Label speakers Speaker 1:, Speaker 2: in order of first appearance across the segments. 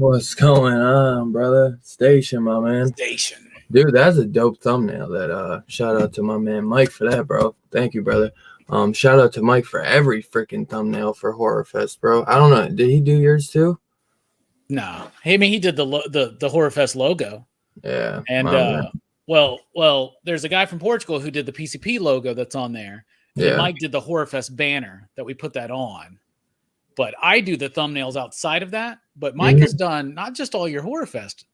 Speaker 1: What's going on, brother? Station, my man.
Speaker 2: Station.
Speaker 1: Dude, that's a dope thumbnail. That shout out to my man Mike for that, bro. Thank you, brother. Shout out to Mike for every freaking thumbnail for Horror Fest, bro. I don't know. Did he do yours too?
Speaker 2: No. I mean, he did the Horror Fest logo.
Speaker 1: Yeah.
Speaker 2: And well, there's a guy from Portugal who did the PCP logo that's on there. Yeah. Mike did the Horror Fest banner that we put that on. But I do the thumbnails outside of that. But Mike has done not just all your Horror Fest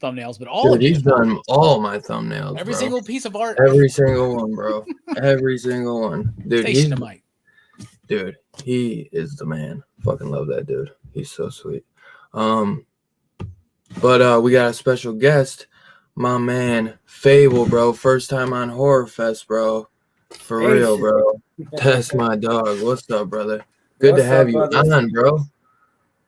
Speaker 2: thumbnails, but all of
Speaker 1: he's done all my thumbnails.
Speaker 2: Every single piece of art.
Speaker 1: Every single one, bro. Every single one. Dude,
Speaker 2: Station Mike.
Speaker 1: Dude, he is the man. Fucking love that dude. He's so sweet. But we got a special guest, my man Fable, bro. First time on Horror Fest, bro. For real, bro. That's my dog. What's up, brother? Good to have you on, bro.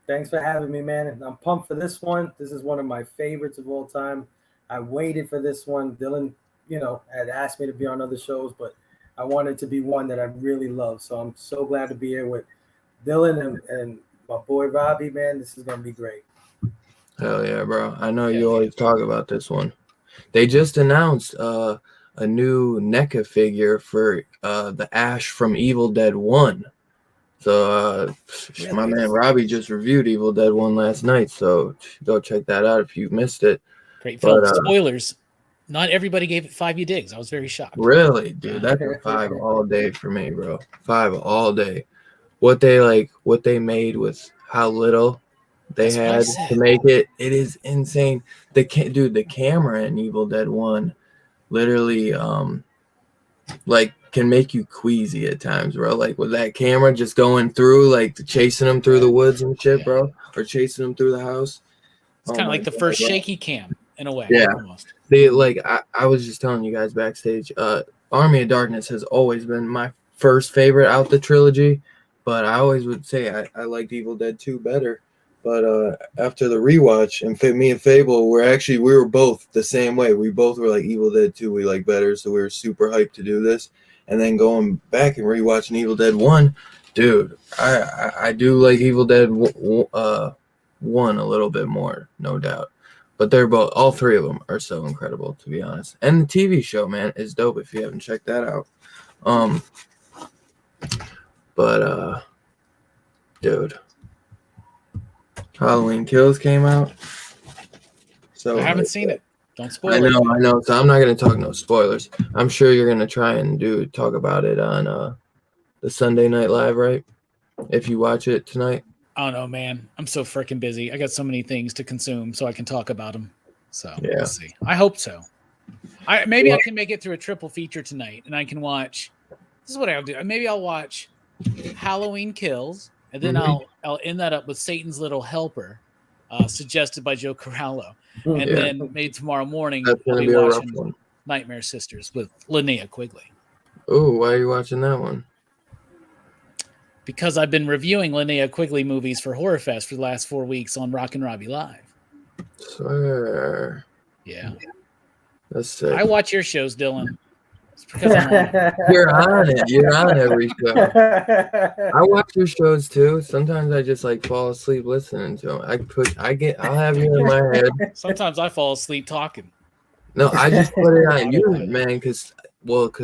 Speaker 3: Thanks for having me, man. I'm pumped for this one. This is one of my favorites of all time. I waited for this one. Dylan, had asked me to be on other shows, but I wanted to be one that I really love. So I'm so glad to be here with Dylan and my boy Robbie, man. This is going to be great.
Speaker 1: Hell yeah, bro. I know you always talk about this one. They just announced a new NECA figure for the Ash from Evil Dead 1. So my man Robbie just reviewed Evil Dead 1 last night, so go check that out if you missed it.
Speaker 2: Great film. Spoilers. Not everybody gave it 5 digs. I was very shocked.
Speaker 1: Really, dude? That's a 5 all day for me, bro. 5 all day. What they made with how little they had to make it, it is insane. The camera in Evil Dead 1 literally can make you queasy at times, bro. Like with that camera just going through, like chasing them through the woods and shit, bro, or chasing them through the house.
Speaker 2: It's kind of like the first shaky cam in a way.
Speaker 1: Yeah.
Speaker 2: Almost.
Speaker 1: I was just telling you guys backstage, Army of Darkness has always been my first favorite out the trilogy, but I always would say I liked Evil Dead 2 better. But after the rewatch, and me and Fable we were both the same way. We both were like Evil Dead 2 we like better, so we were super hyped to do this. And then going back and rewatching Evil Dead 1, dude, I do like Evil Dead 1 a little bit more, no doubt. But they're all three of them are so incredible, to be honest. And the TV show, man, is dope if you haven't checked that out. Dude, Halloween Kills came out. So
Speaker 2: I haven't seen it. Don't spoil
Speaker 1: it. I know. So I'm not going to talk no spoilers. I'm sure you're going to try and talk about it on the Sunday Night Live, right? If you watch it tonight.
Speaker 2: I don't know, man. I'm so freaking busy. I got so many things to consume so I can talk about them. So we'll see. I hope so. I can make it through a triple feature tonight, and I can watch. This is what I'll do. Maybe I'll watch Halloween Kills, and then I'll end that up with Satan's Little Helper, suggested by Joe Corallo. And then maybe tomorrow morning
Speaker 1: I'll be watching
Speaker 2: Nightmare Sisters with Linnea Quigley.
Speaker 1: Oh, why are you watching that one?
Speaker 2: Because I've been reviewing Linnea Quigley movies for Horror Fest for the last 4 weeks on Rock and Robbie Live.
Speaker 1: Swear.
Speaker 2: Yeah.
Speaker 1: That's sick.
Speaker 2: I watch your shows, Dylan. It's because I'm on it.
Speaker 1: You're on it. You're on every show. I watch your shows too. Sometimes I just like fall asleep listening to them. I'll have you in my head.
Speaker 2: Sometimes I fall asleep talking.
Speaker 1: No, I just put it on you, man, because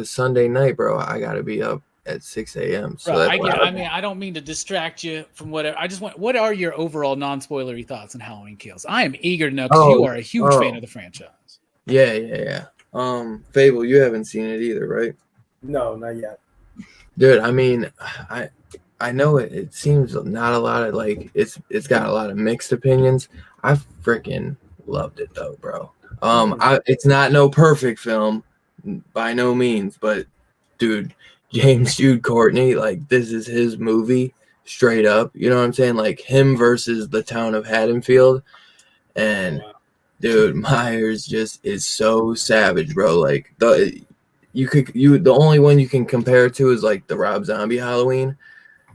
Speaker 1: Sunday night, bro, I gotta be up at 6 a.m. So
Speaker 2: I don't mean to distract you from whatever. I just what are your overall non-spoilery thoughts on Halloween Kills? I am eager to know because you are a huge fan of the franchise.
Speaker 1: Yeah. Fable, you haven't seen it either, right?
Speaker 3: No, not yet.
Speaker 1: Dude, I mean, I know it seems not a lot of like it's got a lot of mixed opinions. I freaking loved it though, bro. It's not no perfect film by no means, but dude, James Jude Courtney, like this is his movie straight up. You know what I'm saying? Like him versus the town of Haddonfield. And dude, Myers just is so savage, bro. Like the only one you can compare it to is like the Rob Zombie Halloween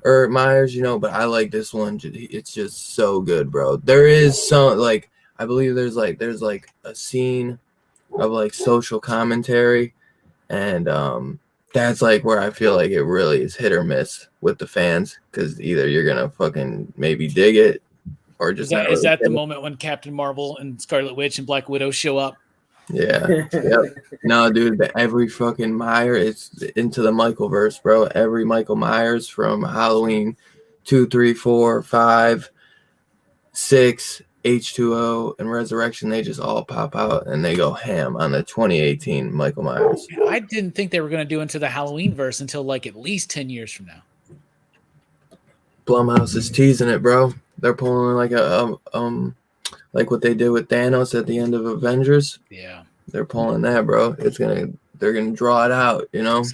Speaker 1: or Myers, you know, but I like this one. It's just so good, bro. There is some like I believe there's like a scene of like social commentary, and that's like where I feel like it really is hit or miss with the fans, because either you're gonna fucking maybe dig it or just
Speaker 2: is that the moment when Captain Marvel and Scarlet Witch and Black Widow show up?
Speaker 1: Yeah. Yep. No, dude, every fucking Myers, it's into the Michael verse, bro. Every Michael Myers from Halloween 2, 3, 4, 5, 6, H2O, and Resurrection, they just all pop out and they go ham on the 2018 Michael Myers.
Speaker 2: I didn't think they were going to do into the Halloween verse until like at least 10 years from now.
Speaker 1: Blumhouse is teasing it, bro. They're pulling like like what they did with Thanos at the end of Avengers.
Speaker 2: Yeah.
Speaker 1: They're pulling that, bro. They're gonna draw it out, you know.
Speaker 2: I'm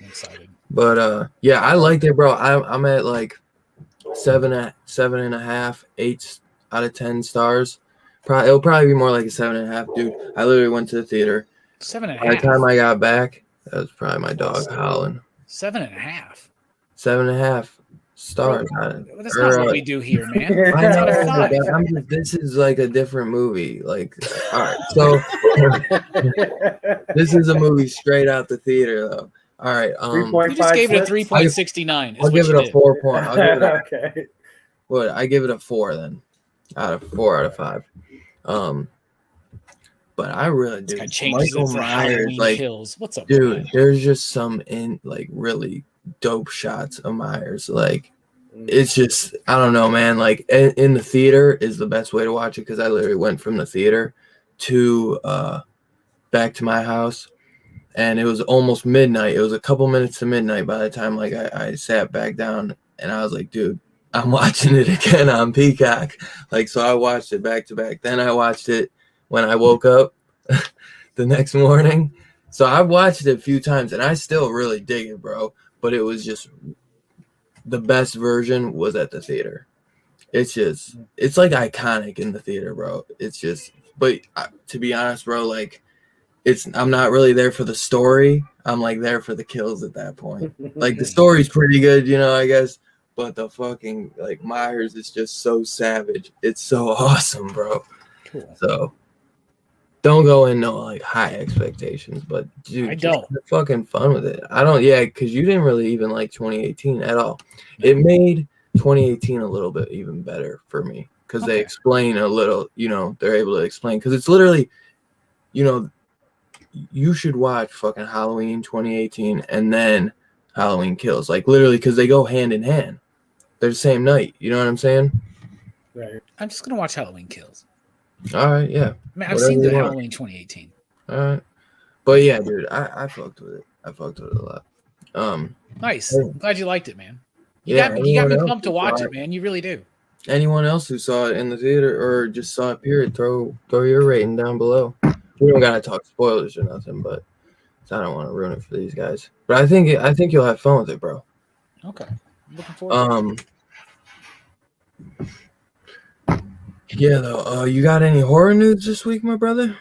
Speaker 2: excited.
Speaker 1: But yeah, I liked it, bro. I'm at like 7.5, 8 out of 10 stars. It'll probably be more like a 7.5, dude. I literally went to the theater.
Speaker 2: 7.5.
Speaker 1: By the time I got back, that was probably my dog howling.
Speaker 2: 7.5.
Speaker 1: 7.5 stars.
Speaker 2: That's not what we do here, man. That's out of 5.
Speaker 1: This is like a different movie. Like, all right, so this is a movie straight out the theater, though. All right,
Speaker 2: you just gave it a 3.69.
Speaker 1: I'll give it a 4 point.
Speaker 3: Okay.
Speaker 1: What? I give it a 4 then, out of 4 out of 5. But I really do. Michael Myers, like,
Speaker 2: Kills. What's up,
Speaker 1: dude?
Speaker 2: man?
Speaker 1: There's just some really dope shots of Myers. Like, it's just, I don't know, man. Like, in the theater is the best way to watch it, because I literally went from the theater to back to my house, and it was almost midnight. It was a couple minutes to midnight by the time like I sat back down, and I was like, dude, I'm watching it again on Peacock. Like, so I watched it back to back. Then I watched it when I woke up the next morning. So I watched it a few times, and I still really dig it, bro. But it was just the best version was at the theater. It's like iconic in the theater, bro. It's just, but to be honest, bro, like I'm not really there for the story. I'm like there for the kills at that point. Like the story's pretty good, you know, I guess. But the fucking like Myers is just so savage. It's so awesome, bro.
Speaker 2: Cool.
Speaker 1: So don't go in no like high expectations, but dude,
Speaker 2: I don't.
Speaker 1: have fucking fun with it. I don't, because you didn't really even like 2018 at all. No. It made 2018 a little bit even better for me, because they explain a little, you know, they're able to explain, because it's literally, you know, you should watch fucking Halloween 2018 and then Halloween Kills, like literally, because they go hand in hand. They're the same night. You know what I'm saying?
Speaker 3: Right.
Speaker 2: I'm just gonna watch Halloween Kills.
Speaker 1: All right, yeah.
Speaker 2: I mean, I've seen the Halloween 2018.
Speaker 1: All right, but yeah, dude, I fucked with it. I fucked with it a lot.
Speaker 2: Nice. I'm glad you liked it, man. You got me pumped to watch it, man. You really do. Anyone
Speaker 1: else who saw it in the theater or just saw it, period, throw your rating down below. We don't gotta talk spoilers or nothing, but I don't want to ruin it for these guys. But I think you'll have fun with it, bro.
Speaker 2: Okay. I'm looking forward to it.
Speaker 1: Yeah, though. You got any horror news this week, my brother?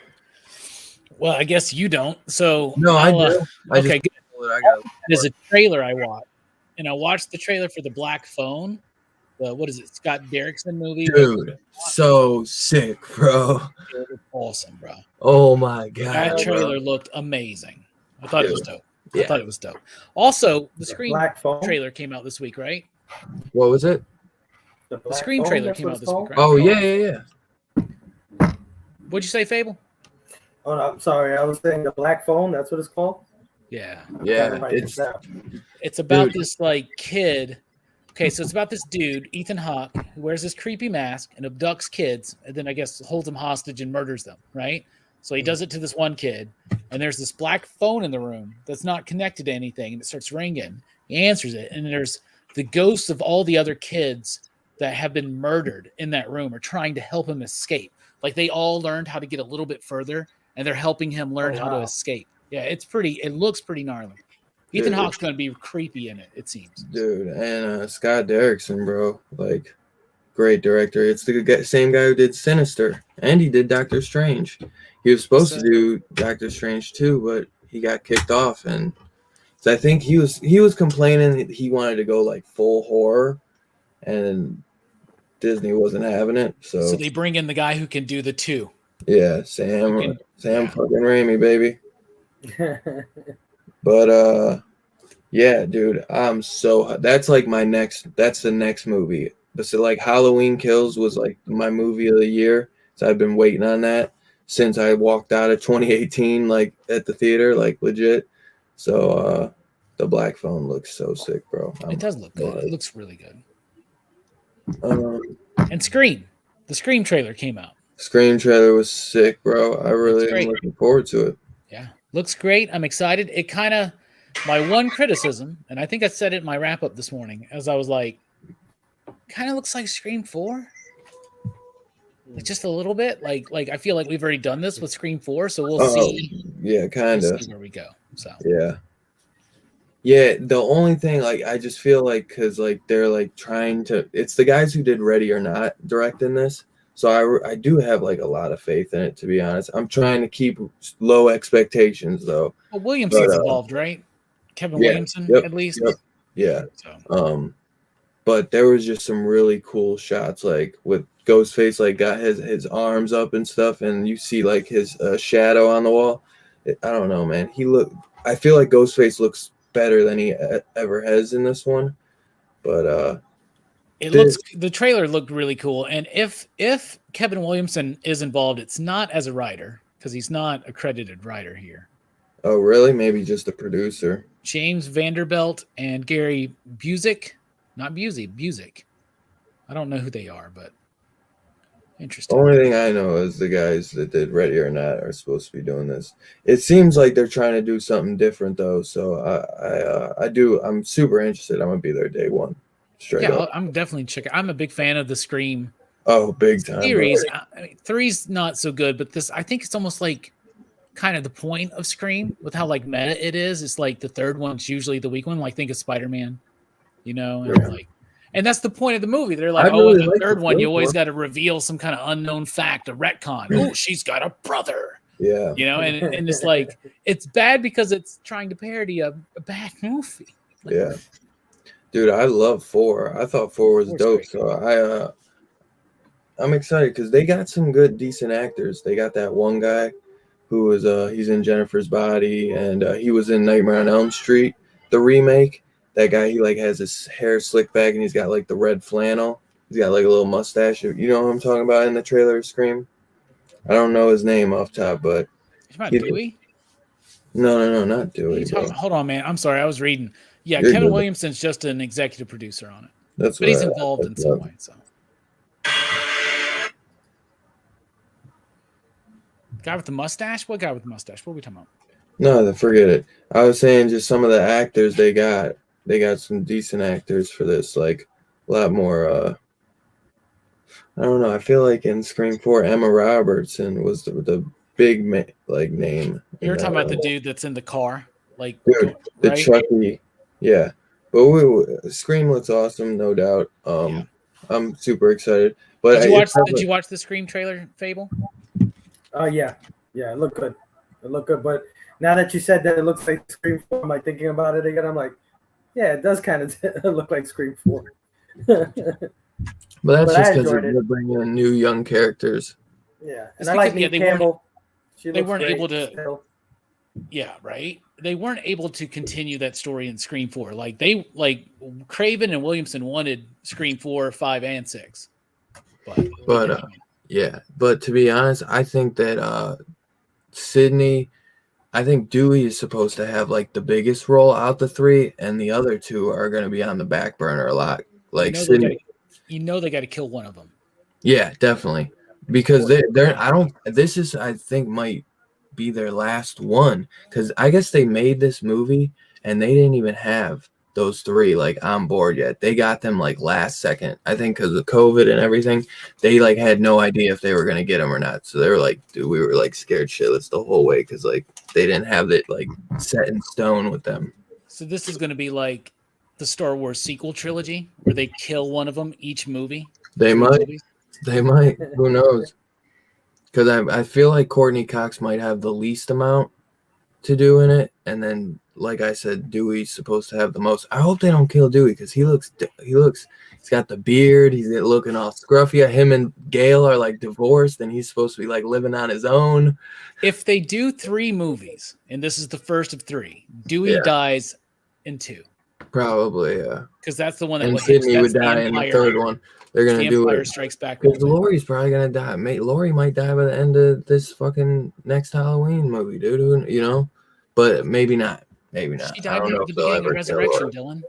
Speaker 2: Well, I guess you don't. So
Speaker 1: No, I do. I just
Speaker 2: okay, good.
Speaker 1: I got
Speaker 2: There's a trailer I watched, and I watched the trailer for The Black Phone. The what is it? Scott Derrickson movie.
Speaker 1: dude. So sick, bro.
Speaker 2: It was awesome, bro.
Speaker 1: Oh my
Speaker 2: That
Speaker 1: god,
Speaker 2: trailer
Speaker 1: bro.
Speaker 2: looked amazing. I thought it was dope. I
Speaker 1: Yeah.
Speaker 2: thought it was dope. Also, the Scream
Speaker 3: Black Phone.
Speaker 2: trailer came out this week, right?
Speaker 1: What was it?
Speaker 3: The
Speaker 2: The Scream
Speaker 3: Phone,
Speaker 2: trailer
Speaker 3: that's
Speaker 2: came
Speaker 3: what
Speaker 2: out
Speaker 3: it's
Speaker 2: this week,
Speaker 3: called?
Speaker 2: right?
Speaker 1: Oh yeah.
Speaker 2: What'd you say, Fable?
Speaker 3: Oh, no, I'm sorry. I was saying the Black Phone. That's what it's called.
Speaker 2: Yeah.
Speaker 3: Gotta
Speaker 1: Yeah.
Speaker 3: write this down.
Speaker 2: It's about
Speaker 1: Dude.
Speaker 2: this like kid. Okay, so it's about this dude, Ethan Hawke, who wears this creepy mask and abducts kids, and then I guess holds them hostage and murders them, right? So he does it to this one kid, and there's this black phone in the room that's not connected to anything, and it starts ringing. He answers it, and there's the ghosts of all the other kids that have been murdered in that room are trying to help him escape. Like they all learned how to get a little bit further, and they're helping him learn how to escape. Yeah, it looks pretty gnarly. Ethan Hawke's going to be creepy in it, it seems.
Speaker 1: Dude, and Scott Derrickson, bro, like great director. It's the same guy who did Sinister, and he did Doctor Strange. He was supposed to do Doctor Strange too, but he got kicked off, and so I think he was complaining that he wanted to go like full horror, and Disney wasn't having it. So
Speaker 2: they bring in the guy who can do the two.
Speaker 1: Yeah, Sam fucking Raimi, baby. But yeah, dude, I'm so that's like that's the next movie. So like Halloween Kills was like my movie of the year. So I've been waiting on that since I walked out of 2018, like at the theater, like legit. So the Black Phone looks so sick, bro.
Speaker 2: It does look good. It looks really good. And Scream. The Scream trailer came out.
Speaker 1: Scream trailer was sick, bro. I really am looking forward to it.
Speaker 2: Yeah. Looks great. I'm excited. It kind of my one criticism, and I think I said it in my wrap up this morning, as I was like, kind of looks like Scream 4. Like just a little bit. Like I feel like we've already done this with Scream 4, so we'll see.
Speaker 1: Yeah, kind of.
Speaker 2: We'll see where we go. So
Speaker 1: yeah. The only thing, like, I just feel like because like they're like trying to. It's the guys who did Ready or Not directing this, so I do have like a lot of faith in it. To be honest, I'm trying to keep low expectations though.
Speaker 2: Well, Williamson's involved, right? Kevin Williamson, at least.
Speaker 1: Yeah. So. But there was just some really cool shots, like with Ghostface, like got his arms up and stuff, and you see like his shadow on the wall. I don't know, man. I feel like Ghostface looks better than he ever has in this one. But
Speaker 2: the trailer looked really cool, and if Kevin Williamson is involved, it's not as a writer because he's not a credited writer here.
Speaker 1: Oh, really? Maybe just a producer.
Speaker 2: James Vanderbilt and Gary Busick. Not Busick. I don't know who they are, but interesting.
Speaker 1: The only thing I know is the guys that did Ready or Not are supposed to be doing this. It seems like they're trying to do something different, though. So I'm super interested. I'm gonna be there day one. Straight up.
Speaker 2: I'm definitely checking. I'm a big fan of the Scream.
Speaker 1: Oh, big time
Speaker 2: series. I mean, 3's not so good, but this I think it's almost like kind of the point of Scream with how like meta it is. It's like the third one's usually the weak one. Like think of Spider-Man. And that's the point of the movie. They're like, in the third one, you always got to reveal some kind of unknown fact, a retcon. Oh, she's got a brother.
Speaker 1: Yeah.
Speaker 2: And it's like, it's bad because it's trying to parody a bad movie.
Speaker 1: Yeah. Dude, I love 4. I thought 4 was dope. Great. So I'm excited because they got some good, decent actors. They got that one guy who was, he's in Jennifer's Body, and he was in Nightmare on Elm Street, the remake. That guy, he like has his hair slicked back and he's got like the red flannel. He's got like a little mustache. You know what I'm talking about in the trailer of Scream? I don't know his name off top, but
Speaker 2: he's not Dewey?
Speaker 1: No, not Dewey.
Speaker 2: Hold on, man. I'm sorry, I was reading. Yeah, Kevin good. Williamson's just an executive producer on it. But he's involved in some way. So guy with the mustache? What guy with the mustache? What are we talking about?
Speaker 1: No, forget it. I was saying just some of the actors they got some decent actors for this, like a lot more. I don't know. I feel like in Scream 4, Emma Robertson was the big name.
Speaker 2: You're talking about the dude that's in the car, like
Speaker 1: dude, the Chucky. Yeah, but Scream looks awesome, no doubt. I'm super excited. But
Speaker 2: Did you watch the Scream trailer, Fable?
Speaker 3: Yeah, it looked good. But now that you said that it looks like Scream 4, am I thinking about it again? I'm like, yeah, it does kind of look like Scream 4.
Speaker 1: But that's just because
Speaker 3: they're
Speaker 1: bringing in new young characters.
Speaker 3: Yeah, and I like Neve Campbell.
Speaker 2: They weren't able to. Still. Yeah, right. They weren't able to continue that story in Scream 4. Like Craven and Williamson wanted Scream 4, 5, and 6. But
Speaker 1: yeah. But to be honest, I think that Sydney, I think Dewey is supposed to have like the biggest role out the three, and the other two are going to be on the back burner a lot. Like Sydney,
Speaker 2: they got to kill one of them.
Speaker 1: Yeah, definitely, because they're. I think might be their last one, because I guess they made this movie and they didn't even have those three like on board yet. They got them like last second, I think, because of COVID and everything. They like had no idea if they were gonna get them or not, so they were like, dude, we were like scared shitless the whole way because like they didn't have it like set in stone with them.
Speaker 2: So this is gonna be like the Star Wars sequel trilogy where they kill one of them each movie.
Speaker 1: They might who knows, because I feel like Courtney Cox might have the least amount to do in it, and then like I said, Dewey's supposed to have the most. I hope they don't kill Dewey, because he's got the beard, he's looking all scruffy. Him and Gail are like divorced, and he's supposed to be like living on his own.
Speaker 2: If they do 3 movies, and this is the first of 3, Dewey dies in 2.
Speaker 1: Probably, yeah.
Speaker 2: Because that's the one that
Speaker 1: Sydney would die in the third one. They're gonna do it.
Speaker 2: Strikes Back.
Speaker 1: Because Laurie's probably gonna die. Laurie might die by the end of this fucking next Halloween movie, dude. You know, but maybe not. Maybe not.
Speaker 2: She died at the beginning of Resurrection, Dylan.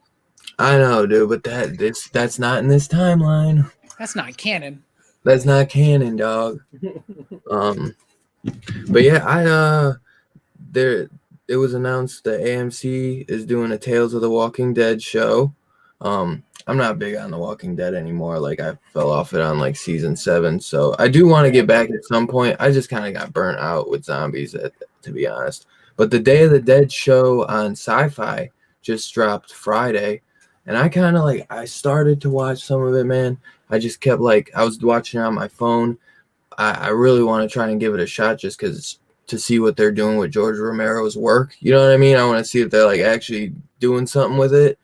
Speaker 1: I know, dude, but that's not in this timeline.
Speaker 2: That's not canon.
Speaker 1: That's not canon, dog. But yeah, it was announced that AMC is doing a Tales of the Walking Dead show. I'm not big on The Walking Dead anymore. Like, I fell off it on like season 7. So I do want to get back at some point. I just kind of got burnt out with zombies, to be honest. But the Day of the Dead show on Sci-Fi just dropped Friday. And I kind of I started to watch some of it, man. I just kept I was watching it on my phone. I really want to try and give it a shot just because to see what they're doing with George Romero's work. You know what I mean? I want to see if they're actually doing something with it.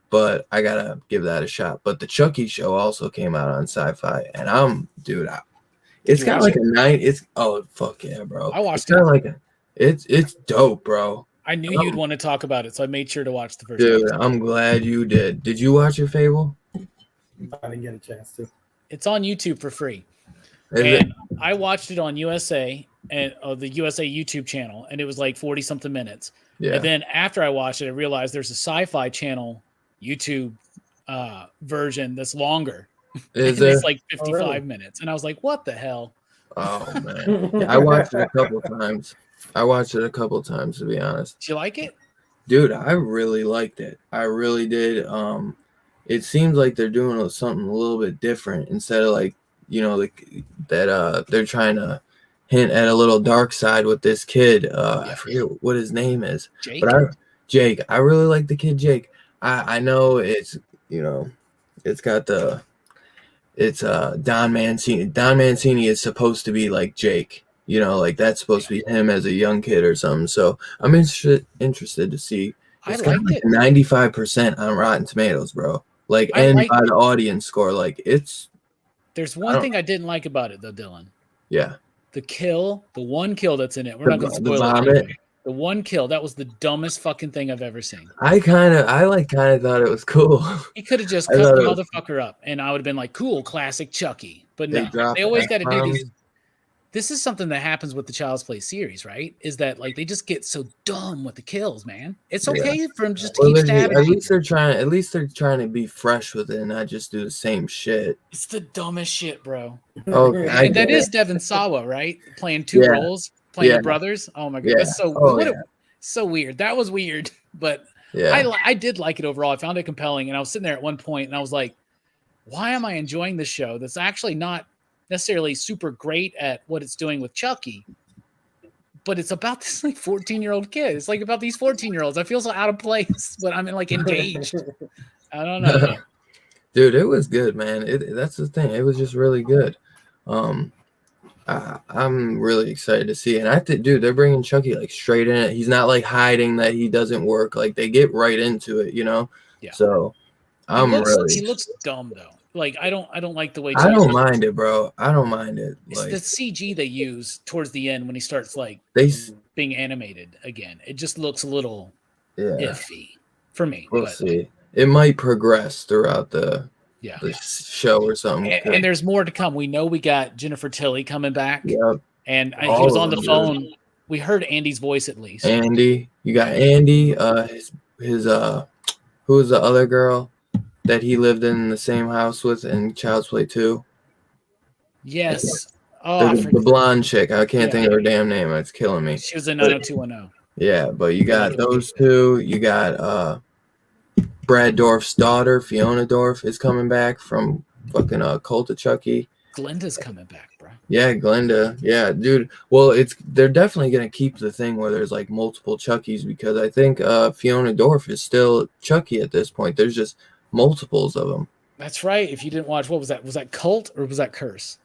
Speaker 1: But I gotta give that a shot. But the Chucky show also came out on Sci-Fi, and it's got like a 9. Fuck yeah, bro!
Speaker 2: I watched it.
Speaker 1: It's dope, bro.
Speaker 2: I knew you'd want to talk about it, so I made sure to watch the first.
Speaker 1: Dude, episode. I'm glad you did. Did you watch your Fable?
Speaker 3: I didn't get a chance to.
Speaker 2: It's on YouTube for free, and I watched it on USA and the USA YouTube channel, and it was like 40 something minutes. Yeah. And then after I watched it, I realized there's a Sci-Fi channel YouTube version that's longer. It's like 55 minutes, and I was like, "What the hell?"
Speaker 1: Oh man, I watched it a couple times. To be honest.
Speaker 2: Did you like it?
Speaker 1: Dude, I really liked it. I really did. It seems like they're doing something a little bit different instead of they're trying to hint at a little dark side with this kid. I forget what his name is.
Speaker 2: Jake.
Speaker 1: But Jake. I really like the kid Jake. I know it's got Don Mancini. Don Mancini is supposed to be like Jake. That's supposed to be him as a young kid or something. So I'm interested to see. It's got 95% on Rotten Tomatoes, bro. By the audience score,
Speaker 2: There's one thing I didn't like about it though, Dylan.
Speaker 1: Yeah.
Speaker 2: The one kill that's in it. We're not going to spoil it. The one kill, that was the dumbest fucking thing I've ever seen.
Speaker 1: I kind of thought it was cool.
Speaker 2: He could have just cut the motherfucker up, and I would have been like, cool, classic Chucky. But no, they always got to do these. This is something that happens with the Child's Play series, right? Is that they just get so dumb with the kills, man. It's okay for them just to keep stabbing.
Speaker 1: At least they're trying to be fresh with it and not just do the same shit.
Speaker 2: It's the dumbest shit, bro.
Speaker 1: Okay,
Speaker 2: and that is Devon Sawa, right? Playing 2 roles. Playing the brothers. Oh my god, that's so so weird. That was weird, but I did like it overall. I found it compelling, and I was sitting there at one point, and I was like, "Why am I enjoying this show? That's actually not necessarily super great at what it's doing with Chucky, but it's about this 14-year-old kid. It's about these 14-year-olds. I feel so out of place, but I'm engaged. I don't know."
Speaker 1: Dude, it was good, man. That's the thing. It was just really good. I'm really excited to see it. And I think, dude, they're bringing Chucky like straight in it. He's not like hiding that he doesn't work. Like they get right into it, you know?
Speaker 2: Yeah.
Speaker 1: So
Speaker 2: he looks dumb though. Like I don't like the way
Speaker 1: I don't mind it, bro. I don't mind it.
Speaker 2: It's
Speaker 1: like
Speaker 2: the CG they use towards the end when he starts like being animated again. It just looks a little iffy for me.
Speaker 1: We'll see. It might progress throughout the show or something.
Speaker 2: And there's more to come. We know we got Jennifer Tilly coming back.
Speaker 1: Yep.
Speaker 2: And he was on the phone. Dude. We heard Andy's voice at least.
Speaker 1: Andy. You got Andy. His who was the other girl that he lived in the same house with in Child's Play 2?
Speaker 2: Yes.
Speaker 1: The blonde chick. I can't think of her damn name. It's killing me.
Speaker 2: She was in 90210.
Speaker 1: Yeah, but you got those two. You got Brad Dourif's daughter, Fiona Dourif, is coming back from fucking Cult of Chucky.
Speaker 2: Glenda's coming back, bro.
Speaker 1: Yeah, Glenda. Yeah, dude. Well, they're definitely gonna keep the thing where there's like multiple Chuckies because I think Fiona Dourif is still Chucky at this point. There's just multiples of them.
Speaker 2: That's right. If you didn't watch, what was that? Was that Cult or was that Curse?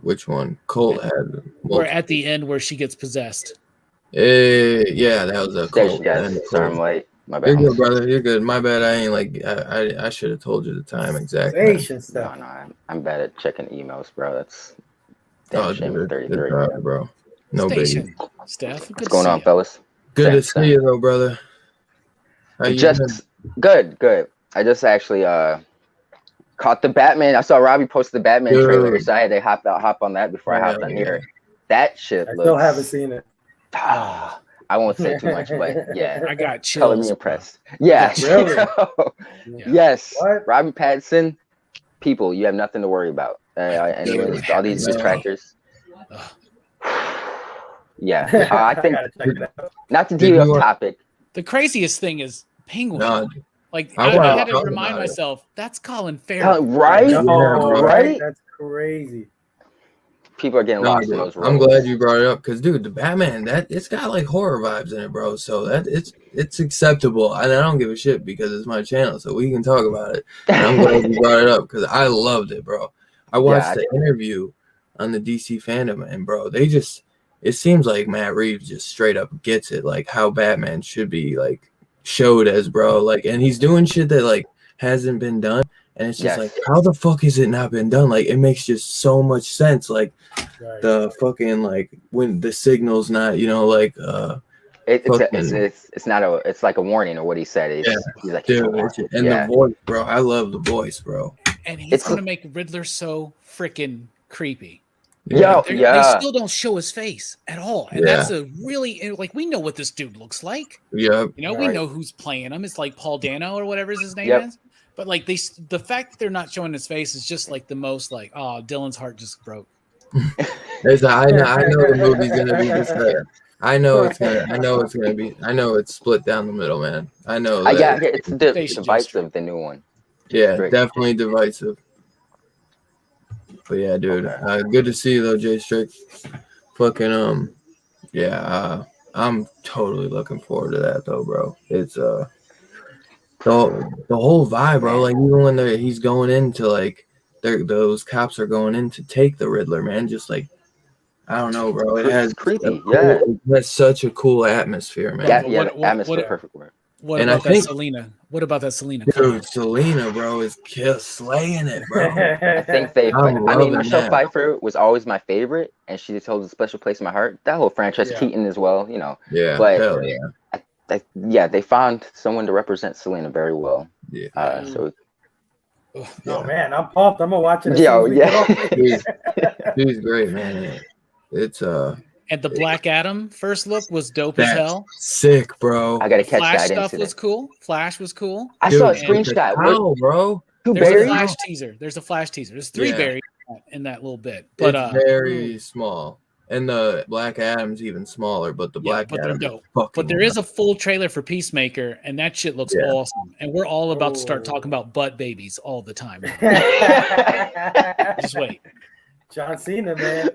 Speaker 1: Which one? Cult had multiple.
Speaker 2: Or at the end where she gets possessed.
Speaker 1: Yeah, that was a Cult.
Speaker 4: Sorry, I'm late. My bad.
Speaker 1: You're good, brother. You're good. My bad. I ain't like. I should have told you the time exactly.
Speaker 4: No, I'm bad at checking emails, bro. That's
Speaker 1: shame. 33, bro. No biggie.
Speaker 2: Steph,
Speaker 4: what's going on, fellas?
Speaker 1: Good to see you, though, brother. How you
Speaker 4: doing? Good. I just actually caught the Batman. I saw Robbie post the Batman trailer, so I had to hop on that before I hopped on here. That shit.
Speaker 3: I still haven't seen it.
Speaker 4: I won't say too much, but yeah,
Speaker 2: I got chills.
Speaker 4: Color me impressed. Yeah,
Speaker 3: really?
Speaker 4: Yes.
Speaker 3: What?
Speaker 4: Robbie Pattinson, people, you have nothing to worry about. Anyways, all these detractors. Yeah, I think not to deal off topic.
Speaker 2: The craziest thing is Penguin.
Speaker 1: No,
Speaker 2: like I had to remind myself that's Colin Farrell,
Speaker 4: right? Right?
Speaker 3: That's crazy.
Speaker 4: People are getting lost in those roles.
Speaker 1: I'm glad you brought it up because, dude, the Batman it's got like horror vibes in it, bro. So that it's acceptable, and I don't give a shit because it's my channel, so we can talk about it. And I'm glad you brought it up because I loved it, bro. I watched the interview on the DC fandom, and bro, it seems like Matt Reeves just straight up gets it, like how Batman should be like showed as, bro. Like, and he's doing shit that like hasn't been done. And it's just like, how the fuck has it not been done? Like, it makes just so much sense. Like, the fucking, like, when the signal's not, you know, like,
Speaker 4: it's not it's like a warning of what he said. He's like,
Speaker 1: dude, the voice, bro. I love the voice, bro.
Speaker 2: And he's going to make Riddler so freaking creepy.
Speaker 4: They
Speaker 2: still don't show his face at all. And that's a really, like, we know what this dude looks like.
Speaker 1: Yeah.
Speaker 2: You know, we know who's playing him. It's like Paul Dano or whatever his name is. But like the fact that they're not showing his face is just like the most like, oh, Dylan's heart just broke.
Speaker 1: I know the movie's gonna be this way. I know it's gonna be. I know it's split down the middle, man. I know.
Speaker 4: It's divisive, the new one.
Speaker 1: Yeah, definitely divisive. But yeah, dude, good to see you though, Jay Strick. Fucking I'm totally looking forward to that though, bro. It's the whole vibe, bro. Like even when he's going into like those cops are going in to take the Riddler, man. Just like I don't know, bro. It has
Speaker 4: creepy,
Speaker 1: it has such a cool atmosphere, man.
Speaker 4: Atmosphere, perfect word.
Speaker 2: What about that Selena?
Speaker 1: Dude, Selena, bro, is slaying it, bro.
Speaker 4: I think Michelle Pfeiffer was always my favorite, and she just holds a special place in my heart. That whole franchise, Keaton as well, you know.
Speaker 1: Yeah,
Speaker 4: but they found someone to represent Selena very well.
Speaker 1: Yeah.
Speaker 3: Man, I'm pumped. I'm gonna watch it.
Speaker 1: She's great, man. It's
Speaker 2: And the Black Adam first look was dope as hell.
Speaker 1: Sick, bro.
Speaker 4: I gotta catch
Speaker 2: Flash
Speaker 4: that.
Speaker 2: Stuff was cool. Flash was cool.
Speaker 4: I saw a screenshot.
Speaker 1: Bro.
Speaker 2: There's a Flash teaser. There's 3 berries in that little bit, but
Speaker 1: it's very small. And the Black Adam's even smaller, but the Black Adam is fucking.
Speaker 2: But there is a full trailer for Peacemaker, and that shit looks awesome. And we're all about to start talking about butt babies all the time. Just wait.
Speaker 3: John Cena, man.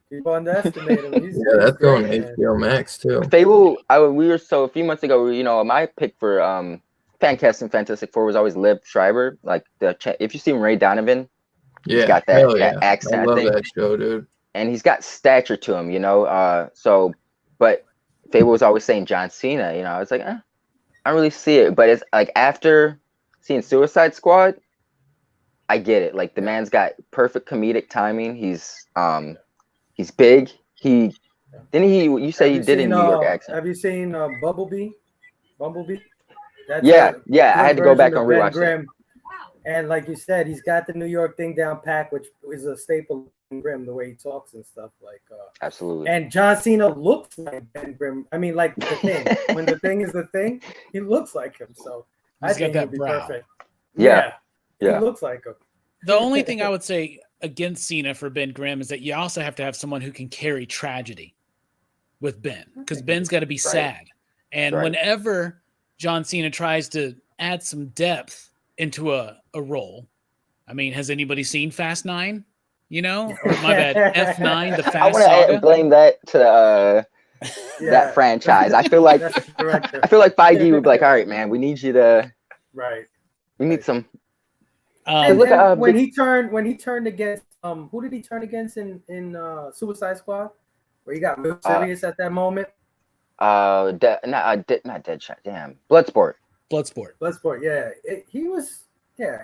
Speaker 3: People underestimate him.
Speaker 1: That's going to HBO Max too.
Speaker 4: Fable. A few months ago, you know, my pick for Fantastic Four was always Liv Schreiber. Like if you see Ray Donovan, he's
Speaker 1: Yeah,
Speaker 4: got that accent.
Speaker 1: I love that show, dude.
Speaker 4: And he's got stature to him, you know. But Fable was always saying John Cena, you know. I was like, I don't really see it. But it's like after seeing Suicide Squad, I get it. Like the man's got perfect comedic timing. He's big. You say he did a New York accent.
Speaker 3: Have you seen Bumblebee? That's
Speaker 4: I had to go back and rewatch that.
Speaker 3: And like you said, he's got the New York thing down pat, which is a staple of Grimm, the way he talks and stuff. Like
Speaker 4: absolutely.
Speaker 3: And John Cena looks like Ben Grimm. I mean, like the Thing. When the Thing is the Thing, he looks like him. So I think he'd be perfect.
Speaker 4: Yeah.
Speaker 3: He looks like him.
Speaker 2: The only thing I would say against Cena for Ben Grimm is that you also have to have someone who can carry tragedy with Ben, because Ben's got to be sad. And whenever John Cena tries to add some depth into a role, I mean, has anybody seen Fast 9? You know, or my bad, F9, the Fast Saga.
Speaker 4: I want to blame that to that franchise. I feel like Feige would be like, all right, man, we need you to we need some.
Speaker 3: When he turned against who did he turn against in Suicide Squad, where he got real serious at that moment?
Speaker 4: Not Deadshot. Damn, Bloodsport.
Speaker 3: Yeah,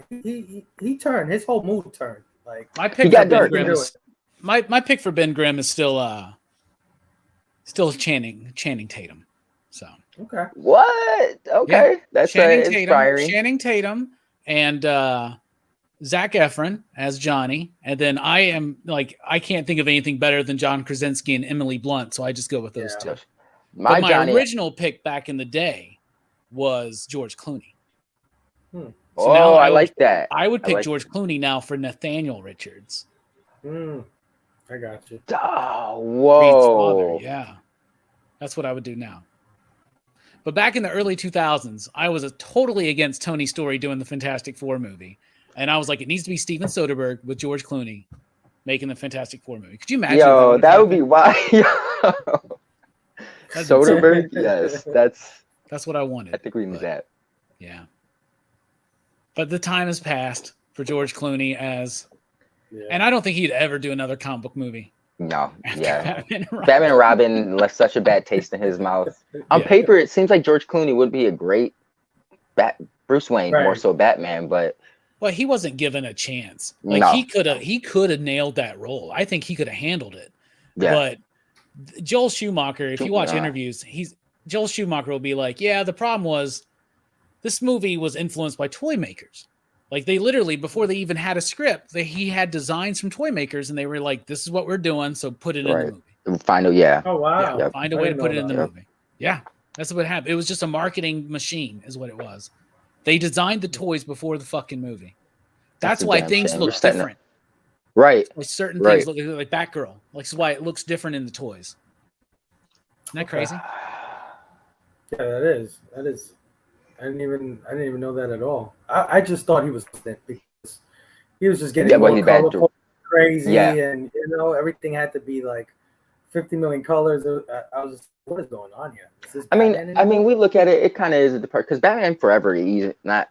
Speaker 3: he turned. His whole mood turned. Like
Speaker 2: my pick for Ben Grimm is my pick for Ben Grimm is still Channing Tatum. So
Speaker 4: what? Okay, that's inspiring.
Speaker 2: Channing Tatum and Zac Efron as Johnny, and then I can't think of anything better than John Krasinski and Emily Blunt, so I just go with those two. My original pick back in the day was George Clooney.
Speaker 4: So I like that.
Speaker 2: I would pick George Clooney now for Nathaniel Richards.
Speaker 3: I got you.
Speaker 4: Oh, whoa.
Speaker 2: Father, yeah. That's what I would do now. But back in the early 2000s, I was totally against Tony Story doing the Fantastic Four movie. And I was like, it needs to be Steven Soderbergh with George Clooney making the Fantastic Four movie. Could you imagine?
Speaker 4: Yo, that would be wild. Soderbergh? Yes,
Speaker 2: that's what I wanted.
Speaker 4: I think we need that.
Speaker 2: Yeah. But the time has passed for George Clooney and I don't think he'd ever do another comic book movie.
Speaker 4: No, Batman and Robin left such a bad taste in his mouth. On paper, it seems like George Clooney would be a great Bruce Wayne, more so Batman, but
Speaker 2: he wasn't given a chance. Like he could have nailed that role. I think he could have handled it. Yeah. But Joel Schumacher, if you watch interviews, Joel Schumacher will be like, yeah, the problem was this movie was influenced by toy makers. Like they literally, before they even had a script, he had designs from toy makers and they were like, this is what we're doing. So put it in the movie.
Speaker 3: Oh, wow.
Speaker 2: Yeah, find a way to put it in the movie. Yeah. That's what happened. It was just a marketing machine is what it was. They designed the toys before the fucking movie. That's why things look different.
Speaker 4: Right.
Speaker 2: Like certain things look like Batgirl. Like that's why it looks different in the toys. Isn't that crazy?
Speaker 3: Yeah, that is. I didn't even know that at all. I just thought he was because he was just getting more colorful, crazy, and everything had to be like 50 million colors. I was just, what is going on here?
Speaker 4: I mean, we look at it. It kind of is the part because Batman Forever is not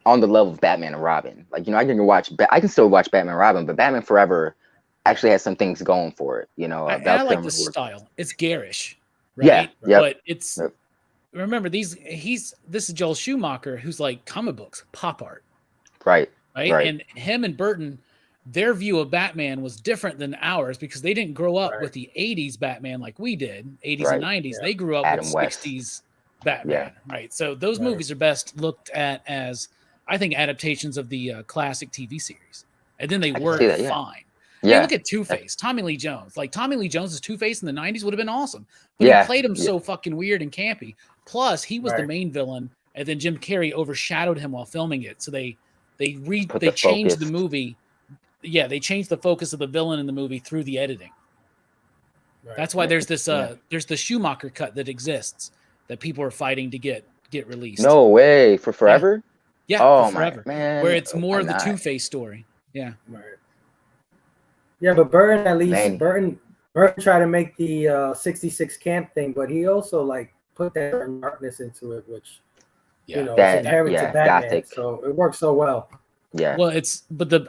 Speaker 4: on the level of Batman and Robin. Like I can still watch Batman and Robin, but Batman Forever actually has some things going for it.
Speaker 2: I like the style. It's garish, right? Yeah, but it's. Remember this is Joel Schumacher, who's like comic books, pop art, right? And him and Burton, their view of Batman was different than ours because they didn't grow up with the 80s Batman like we did, 80s and 90s. They grew up with 60s Batman, right? So those movies are best looked at as, I think, adaptations of the classic TV series, and then they work fine. Yeah, look at Two-Face, Tommy Lee Jones. Like Tommy Lee Jones's Two-Face in the 90s would have been awesome, but he played him so fucking weird and campy. Plus, he was the main villain, and then Jim Carrey overshadowed him while filming it. So they changed the movie. Yeah, they changed the focus of the villain in the movie through the editing. That's why there's this there's the Schumacher cut that exists that people are fighting to get released.
Speaker 4: No way, for Forever?
Speaker 2: Yeah, for Forever. Man. Where it's more of the Two-Face story. Yeah.
Speaker 3: Right. Yeah, but Burton at least Burton tried to make the 66 camp thing, but he also put that darkness into it, which You know,
Speaker 4: that,
Speaker 3: it's inherent to Batman,
Speaker 4: Gothic.
Speaker 3: so it works so well.
Speaker 4: Yeah.
Speaker 2: Well,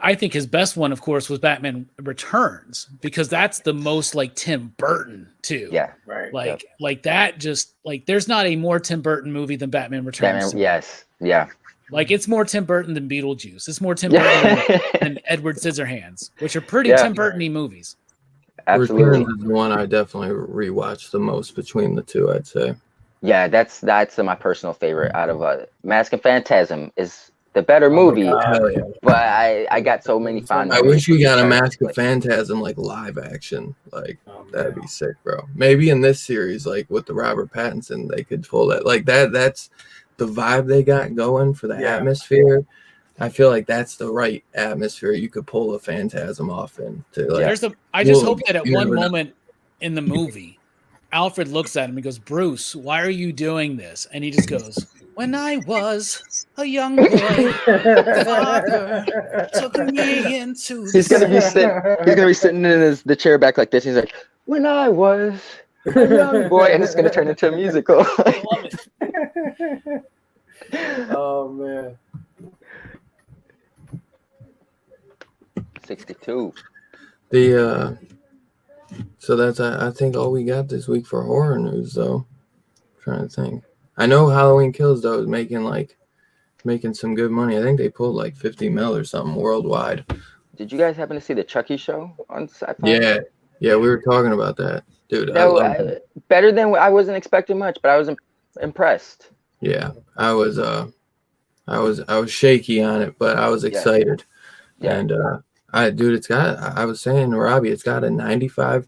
Speaker 2: I think his best one, of course, was Batman Returns, because that's the most like Tim Burton too.
Speaker 4: Yeah.
Speaker 3: Right.
Speaker 2: Like that. Just like there's not a more Tim Burton movie than Batman Returns.
Speaker 4: Yes. Yeah.
Speaker 2: Like it's more Tim Burton than Beetlejuice. It's more Tim Burton than Edward Scissorhands, which are pretty Tim Burton-y movies.
Speaker 4: Absolutely.
Speaker 1: Returns is the one I definitely rewatched the most between the two, I'd say.
Speaker 4: Yeah, that's my personal favorite out of Mask and Phantasm is the better movie, but I got so many fond
Speaker 1: I wish we got a Mask of Phantasm like live action, like that'd be sick, bro. Maybe in this series, like with the Robert Pattinson, they could pull that, like that's the vibe they got going for the atmosphere. I feel like that's the right atmosphere. You could pull a Phantasm off into. Like,
Speaker 2: I just hope that at one moment in the movie, Alfred looks at him and goes, "Bruce, why are you doing this?" And he just goes, "When I was a young boy, father took me into."
Speaker 4: He's gonna be sitting in the chair back like this. He's like, "When I was a young boy," and it's gonna turn into a musical.
Speaker 2: I love it.
Speaker 3: Oh man.
Speaker 4: 62.
Speaker 1: So that's I think all we got this week for horror news, though. I'm trying to think. I know Halloween Kills though is making some good money. I think they pulled like 50 mil or something worldwide.
Speaker 4: Did you guys happen to see the Chucky show on Sci-Fi?
Speaker 1: Yeah, we were talking about that, dude.
Speaker 4: Better than I wasn't expecting much, but I was impressed.
Speaker 1: Yeah, I was shaky on it, but I was excited.
Speaker 4: Yeah.
Speaker 1: And I was saying to Robbie, it's got a 95%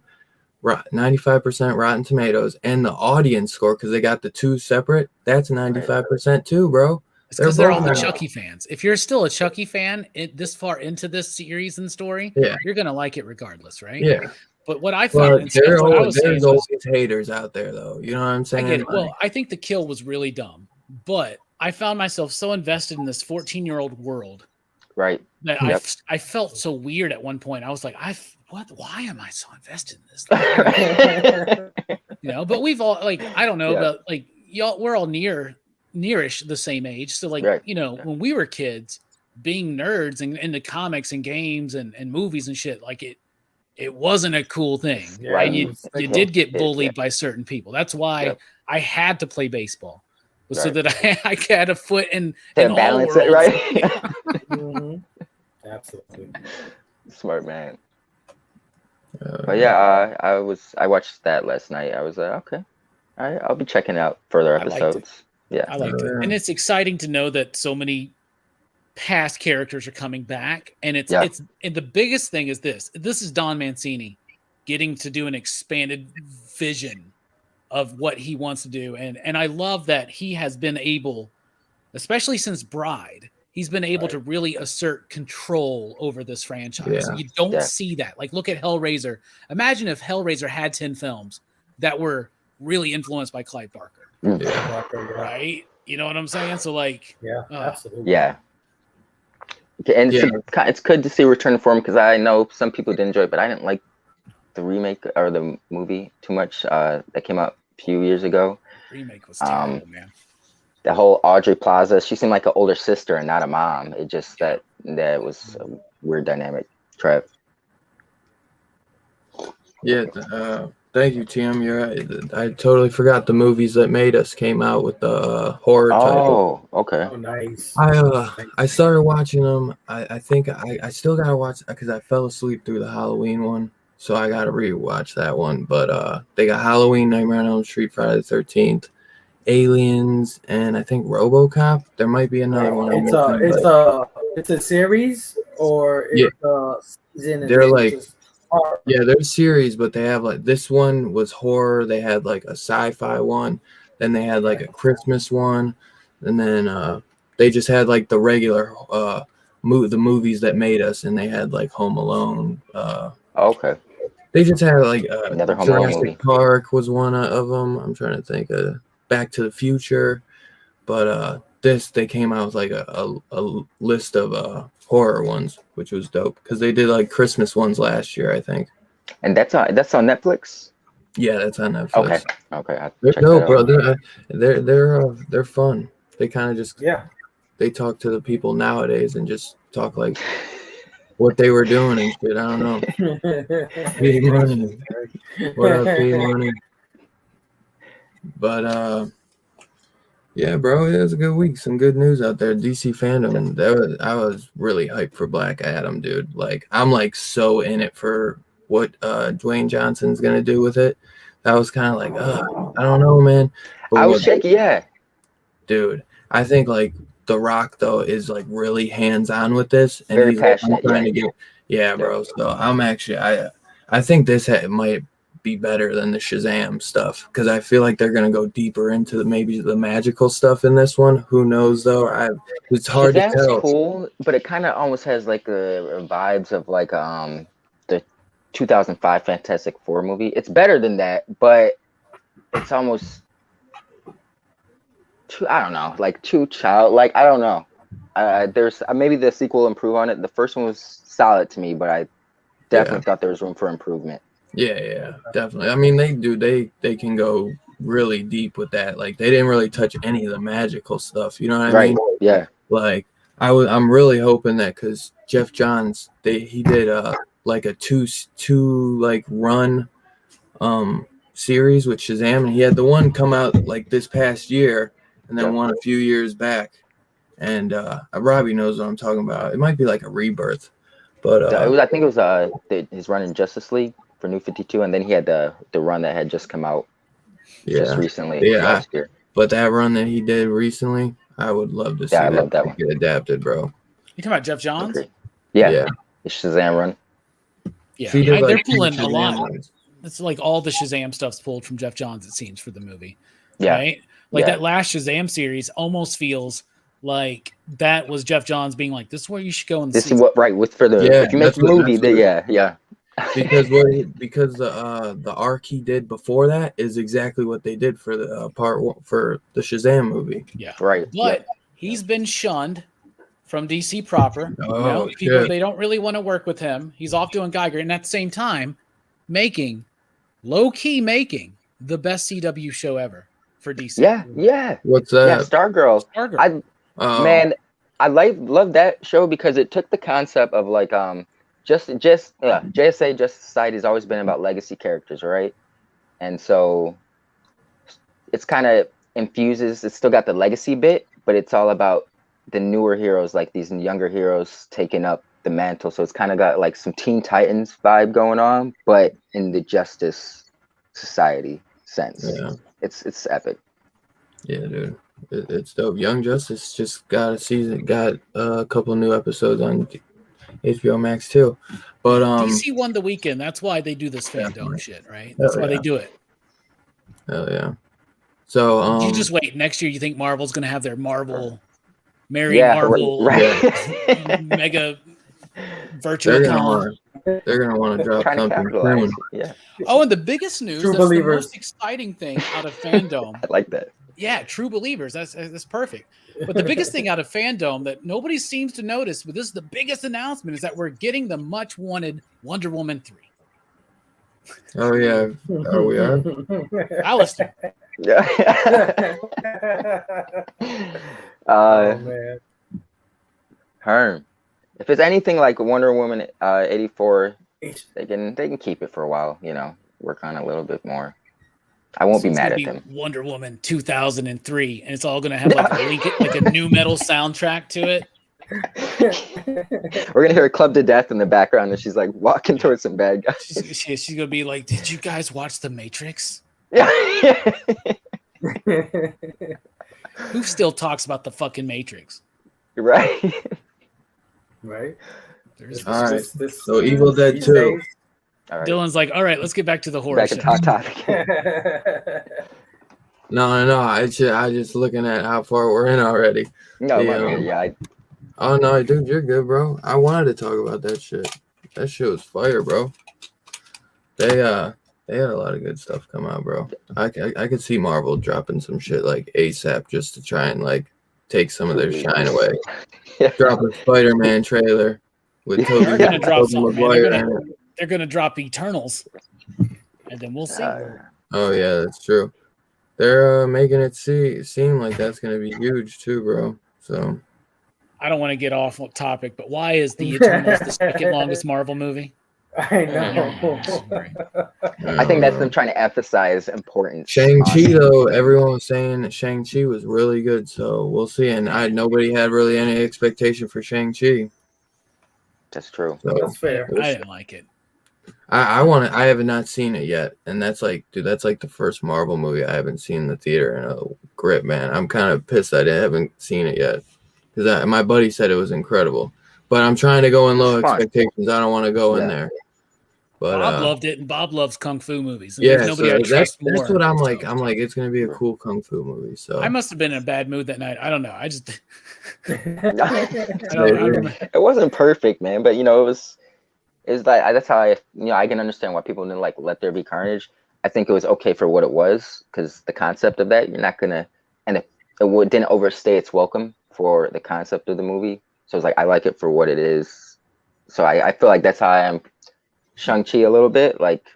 Speaker 1: Rotten Tomatoes, and the audience score, because they got the two separate, that's 95% too, bro.
Speaker 2: It's because they're all the Chucky fans. If you're still a Chucky fan this far into this series and story, you're gonna like it regardless, right?
Speaker 1: Yeah.
Speaker 2: But what I found,
Speaker 1: there's always haters out there, though. You know what I'm saying?
Speaker 2: I get it. Well, I think the kill was really dumb, but I found myself so invested in this 14-year-old world,
Speaker 4: right?
Speaker 2: That I felt so weird at one point. I was like, why am I so invested in this? But we've all I don't know, but y'all, we're all nearish the same age. So when we were kids, being nerds and into comics and games and movies and shit, it wasn't a cool thing.
Speaker 4: Right.
Speaker 2: And you did get bullied by certain people. That's why I had to play baseball. So that I had a foot in
Speaker 4: balance it, right?
Speaker 3: Mm-hmm. Absolutely.
Speaker 4: Smart man. But yeah, I watched that last night. I was like, okay, all right, I'll be checking out further episodes.
Speaker 2: I liked it, and it's exciting to know that so many past characters are coming back, and it's and the biggest thing is this is Don Mancini getting to do an expanded vision of what he wants to do, and I love that he has been able, especially since Bride, he's been able to really assert control over this franchise. You don't see that. Look at Hellraiser. Imagine if Hellraiser had 10 films that were really influenced by Clive Barker. Right? You know what I'm saying? So
Speaker 3: absolutely.
Speaker 4: Yeah. And it's good to see Return for him, because I know some people didn't enjoy it, but I didn't like the remake or the movie too much. That came out a few years ago.
Speaker 2: The remake was terrible, man.
Speaker 4: The whole Audrey Plaza, she seemed like an older sister and not a mom. It just that was a weird dynamic. Trev.
Speaker 1: Yeah, thank you, Tim. You're right. I totally forgot the movies that made us came out with the horror type.
Speaker 4: Oh, okay.
Speaker 3: Oh, nice.
Speaker 1: I started watching them. I think I still gotta watch because I fell asleep through the Halloween one, so I gotta rewatch that one. But they got Halloween, Nightmare on Elm Street, Friday the 13th. Aliens, and I think RoboCop. There might be another one.
Speaker 3: It's a series, or it's a season.
Speaker 1: They're they're series, but they have this one was horror. They had a sci-fi one, then they had a Christmas one, and then they just had the regular the movies that made us, and they had Home Alone.
Speaker 4: Okay.
Speaker 1: They just had
Speaker 4: another Home Alone movie.
Speaker 1: Park was one of them. I'm trying to think. Back to the Future, but they came out with a list of horror ones, which was dope because they did Christmas ones last year, I think.
Speaker 4: And that's on Netflix.
Speaker 1: Yeah, that's on Netflix.
Speaker 4: Okay.
Speaker 1: They're dope, bro. They're fun. They kind of just
Speaker 3: Yeah.
Speaker 1: they talk to the people nowadays and just talk like what they were doing and shit. I don't know. P Money. What up, P Money? But yeah, bro, it was a good week. Some good news out there. DC fandom. I was really hyped for Black Adam, dude. Like, I'm like so in it for what Dwayne Johnson's gonna do with it. That was kind of like, I don't know, man. But
Speaker 4: I was shaky, yeah.
Speaker 1: Dude, I think like The Rock though is like really hands-on with this, and
Speaker 4: Very
Speaker 1: he's
Speaker 4: passionate,
Speaker 1: trying to get, bro. So I'm actually, I think this might be better than the Shazam stuff because I feel like they're gonna go deeper into maybe the magical stuff in this one. Who knows though? It's hard
Speaker 4: Shazam's
Speaker 1: to tell.
Speaker 4: Cool, but it kind of almost has like the vibes of like the 2005 Fantastic Four movie. It's better than that, but it's almost I don't know, like too childlike. I don't know. There's maybe the sequel will improve on it. The first one was solid to me, but I definitely thought there was room for improvement.
Speaker 1: Yeah, definitely. I mean, they can go really deep with that. Like they didn't really touch any of the magical stuff. You know what I mean?
Speaker 4: Yeah.
Speaker 1: Like I'm really hoping that because Jeff Johns he did like a two like run series with Shazam, and he had the one come out like this past year, and then one a few years back. And Robbie knows what I'm talking about. It might be like a rebirth, but
Speaker 4: I think it was his run in Justice League for New 52, and then he had the run that had just come out just recently last year.
Speaker 1: But that run that he did recently, I would love to see
Speaker 4: I love that one.
Speaker 1: get adapted, bro.
Speaker 2: You talking about Jeff Johns?
Speaker 4: Yeah. The Shazam run.
Speaker 2: Yeah,
Speaker 1: See,
Speaker 2: they're
Speaker 1: like
Speaker 2: pulling a
Speaker 1: Shazam
Speaker 2: lot.
Speaker 1: runs.
Speaker 2: It's like all the Shazam stuff's pulled from Jeff Johns, it seems, for the movie.
Speaker 4: Yeah.
Speaker 2: Right? Like that last Shazam series almost feels like that was Jeff Johns being like, "This is where you should go and
Speaker 4: this
Speaker 2: see."
Speaker 4: is what with for the if you make the movie,
Speaker 1: because the arc he did before that is exactly what they did for the part one, for the Shazam movie.
Speaker 2: Yeah,
Speaker 4: right.
Speaker 2: But he's been shunned from DC proper.
Speaker 1: Oh,
Speaker 2: people they don't really want to work with him. He's off doing Geiger, and at the same time, low key making the best CW show ever for DC.
Speaker 4: Yeah.
Speaker 1: What's that?
Speaker 4: Yeah, Stargirl. Man, I love that show because it took the concept of like JSA, Justice Society has always been about legacy characters, right? And so it's kind of infuses. It's still got the legacy bit, but it's all about the newer heroes, like these younger heroes taking up the mantle. So it's kind of got like some Teen Titans vibe going on, but in the Justice Society sense. Yeah. It's epic.
Speaker 1: Yeah, dude. It's dope. Young Justice just got a couple new episodes on HBO Max too. But
Speaker 2: DC won the weekend. That's why they do this fandom shit, right? That's why they do it.
Speaker 1: Hell yeah. So
Speaker 2: you just wait. Next year, you think Marvel's going to have their Marvel, Marvel, mega virtual con?
Speaker 1: They're gonna want to drop something soon.
Speaker 4: Yeah.
Speaker 2: Oh, and the biggest news,
Speaker 3: True
Speaker 2: that's
Speaker 3: Believers.
Speaker 2: the most exciting thing out of fandom.
Speaker 4: I like that.
Speaker 2: Yeah, True Believers. That's perfect. But the biggest thing out of fandom that nobody seems to notice, but this is the biggest announcement, is that we're getting the much wanted Wonder Woman 3.
Speaker 1: Oh yeah. Oh, we are.
Speaker 2: Alistair.
Speaker 4: Yeah.
Speaker 3: Oh man.
Speaker 4: Herm. If it's anything like Wonder Woman 84, they can keep it for a while, work on it a little bit more. I won't be mad at them.
Speaker 2: Wonder Woman 2003, and it's all going to have like a new metal soundtrack to it.
Speaker 4: We're gonna hear Club to Death in the background, and she's like walking towards some bad guys.
Speaker 2: She's gonna be like, "Did you guys watch The Matrix?"
Speaker 4: Yeah.
Speaker 2: Who still talks about the fucking Matrix?
Speaker 4: Right.
Speaker 3: Right.
Speaker 1: All right. So Evil Dead 2.
Speaker 4: All right.
Speaker 2: Dylan's like, all right, let's get back to the horror.
Speaker 4: Back to top topic.
Speaker 1: No. I just looking at how far we're in already.
Speaker 4: No,
Speaker 1: Oh no, dude, you're good, bro. I wanted to talk about that shit. That shit was fire, bro. They had a lot of good stuff come out, bro. I could see Marvel dropping some shit like ASAP just to try and like take some of their shine away. Drop a Spider-Man trailer with
Speaker 2: They're gonna drop
Speaker 1: Tobey Maguire.
Speaker 2: They're gonna drop Eternals, and then we'll see.
Speaker 1: Oh yeah, that's true. they're making it seem like that's gonna be huge too, bro. So
Speaker 2: I don't want to get off topic, but why is the Eternals the second longest Marvel movie?
Speaker 3: I know.
Speaker 4: I think that's them trying to emphasize importance.
Speaker 1: Shang-Chi though, everyone was saying that Shang-Chi was really good, so we'll see. And nobody had really any expectation for Shang-Chi.
Speaker 4: That's true.
Speaker 1: So,
Speaker 3: That's fair.
Speaker 2: I didn't like it.
Speaker 1: I have not seen it yet, and that's like, dude, that's like the first Marvel movie I haven't seen in the theater in a grip, man. I'm kind of pissed I haven't seen it yet because my buddy said it was incredible, but I'm trying to go in low expectations. I don't want to go in there. But
Speaker 2: Bob loved it, and Bob loves kung fu movies. And
Speaker 1: yeah,
Speaker 2: nobody
Speaker 1: so
Speaker 2: I trust
Speaker 1: that's
Speaker 2: more.
Speaker 1: what I'm like. I'm like, it's gonna be a cool kung fu movie. So
Speaker 2: I must have been in a bad mood that night. I don't know. I just
Speaker 4: It wasn't perfect, man, but you know, it was like that's how I can understand why people didn't like Let There Be Carnage. I think it was okay for what it was because the concept of that you're not gonna, and it didn't overstay its welcome for the concept of the movie. So it's like I like it for what it is. So I feel like that's how I am. Shang-Chi a little bit, like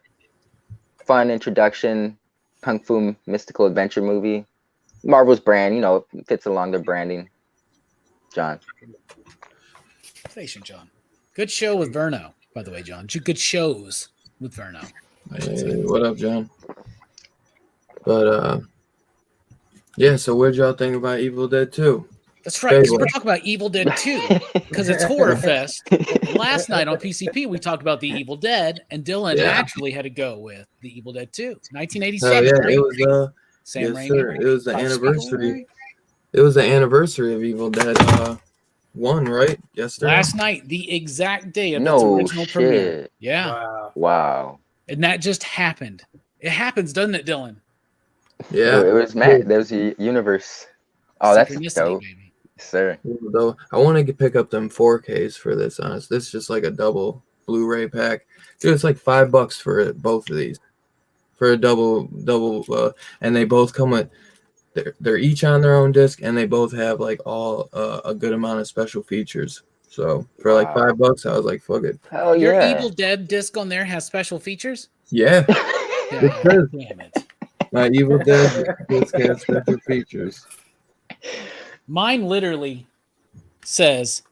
Speaker 4: fun introduction, kung fu mystical adventure movie. Marvel's brand, fits along their branding. John.
Speaker 2: Station John. Good show with Verno, by the way, John. Good shows with Verno.
Speaker 1: Hey, what up, John? But yeah, so what did y'all think about Evil Dead 2?
Speaker 2: That's right, because we're talking about Evil Dead 2, because it's Horror Fest. Last night on PCP, we talked about The Evil Dead, and Dylan naturally had to go with The Evil Dead 2, 1987.
Speaker 1: Yeah,
Speaker 2: right?
Speaker 1: it was
Speaker 2: Sam
Speaker 1: yes,
Speaker 2: Raimi.
Speaker 1: sir. It was the anniversary. It was the anniversary of Evil Dead 1, right? Yesterday.
Speaker 2: Last night, the exact day of its
Speaker 4: No
Speaker 2: original
Speaker 4: shit.
Speaker 2: premiere. Yeah.
Speaker 4: Wow.
Speaker 2: And that just happened. It happens, doesn't it, Dylan?
Speaker 1: Yeah.
Speaker 4: It was Matt. There was the universe. Oh, that's dope.
Speaker 2: Baby.
Speaker 4: Sir.
Speaker 1: Though I want to pick up them 4Ks for this. Honest, this is just like a double Blu-ray pack. Dude, it's like $5 for both of these, for a double. And they both come with. They're each on their own disc, and they both have like all a good amount of special features. So for like $5, I was like, fuck it.
Speaker 4: Hell
Speaker 2: Your
Speaker 4: yeah.
Speaker 2: Evil Dead disc on there has special features?
Speaker 1: Yeah.
Speaker 2: Damn it.
Speaker 1: My Evil Dead disc has special features.
Speaker 2: Mine literally says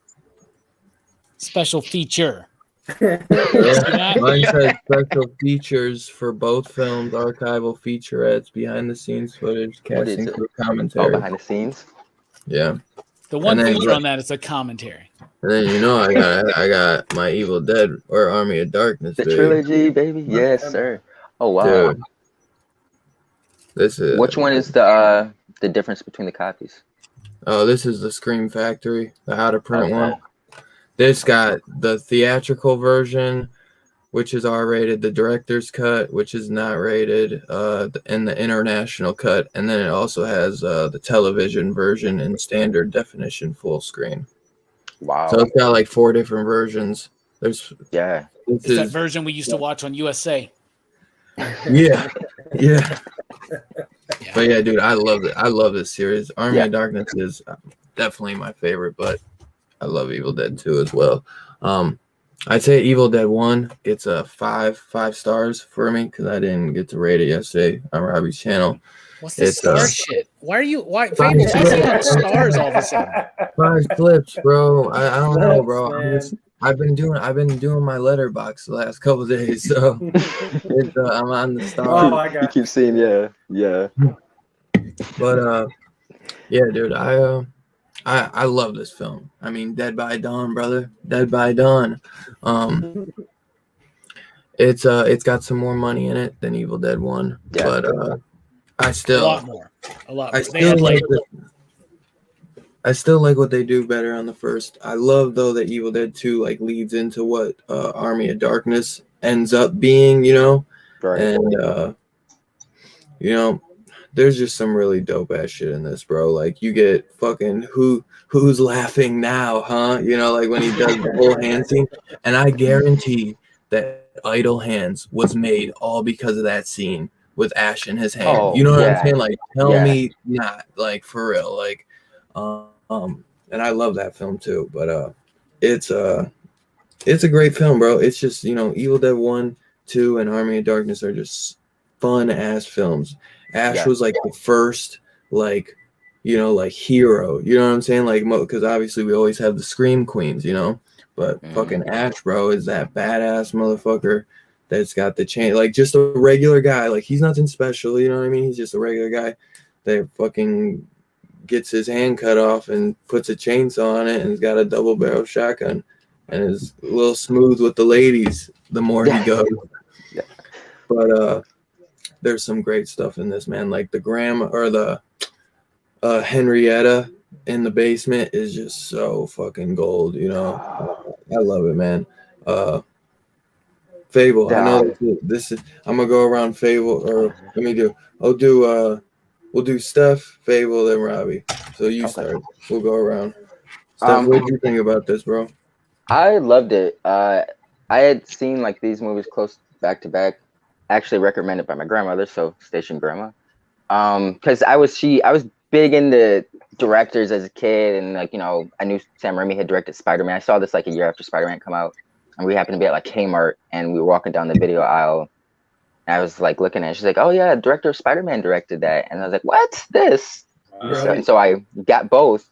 Speaker 2: special feature.
Speaker 1: Yeah. Mine says special features for both films, archival featurettes, behind the scenes footage, casting for commentary.
Speaker 4: Oh, behind the scenes?
Speaker 1: Yeah.
Speaker 2: The one feature on that is a commentary.
Speaker 1: And then I got my Evil Dead or Army of Darkness.
Speaker 4: The trilogy, baby. Yes, sir. Oh wow.
Speaker 1: Dude. This is
Speaker 4: which one is the difference between the copies?
Speaker 1: Oh, this is the Scream Factory, the out of print one. This got the theatrical version, which is R-rated, the director's cut, which is not rated, and the international cut, and then it also has the television version in standard definition full screen.
Speaker 4: Wow.
Speaker 1: So it's got like 4 different versions. It's
Speaker 2: that version we used to watch on USA.
Speaker 1: Yeah. But yeah, dude, I love it. I love this series. Army of Darkness is definitely my favorite, but I love Evil Dead 2 as well. I'd say Evil Dead 1 gets a 5 stars for me because I didn't get to rate it yesterday on Robbie's channel.
Speaker 2: What's this star shit? Why Fables? I see on stars all of a sudden.
Speaker 1: 5 clips, bro. I don't know, bro. I've been doing my letterbox the last couple of days, so I'm on the star.
Speaker 3: Oh, I got
Speaker 4: you keep seeing, yeah.
Speaker 1: But yeah, dude, I love this film. I mean, Dead by Dawn, brother. Dead by Dawn. It's got some more money in it than Evil Dead 1, but I still
Speaker 2: a lot more.
Speaker 1: I still like what they do better on the first. I love though that Evil Dead 2 like leads into what Army of Darkness ends up being,
Speaker 4: Right.
Speaker 1: And there's just some really dope ass shit in this, bro. Like you get fucking who's laughing now, huh? Like when he does the whole hand scene, and I guarantee that Idle Hands was made all because of that scene with Ash in his hand.
Speaker 4: Oh,
Speaker 1: you know what I'm saying? Like tell me not, like for real, like. And I love that film too, but it's a great film, bro. It's just Evil Dead 1, 2, and Army of Darkness are just fun ass films. Ash
Speaker 4: Yeah.
Speaker 1: was like the first, like, you know, like hero. You know what I'm saying? Like, because obviously we always have the Scream Queens, you know. But fucking Ash, bro, is that badass motherfucker that's got the chain. Like, just a regular guy. Like, he's nothing special. You know what I mean? He's just a regular guy that fucking gets his hand cut off and puts a chainsaw on it and has got a double barrel shotgun and is a little smooth with the ladies the more he goes.
Speaker 4: Yeah.
Speaker 1: But there's some great stuff in this, man. Like the grandma or the Henrietta in the basement is just so fucking gold, you know. I love it, man. Fable. I know this is. I'm gonna go around Fable, or let me do. We'll do Steph, Fable, then Robbie. So you start. We'll go around. Steph, what did you think about this, bro?
Speaker 4: I loved it. I had seen like these movies close back to back, actually recommended by my grandmother, so station grandma. Because I was big into directors as a kid, and like, you know, I knew Sam Raimi had directed Spider-Man. I saw this like a year after Spider-Man come out, and we happened to be at like Kmart, and we were walking down the video aisle. And I was like looking at it. She's like, "Oh yeah, director of Spider-Man directed that," and I was like, "What's this?" And so I got both,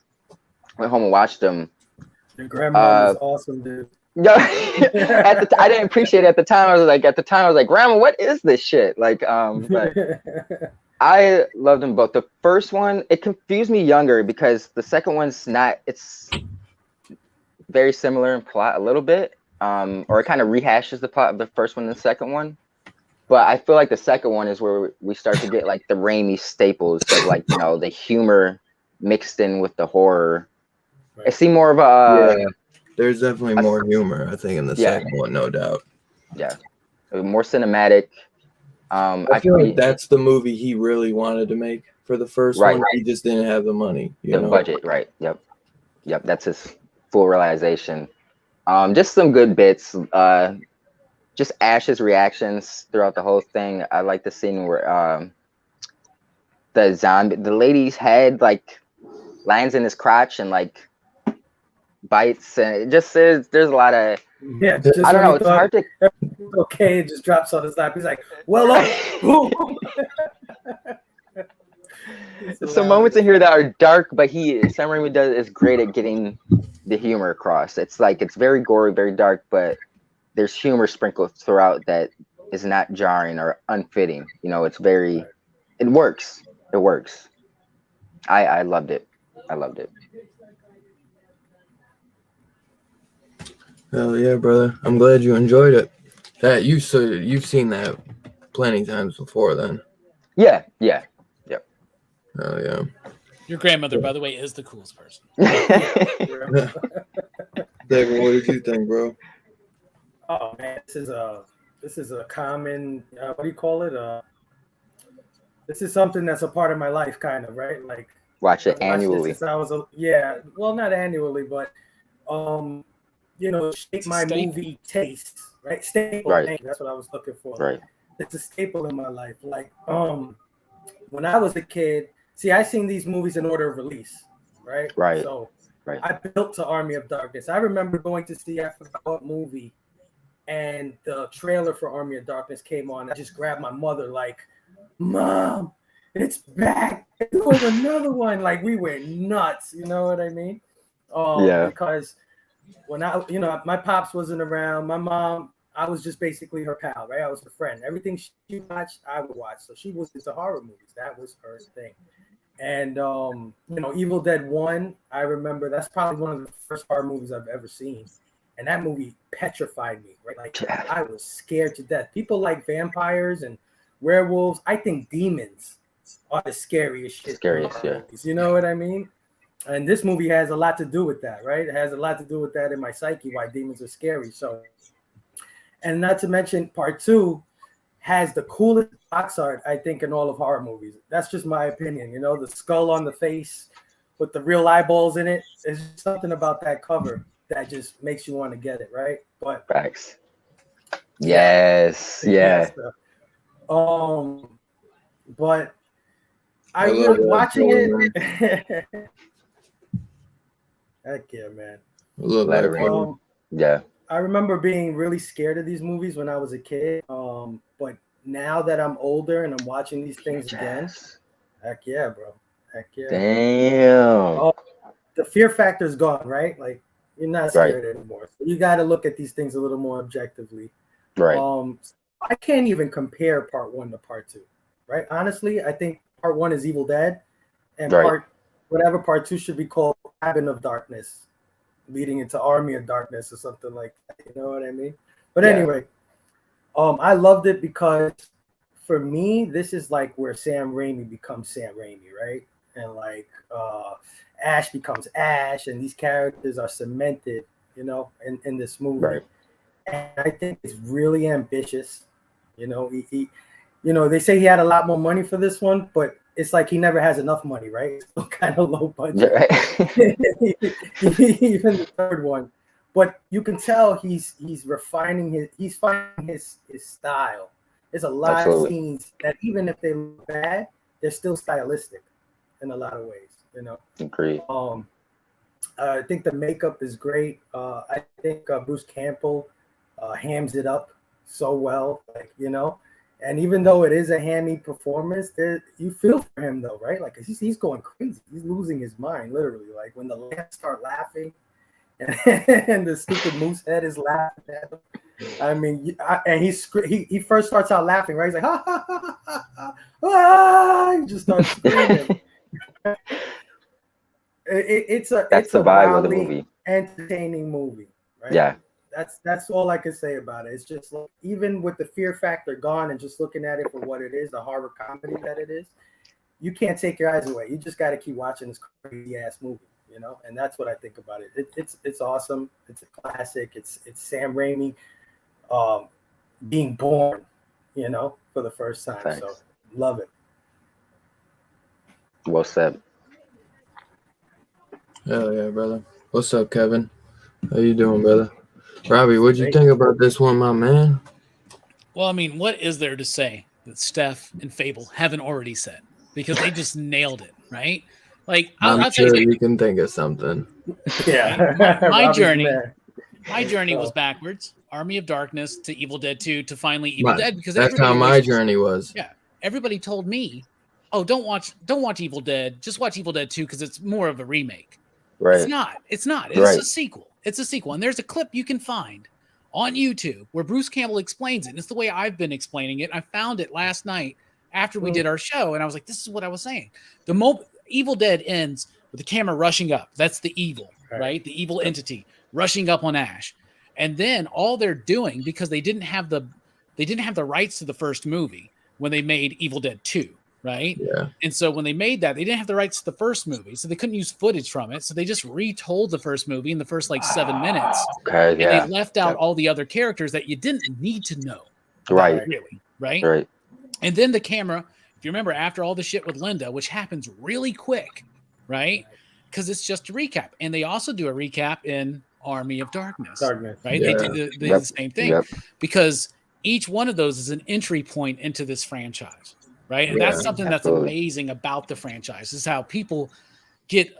Speaker 4: went home and watched them.
Speaker 3: Your grandma was awesome, dude.
Speaker 4: No, I didn't appreciate it at the time. I was like, Grandma, what is this shit? Like, but I loved them both. The first one, it confused me younger because the second one's not. It's very similar in plot a little bit, or it kind of rehashes the plot of the first one and the second one. But I feel like the second one is where we start to get like the Raimi staples of, like, you know, the humor mixed in with the horror. Right. I see more of a.
Speaker 1: There's definitely more humor, I think, in the second one, no doubt.
Speaker 4: Yeah, more cinematic.
Speaker 1: I feel like that's the movie he really wanted to make for the first one. He just didn't have the money.
Speaker 4: The budget, right? Yep. That's his full realization. Just some good bits. Just Ash's reactions throughout the whole thing. I like the scene where the lady's head like lands in his crotch and like bites, and it just says there's a lot of
Speaker 3: I
Speaker 4: don't know. It's hard to.
Speaker 3: Okay, it just drops on his lap. He's like, "Well, boom."
Speaker 4: Some moments in here that are dark, but Sam Raimi is great at getting the humor across. It's like it's very gory, very dark, but there's humor sprinkled throughout that is not jarring or unfitting. You know, it works. It works. I loved it.
Speaker 1: Hell yeah, brother. I'm glad you enjoyed it. You've seen that plenty times before then.
Speaker 4: Yeah.
Speaker 1: Oh yeah.
Speaker 2: Your grandmother, by the way, is the coolest person.
Speaker 1: David, what did you think, bro?
Speaker 3: Oh man, this is a common what do you call it? This is something that's a part of my life, kind of, right? Like
Speaker 4: watch it annually.
Speaker 3: Well, not annually, but you know, shape my movie taste, right? Staple, right? That's what I was looking for.
Speaker 4: Right.
Speaker 3: It's a staple in my life. Like when I was a kid, see, I seen these movies in order of release, right?
Speaker 4: Right.
Speaker 3: So I built to Army of Darkness. I remember going to see, I forgot what movie, and the trailer for Army of Darkness came on. I just grabbed my mother like, "Mom, it's back. There's another one." Like, we went nuts. You know what I mean? Because when my pops wasn't around, my mom, I was just basically her pal, right? I was her friend. Everything she watched, I would watch. So she was into horror movies. That was her thing. And, Evil Dead 1, I remember that's probably one of the first horror movies I've ever seen. And that movie petrified me, right? Like, I was scared to death. People like vampires and werewolves. I think demons are the scariest shit. Movies, you know what I mean? And this movie has a lot to do with that, right? It has a lot to do with that in my psyche, why demons are scary. So, and not to mention part 2 has the coolest box art, I think, in all of horror movies. That's just my opinion. You know, the skull on the face with the real eyeballs in it. There's something about that cover that just makes you want to get it, right? But
Speaker 4: facts. Yes. Yeah.
Speaker 3: But I was watching it. Heck yeah, man.
Speaker 4: Yeah.
Speaker 3: I remember being really scared of these movies when I was a kid. But now that I'm older and I'm watching these things again, heck yeah, bro. Heck yeah.
Speaker 4: Damn.
Speaker 3: Oh, the fear factor is gone, right? Like you're not scared anymore. So you got to look at these things a little more objectively.
Speaker 4: Right.
Speaker 3: I can't even compare part 1 to part 2, right? Honestly, I think part 1 is Evil Dead, and part 2 should be called Cabin of Darkness, leading into Army of Darkness or something like that. You know what I mean? But anyway, I loved it because for me, this is like where Sam Raimi becomes Sam Raimi, right? And like Ash becomes Ash, and these characters are cemented, you know, in this movie.
Speaker 4: Right.
Speaker 3: And I think it's really ambitious. You know, he you know, they say he had a lot more money for this one, but it's like he never has enough money, right? It's still kind of low budget. Even the third one. But you can tell he's refining he's finding his style. There's a lot of scenes that even if they look bad, they're still stylistic in a lot of ways, you know.
Speaker 4: Agreed.
Speaker 3: I think the makeup is great. I think Bruce Campbell hams it up so well, like, you know. And even though it is a hammy performance, you feel for him though, right? Like he's going crazy. He's losing his mind, literally. Like when the lamps start laughing, and the stupid moose head is laughing at him. I mean, and he first starts out laughing, right? He's like, ha ha ha ha ha, ah! He just starts screaming. It's a
Speaker 4: vibe of the movie.
Speaker 3: Entertaining movie, right?
Speaker 4: Yeah.
Speaker 3: That's all I can say about it. It's just like, even with the fear factor gone and just looking at it for what it is, the horror comedy that it is, you can't take your eyes away. You just got to keep watching this crazy ass movie, you know. And that's what I think about it. It's awesome. It's a classic. It's Sam Raimi being born, you know, for the first time.
Speaker 4: Thanks.
Speaker 3: So love it.
Speaker 4: Well said.
Speaker 1: Hell yeah, brother. What's up, Kevin? How you doing, brother? Robbie, what'd you think about this one, my man?
Speaker 2: Well, I mean, what is there to say that Steph and Fable haven't already said? Because they just nailed it, right? Like,
Speaker 1: I'm sure you can think of something.
Speaker 3: Yeah.
Speaker 2: My journey was backwards. Army of Darkness to Evil Dead 2 to finally Evil Dead, because
Speaker 1: that's how my journey was.
Speaker 2: Yeah. Everybody told me, oh, don't watch Evil Dead. Just watch Evil Dead 2 because it's more of a remake.
Speaker 4: Right.
Speaker 2: It's not. It's a sequel. It's a sequel. And there's a clip you can find on YouTube where Bruce Campbell explains it. And it's the way I've been explaining it. I found it last night after we did our show, and I was like, this is what I was saying. The moment Evil Dead ends with the camera rushing up. That's the evil, right? The evil entity rushing up on Ash. And then all they're doing, because they didn't have the rights to the first movie when they made Evil Dead 2. Right.
Speaker 1: Yeah.
Speaker 2: And so when they made that, they didn't have the rights to the first movie, so they couldn't use footage from it. So they just retold the first movie in the first like 7 minutes.
Speaker 4: Okay.
Speaker 2: And they left out all the other characters that you didn't need to know.
Speaker 4: Right.
Speaker 2: Really. Right.
Speaker 4: Right.
Speaker 2: And then the camera, if you remember, after all the shit with Linda, which happens really quick, right? Because it's just a recap. And they also do a recap in Army of Darkness. Right.
Speaker 1: Yeah.
Speaker 2: They do the same thing because each one of those is an entry point into this franchise. Right. And that's something that's amazing about the franchise, is how people get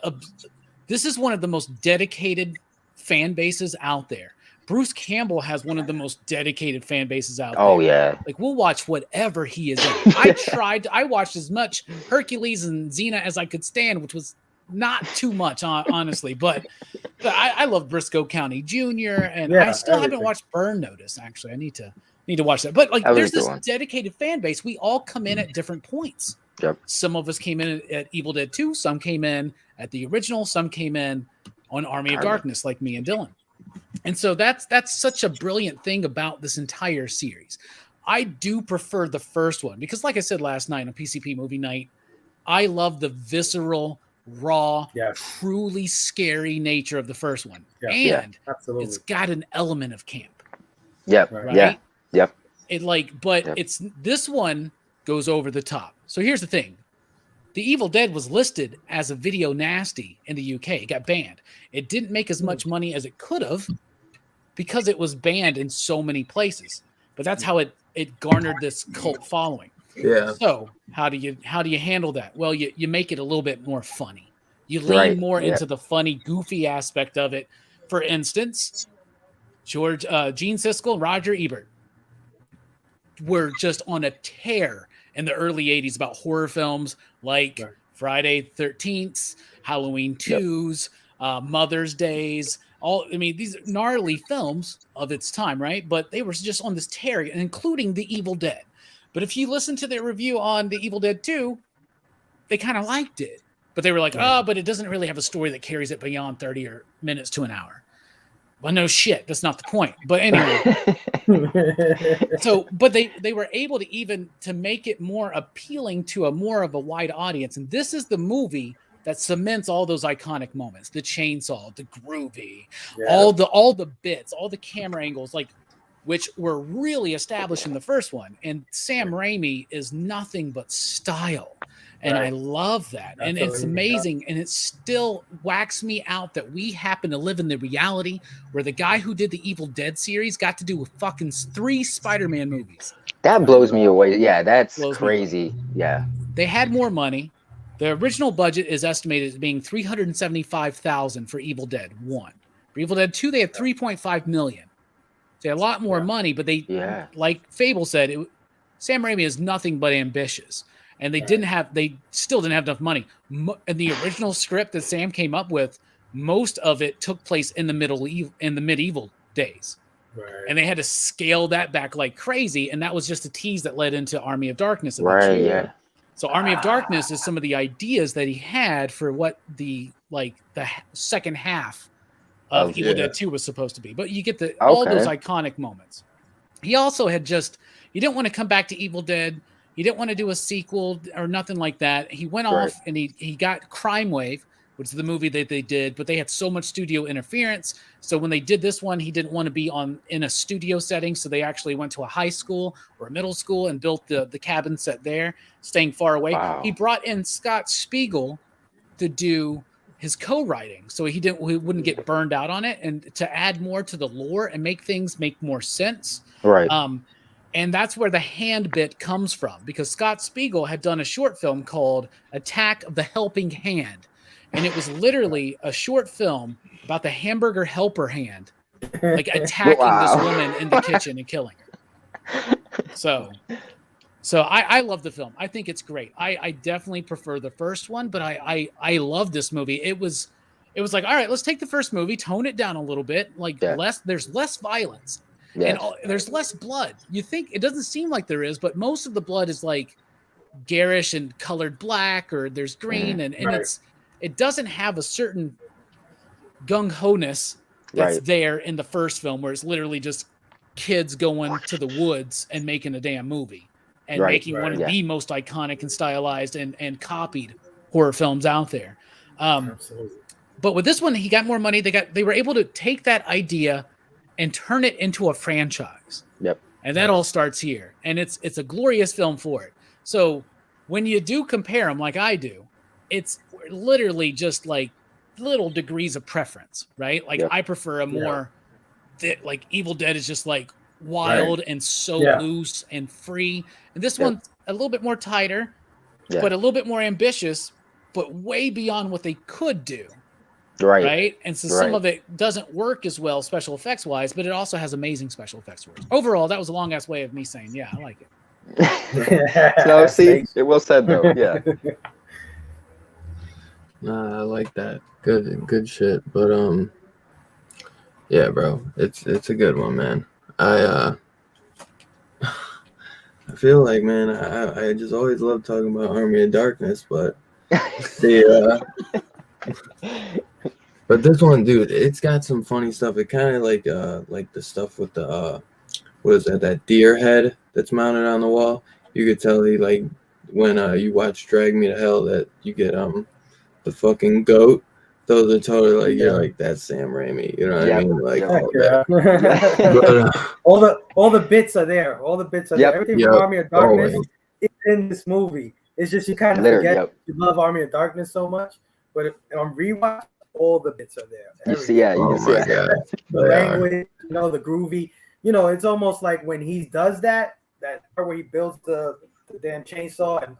Speaker 2: this is one of the most dedicated fan bases out there. Bruce Campbell has one of the most dedicated fan bases out there.
Speaker 4: Oh, yeah.
Speaker 2: Like, we'll watch whatever he is in. I watched as much Hercules and Xena as I could stand, which was not too much, honestly. But I love Briscoe County Jr. And I still haven't watched Burn Notice, actually. I need to watch that. But like, there's this dedicated fan base. We all come in at different points.
Speaker 4: Yep.
Speaker 2: Some of us came in at Evil Dead 2. Some came in at the original. Some came in on Army of Darkness, like me and Dylan. And so that's such a brilliant thing about this entire series. I do prefer the first one because, like I said last night on PCP Movie Night, I love the visceral, raw, truly scary nature of the first one. And it's got an element of camp.
Speaker 4: Yep.
Speaker 2: Right?
Speaker 4: Yeah. Yep.
Speaker 2: It's this one goes over the top. So here's the thing. The Evil Dead was listed as a video nasty in the UK. It got banned. It didn't make as much money as it could have because it was banned in so many places. But that's how it garnered this cult following.
Speaker 1: Yeah.
Speaker 2: So how do you handle that? Well, you make it a little bit more funny. You lean more into the funny, goofy aspect of it. For instance, Gene Siskel and Roger Ebert. were just on a tear in the early 80s about horror films like Friday 13th, Halloween 2s, Mother's Days. These are gnarly films of its time, right? But they were just on this tear, including The Evil Dead. But if you listen to their review on The Evil Dead 2, they kind of liked it. But they were like, but it doesn't really have a story that carries it beyond 30 or minutes to an hour. Well, no shit. That's not the point. But anyway. But they were able to even to make it more appealing to a more of a wide audience. And this is the movie that cements all those iconic moments: the chainsaw, the groovy, all the bits, all the camera angles, like which were really established in the first one. And Sam Raimi is nothing but style. And I love that. And it's amazing. And it still whacks me out that we happen to live in the reality where the guy who did the Evil Dead series got to do fucking 3 Spider-Man movies.
Speaker 4: That blows me away. Yeah, that's crazy. Yeah.
Speaker 2: They had more money. The original budget is estimated as being $375,000 for Evil Dead 1. For Evil Dead 2, they had $3.5 million. So they had a lot more money, but they, like Fable said, Sam Raimi is nothing but ambitious. And they still didn't have enough money. And the original script that Sam came up with, most of it took place in the medieval days. Right. And they had to scale that back like crazy. And that was just a tease that led into Army of Darkness. Eventually.
Speaker 4: Right, yeah.
Speaker 2: So Army of Darkness is some of the ideas that he had for what the second half of Evil Dead 2 was supposed to be. But you get all those iconic moments. He also had he didn't want to come back to Evil Dead. He didn't want to do a sequel or nothing like that. He went off and he got Crime Wave, which is the movie that they did, but they had so much studio interference. So when they did this one, he didn't want to be in a studio setting. So they actually went to a high school or a middle school and built the cabin set there, staying far away. Wow. He brought in Scott Spiegel to do his co-writing, so he wouldn't get burned out on it, and to add more to the lore and make things make more sense.
Speaker 4: Right.
Speaker 2: And that's where the hand bit comes from, because Scott Spiegel had done a short film called Attack of the Helping Hand. And it was literally a short film about the hamburger helper hand, like attacking this woman in the kitchen and killing her. So I love the film. I think it's great. I definitely prefer the first one, but I love this movie. It was like, all right, let's take the first movie, tone it down a little bit. There's less violence. Yes. And there's less blood. You think it doesn't seem like there is, but most of the blood is like garish and colored black, or there's green, and it doesn't have a certain gung-ho-ness that's there in the first film, where it's literally just kids going to the woods and making a damn movie and making one of the most iconic and stylized and copied horror films out there. Absolutely. But with this one, he got more money. They were able to take that idea and turn it into a franchise.
Speaker 4: Yep.
Speaker 2: And that all starts here. And it's a glorious film for it. So when you do compare them like I do, it's literally just like little degrees of preference, right? Like I prefer a more like Evil Dead is just like wild and so loose and free. And this one's a little bit more tighter, but a little bit more ambitious, but way beyond what they could do. Right. And so some of it doesn't work as well special effects wise, but it also has amazing special effects work. Overall, that was a long ass way of me saying, I like
Speaker 4: it. So see, it well said though. Yeah.
Speaker 1: I like that. Good shit. But yeah, bro, it's a good one, man. I feel like, man, I just always love talking about Army of Darkness, but but this one, dude, it's got some funny stuff. It kind of like the stuff with the what is that deer head that's mounted on the wall. You could tell when you watch Drag Me to Hell that you get the fucking goat. Those are totally like you're like, that's Sam Raimi. You know what I mean? Like
Speaker 3: all the bits are there. All the bits are there. Everything from Army of Darkness is in this movie. It's just you kind of forget you love Army of Darkness so much, but on rewatch, all the bits are there.
Speaker 4: Everything. You see,
Speaker 3: the language, the groovy. It's almost like when he does that part where he builds the damn chainsaw and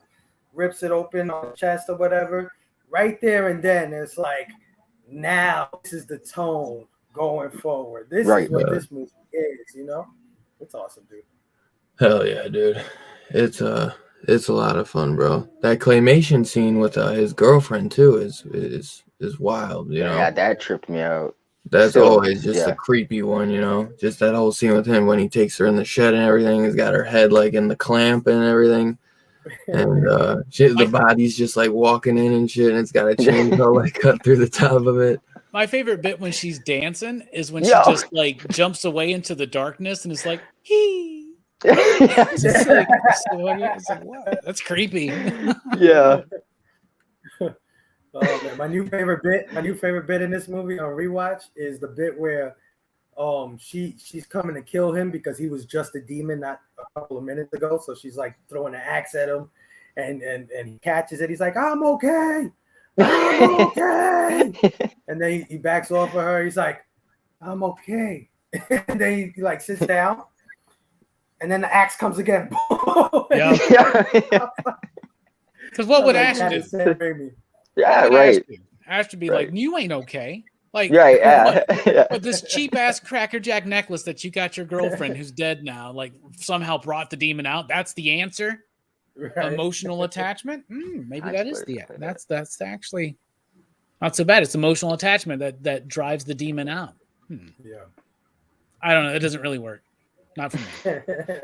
Speaker 3: rips it open on the chest or whatever. Right there and then, it's like, now this is the tone going forward. This is what this movie is, It's awesome, dude.
Speaker 1: Hell yeah, dude. It's a lot of fun, bro. That claymation scene with his girlfriend too is wild, you know.
Speaker 4: Yeah, that tripped me out.
Speaker 1: That's
Speaker 4: Still,
Speaker 1: always just a creepy one, you know. Just that whole scene with him when he takes her in the shed and everything. He's got her head like in the clamp and everything. And the body's just like walking in and shit, and it's got a chainsaw like cut through the top of it.
Speaker 2: My favorite bit when she's dancing is when she just like jumps away into the darkness and is like, hee. It's like, what? That's creepy.
Speaker 4: Yeah.
Speaker 3: Oh man, my new favorite bit in this movie on rewatch is the bit where she's coming to kill him because he was just a demon not a couple of minutes ago. So she's like throwing an axe at him and he catches it. He's like, I'm okay. And then he backs off of her. He's like, I'm okay. And then he like sits down. And then the axe comes again.
Speaker 2: Yeah. Because what would Ash do?
Speaker 4: Yeah, right.
Speaker 2: Ash would be like, you ain't okay. Like,
Speaker 4: right, yeah.
Speaker 2: But this cheap ass crackerjack necklace that you got your girlfriend who's dead now, like somehow brought the demon out. That's the answer. Right. Emotional attachment. Maybe that is that's actually not so bad. It's emotional attachment that drives the demon out.
Speaker 3: Yeah. I
Speaker 2: don't know. It doesn't really work. Not for me.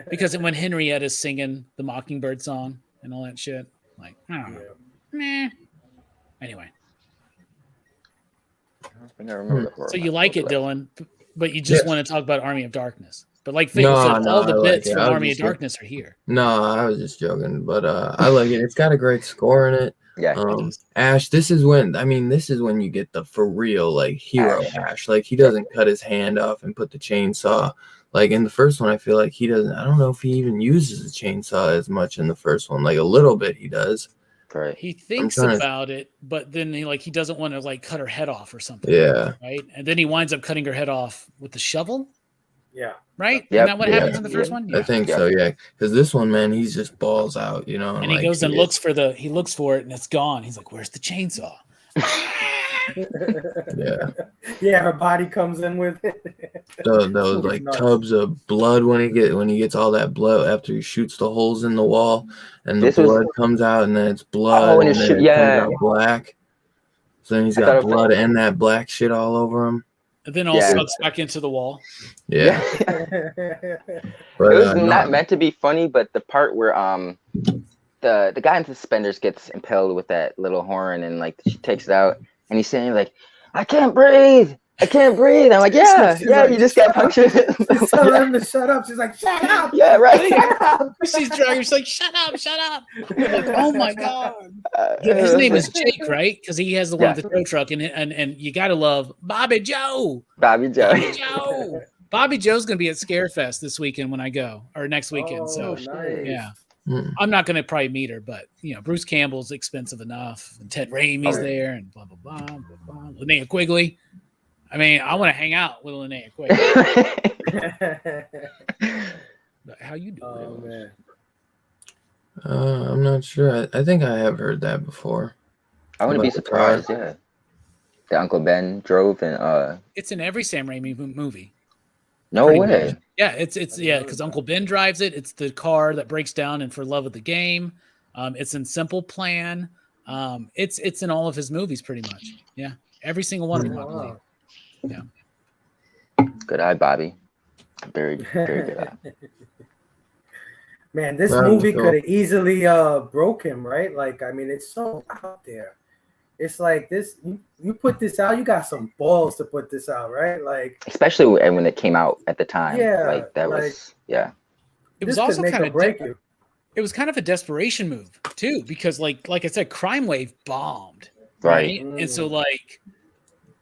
Speaker 2: Because when Henrietta's singing the Mockingbird song and all that shit, like, I don't know. Meh. Anyway. So you like it, Dylan, but you just want to talk about Army of Darkness. But like Phil said, all the bits from Army of Darkness are here.
Speaker 1: No, I was just joking, but I like it. It's got a great score in it.
Speaker 4: Yeah.
Speaker 1: Ash, this is when you get the for real like hero Ash. Like he doesn't cut his hand off and put the chainsaw. Like in the first one, I feel like he doesn't. I don't know if he even uses the chainsaw as much in the first one. Like a little bit, he does.
Speaker 4: Right.
Speaker 2: He thinks about it, but then he doesn't want to like cut her head off or something.
Speaker 1: Yeah.
Speaker 2: Right. And then he winds up cutting her head off with the shovel.
Speaker 3: Yeah.
Speaker 2: Right. Yep. Isn't that what happens in the first one?
Speaker 1: Yeah. I think so. Yeah. Because this one, man, he's just balls out, you know.
Speaker 2: And he goes and looks for it, and it's gone. He's like, "Where's the chainsaw?"
Speaker 3: Yeah. Her body comes in with it.
Speaker 1: Those like tubs of blood when he gets all that blood after he shoots the holes in the wall, and the blood comes out, and then it's blood, and then it comes out black. So then he's got blood and that black shit all over him.
Speaker 2: And then all sucks back into the wall.
Speaker 1: Yeah.
Speaker 4: But, it was not meant to be funny, but the part where the guy in suspenders gets impaled with that little horn, and like she takes it out, and he's saying like, I can't breathe. I'm like, yeah, like, you just got punctured.
Speaker 3: She's telling him to shut up. She's like, shut up.
Speaker 2: Yeah, right. Shut up. She's dragging. She's like, shut up. Like, oh my god. His name is Jake, right? Because he has the one with the tow truck, and you gotta love Bobby Joe.
Speaker 4: Bobby Joe.
Speaker 2: Bobby Joe's gonna be at Scarefest this weekend when I go, or next weekend.
Speaker 3: Nice.
Speaker 2: Yeah. I'm not going to probably meet her, but Bruce Campbell's expensive enough, and Ted Raimi's there, and blah blah blah blah blah. Linnea Quigley. I mean, I want to hang out with Linnea Quigley. How you doing?
Speaker 3: Oh man.
Speaker 1: I'm not sure. I think I have heard that before.
Speaker 4: I wouldn't be surprised. Yeah. The Uncle Ben drove, and
Speaker 2: it's in every Sam Raimi movie.
Speaker 4: No way.
Speaker 2: Much. Yeah, it's because Uncle Ben drives it. It's the car that breaks down in For Love of the Game. It's in Simple Plan. It's in all of his movies pretty much. Yeah, every single one of them, I believe. Yeah.
Speaker 4: Good eye, Bobby. Very, very good eye.
Speaker 3: Man, this movie could have easily broke him, right? Like, I mean, it's so out there. It's like this. You put this out. You got some balls to put this out, right? Like,
Speaker 4: especially when it came out at the time.
Speaker 3: Yeah,
Speaker 4: like that was
Speaker 2: It was also kind of break you. It was kind of a desperation move too, because like I said, Crime Wave bombed, right? And so like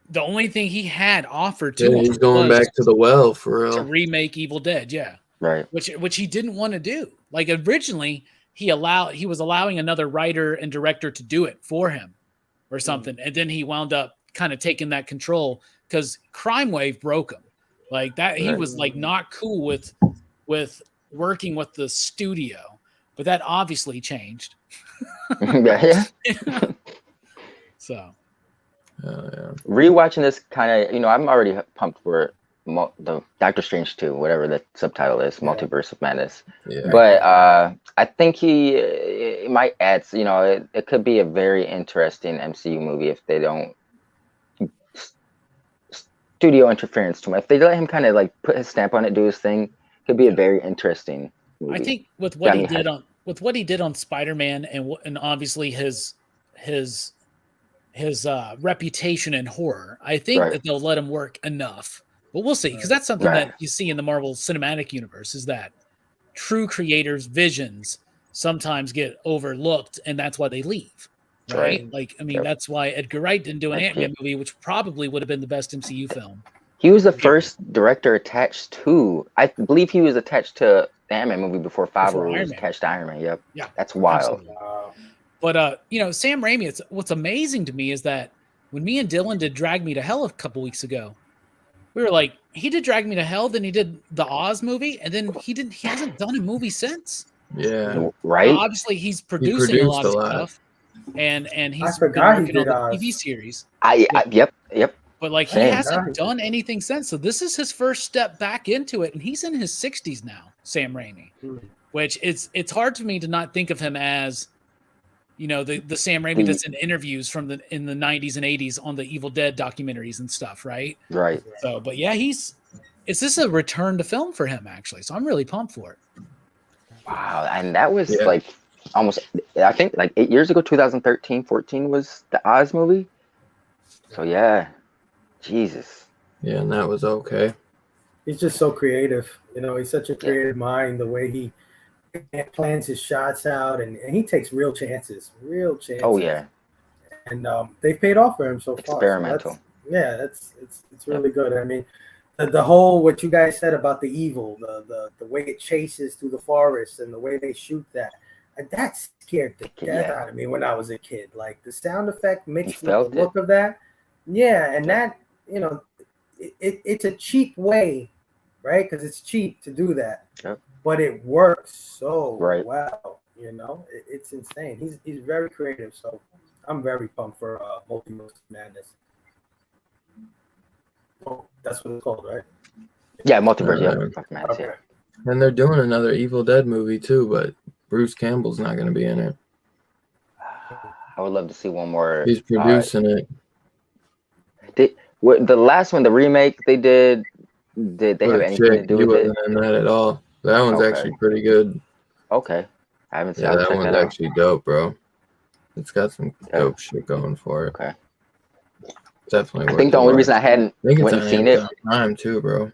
Speaker 2: the only thing he had offered to him,
Speaker 1: he's going back to the well for real
Speaker 2: to remake Evil Dead,
Speaker 4: right?
Speaker 2: Which he didn't want to do. Like originally, he was allowing another writer and director to do it for him. Or something, and then he wound up kind of taking that control because Crime Wave broke him, like that. He was like not cool with working with the studio, but that obviously changed.
Speaker 1: So,
Speaker 4: rewatching this kind of, I'm already pumped for the Doctor Strange 2, whatever the subtitle is, Multiverse of Madness.
Speaker 1: Yeah.
Speaker 4: But I think it might add, it could be a very interesting MCU movie if they don't studio interference too much. If they let him kind of like put his stamp on it, do his thing, it could be a very interesting movie.
Speaker 2: I think with what he did on Spider-Man and obviously his reputation in horror, I think that they'll let him work enough. But we'll see, because that's something that you see in the Marvel Cinematic Universe, is that true creators' visions sometimes get overlooked, and that's why they leave. Right? Like, I mean, that's why Edgar Wright didn't do an Ant-Man movie, which probably would have been the best MCU film.
Speaker 4: He was the first director attached to, I believe he was attached to the Ant-Man movie before Favreau was attached to Iron Man. Yep. Yeah. That's wild.
Speaker 2: But, Sam Raimi, what's amazing to me is that when me and Dylan did Drag Me to Hell a couple weeks ago, we were like, he did Drag Me to Hell, then he did the Oz movie, and then he hasn't done a movie since.
Speaker 1: Yeah.
Speaker 4: Right?
Speaker 2: Obviously, he's producing a lot of stuff. And he's been working on the TV series.
Speaker 4: Yep.
Speaker 2: But like he hasn't done anything since. So this is his first step back into it, and he's in his 60s now, Sam Raimi. Which it's hard for me to not think of him as, the Sam Raimi that's in interviews in the 90s and 80s on the Evil Dead documentaries and stuff, right?
Speaker 4: Right.
Speaker 2: So, but yeah, is this a return to film for him actually? So I'm really pumped for it.
Speaker 4: Wow, and that was like almost, I think like 8 years ago, 2013, 14 was the Oz movie. So yeah, Jesus.
Speaker 1: Yeah, and that was okay.
Speaker 3: He's just so creative. He's such a creative mind, the way he plans his shots out, and he takes real chances.
Speaker 4: Oh yeah.
Speaker 3: And they've paid off for him so far.
Speaker 4: Experimental.
Speaker 3: So it's really good. I mean, the whole, what you guys said about the evil, the way it chases through the forest and the way they shoot that scared the death out of me when I was a kid. Like the sound effect mixed with the look of that. Yeah, and that, it's a cheap way, right? Because it's cheap to do that.
Speaker 4: Yep.
Speaker 3: But it works so well. It's insane. He's very creative. So I'm very pumped for Multiverse of Madness. Oh, that's what it's called, right?
Speaker 4: Yeah, Multiverse. Of Madness.
Speaker 3: Okay.
Speaker 1: And they're doing another Evil Dead movie too, but Bruce Campbell's not going to be in it.
Speaker 4: I would love to see one more.
Speaker 1: He's producing it.
Speaker 4: The last one, the remake they did they have anything to do with it?
Speaker 1: He wasn't in that at all. That one's actually pretty good.
Speaker 4: Okay. I haven't seen
Speaker 1: that one's actually dope, bro. It's got some dope shit going for it.
Speaker 4: Okay.
Speaker 1: Definitely.
Speaker 4: I think the only reason I hadn't seen it.
Speaker 1: Time too, bro.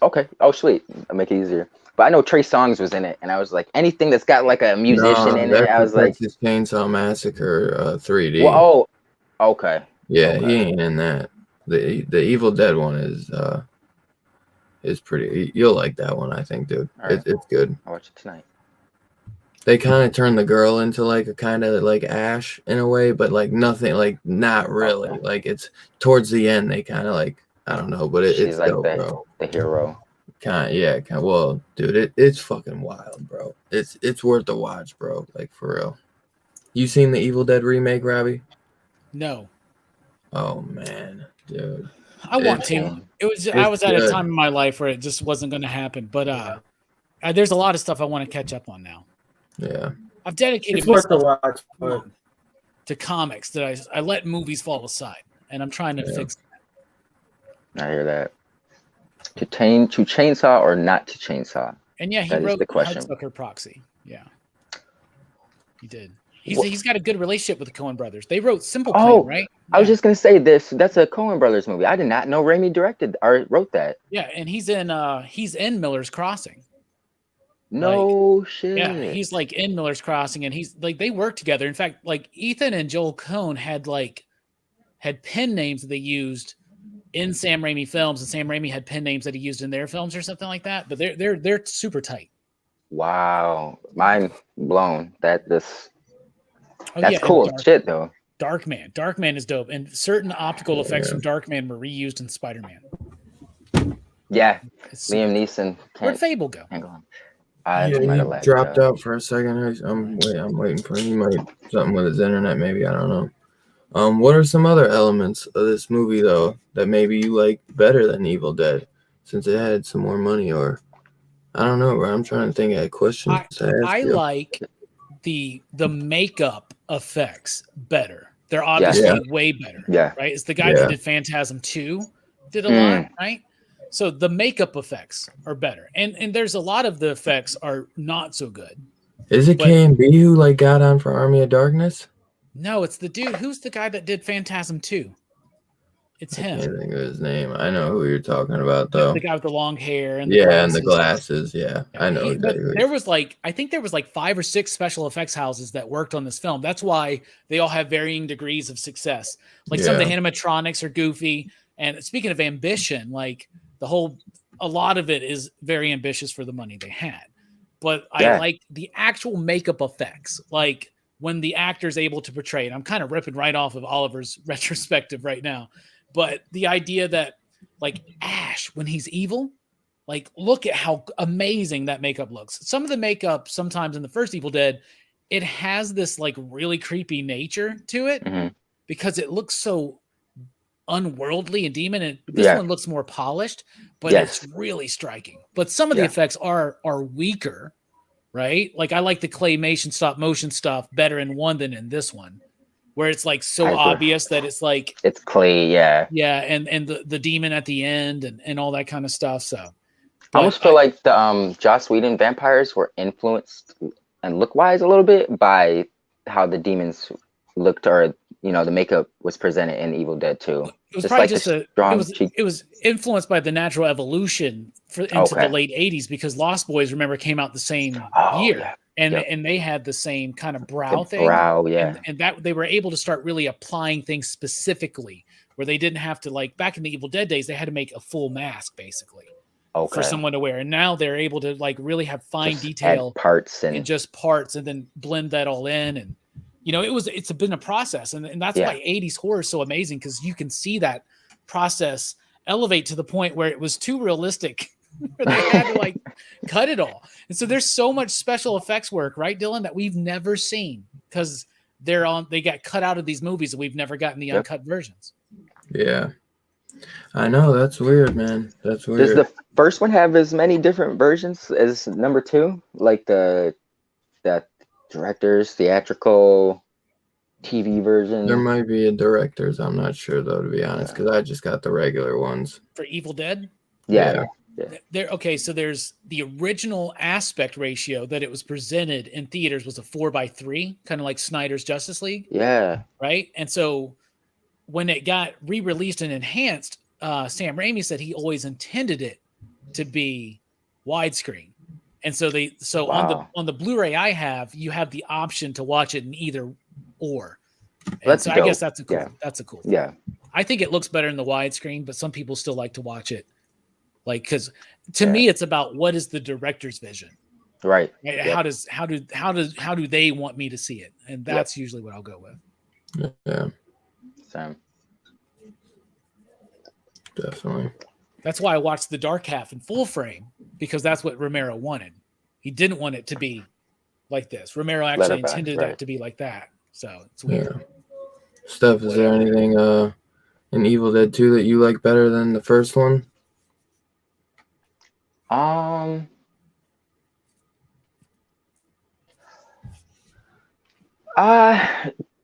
Speaker 4: Okay. Oh, sweet. I'll make it easier. But I know Trey Songz was in it, and I was like, anything that's got like a musician in it, I was like,
Speaker 1: Texas Chainsaw Massacre 3D.
Speaker 4: Well, okay.
Speaker 1: Yeah, he ain't in that. The Evil Dead one is pretty. You'll like that one, I think, dude. Right. It's good.
Speaker 4: I'll watch it tonight.
Speaker 1: They kind of turn the girl into like a kind of like Ash in a way, but like nothing, like not really. Okay. Like it's towards the end, they kind of like, I don't know, but it's
Speaker 4: like
Speaker 1: dope, bro.
Speaker 4: The hero.
Speaker 1: Well, dude, it's fucking wild, bro. It's worth a watch, bro. Like for real. You seen the Evil Dead remake, Robbie?
Speaker 2: No.
Speaker 1: Oh man, dude.
Speaker 2: I want to. I was at a time in my life where it just wasn't going to happen, but there's a lot of stuff I want to catch up on now.
Speaker 1: Yeah.
Speaker 2: I've dedicated myself to comics that I let movies fall aside, and I'm trying to fix that.
Speaker 4: I hear that. To chainsaw or not to chainsaw?
Speaker 2: And yeah, he wrote Hudsucker Proxy. Yeah. He did. He's got a good relationship with the Coen brothers. They wrote Simple Plan, right?
Speaker 4: I was just gonna say this. That's a Coen brothers movie. I did not know Raimi directed or wrote that.
Speaker 2: Yeah, and he's in Miller's Crossing.
Speaker 4: No shit.
Speaker 2: Yeah, he's like in Miller's Crossing, and he's like they work together. In fact, like Ethan and Joel Coen had pen names that they used in Sam Raimi films, and Sam Raimi had pen names that he used in their films or something like that. But they're super tight.
Speaker 4: Wow, mind blown. That's cool shit though.
Speaker 2: Darkman is dope, and certain optical effects from Darkman were reused in Spider-Man.
Speaker 4: Yeah, Liam Neeson.
Speaker 2: Where'd Fable go?
Speaker 4: Hang on.
Speaker 1: He dropped out for a second. I'm waiting for him. He might something with his internet, maybe. I don't know. What are some other elements of this movie though that maybe you like better than Evil Dead? since it had some more money, or I don't know, bro. I'm trying to think of questions to ask
Speaker 2: I
Speaker 1: you.
Speaker 2: like the makeup effects better. They're obviously way better.
Speaker 4: Yeah.
Speaker 2: Right. It's the guy that did Phantasm 2 did a lot, right? So the makeup effects are better. And there's a lot of the effects are not so good.
Speaker 1: Is it K&B who like got on for Army of Darkness?
Speaker 2: No, it's the dude. Who's the guy that did Phantasm 2? It's him.
Speaker 1: I can't think of his name. I know who you're talking about, though.
Speaker 2: The guy with the long hair and the glasses.
Speaker 1: And the glasses. Yeah, I know exactly.
Speaker 2: There was I think there was 5 or 6 special effects houses that worked on this film. That's why they all have varying degrees of success. Like some of the animatronics are goofy. And speaking of ambition, a lot of it is very ambitious for the money they had. But I like the actual makeup effects, like when the actor's able to portray it. I'm kind of ripping right off of Oliver's retrospective right now. But the idea that Ash, when he's evil, look at how amazing that makeup looks. Some of the makeup sometimes in the first Evil Dead, it has this really creepy nature to it because it looks so unworldly and demon. And this one looks more polished, but it's really striking. But some of the effects are weaker, right? I like the claymation stop motion stuff better in one than in this one, where it's so obvious that it's
Speaker 4: it's clay,
Speaker 2: and the demon at the end and all that kind of stuff. So
Speaker 4: I almost feel like the Joss Whedon vampires were influenced and look wise a little bit by how the demons looked, or the makeup was presented in Evil Dead 2.
Speaker 2: It was probably it was influenced by the natural evolution into the late 80s, because Lost Boys, remember, came out the same year. And they had the same kind of brow thing. And that they were able to start really applying things specifically, where they didn't have to, back in the Evil Dead days, they had to make a full mask basically for someone to wear. And now they're able to really have fine detail
Speaker 4: parts
Speaker 2: and just parts, and then blend that all in. And it's been a process, and that's why 80s horror is so amazing, because you can see that process elevate to the point where it was too realistic. Where they had to cut it all. And so there's so much special effects work, right, Dylan, that we've never seen, because they got cut out of these movies, and we've never gotten the uncut versions.
Speaker 1: Yeah, I know, that's weird, man. That's weird.
Speaker 4: Does the first one have as many different versions as number 2, like the director's theatrical TV version?
Speaker 1: There might be a director's. I'm not sure though, to be honest, because I just got the regular ones
Speaker 2: for Evil Dead. So there's the original aspect ratio that it was presented in theaters was a 4:3, kind of like Snyder's Justice League. Right. And so when it got re-released and enhanced, Sam Raimi said he always intended it to be widescreen. And so on the Blu-ray I have, you have the option to watch it in either or. And so I guess that's a cool thing.
Speaker 4: Yeah.
Speaker 2: I think it looks better in the widescreen, but some people still like to watch it. Because to me, it's about what is the director's vision,
Speaker 4: right?
Speaker 2: How do they want me to see it, and that's usually what I'll go with.
Speaker 1: Yeah,
Speaker 4: Sam.
Speaker 1: Definitely.
Speaker 2: That's why I watched The Dark Half in full frame, because that's what Romero wanted. He didn't want it to be like this. Romero actually intended that to be like that. So it's weird.
Speaker 1: Steph, is there anything in Evil Dead 2 that you like better than the first one?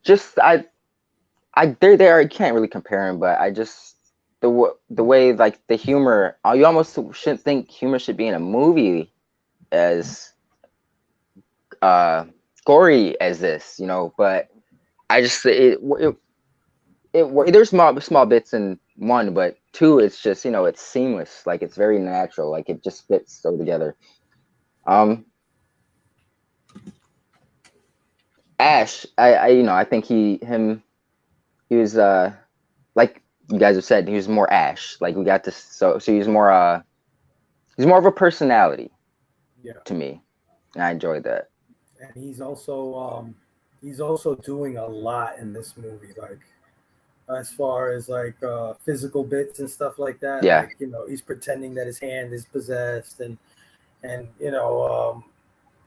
Speaker 4: Just there I can't really compare them, but I just the way the humor, you almost shouldn't think humor should be in a movie as gory as this, but I just there's small bits in 1, but 2 it's just it's seamless, it's very natural, it just fits so together. Ash, I think he was like you guys have said, he was more Ash, we got this, so he's more of a personality to me, and I enjoyed that.
Speaker 3: And he's also doing a lot in this movie, as far as physical bits and stuff like that. He's pretending that his hand is possessed, and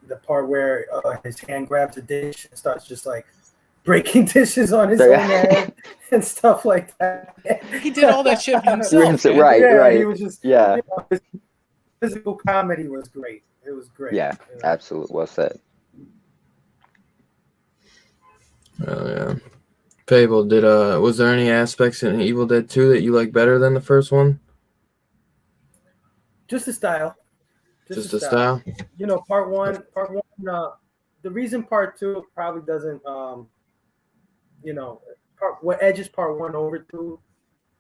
Speaker 3: the part where his hand grabs a dish and starts just breaking dishes on his own head and stuff like that.
Speaker 2: He did all that shit himself.
Speaker 4: Right,
Speaker 3: yeah,
Speaker 4: right.
Speaker 3: He was just his physical comedy was great. It was great.
Speaker 4: Yeah, absolutely. Well said.
Speaker 1: Oh yeah. Fable, was there any aspects in Evil Dead 2 that you like better than the first one?
Speaker 3: Just the style.
Speaker 1: Just the style.
Speaker 3: You know, part one. The reason part two probably doesn't, what edges part one over two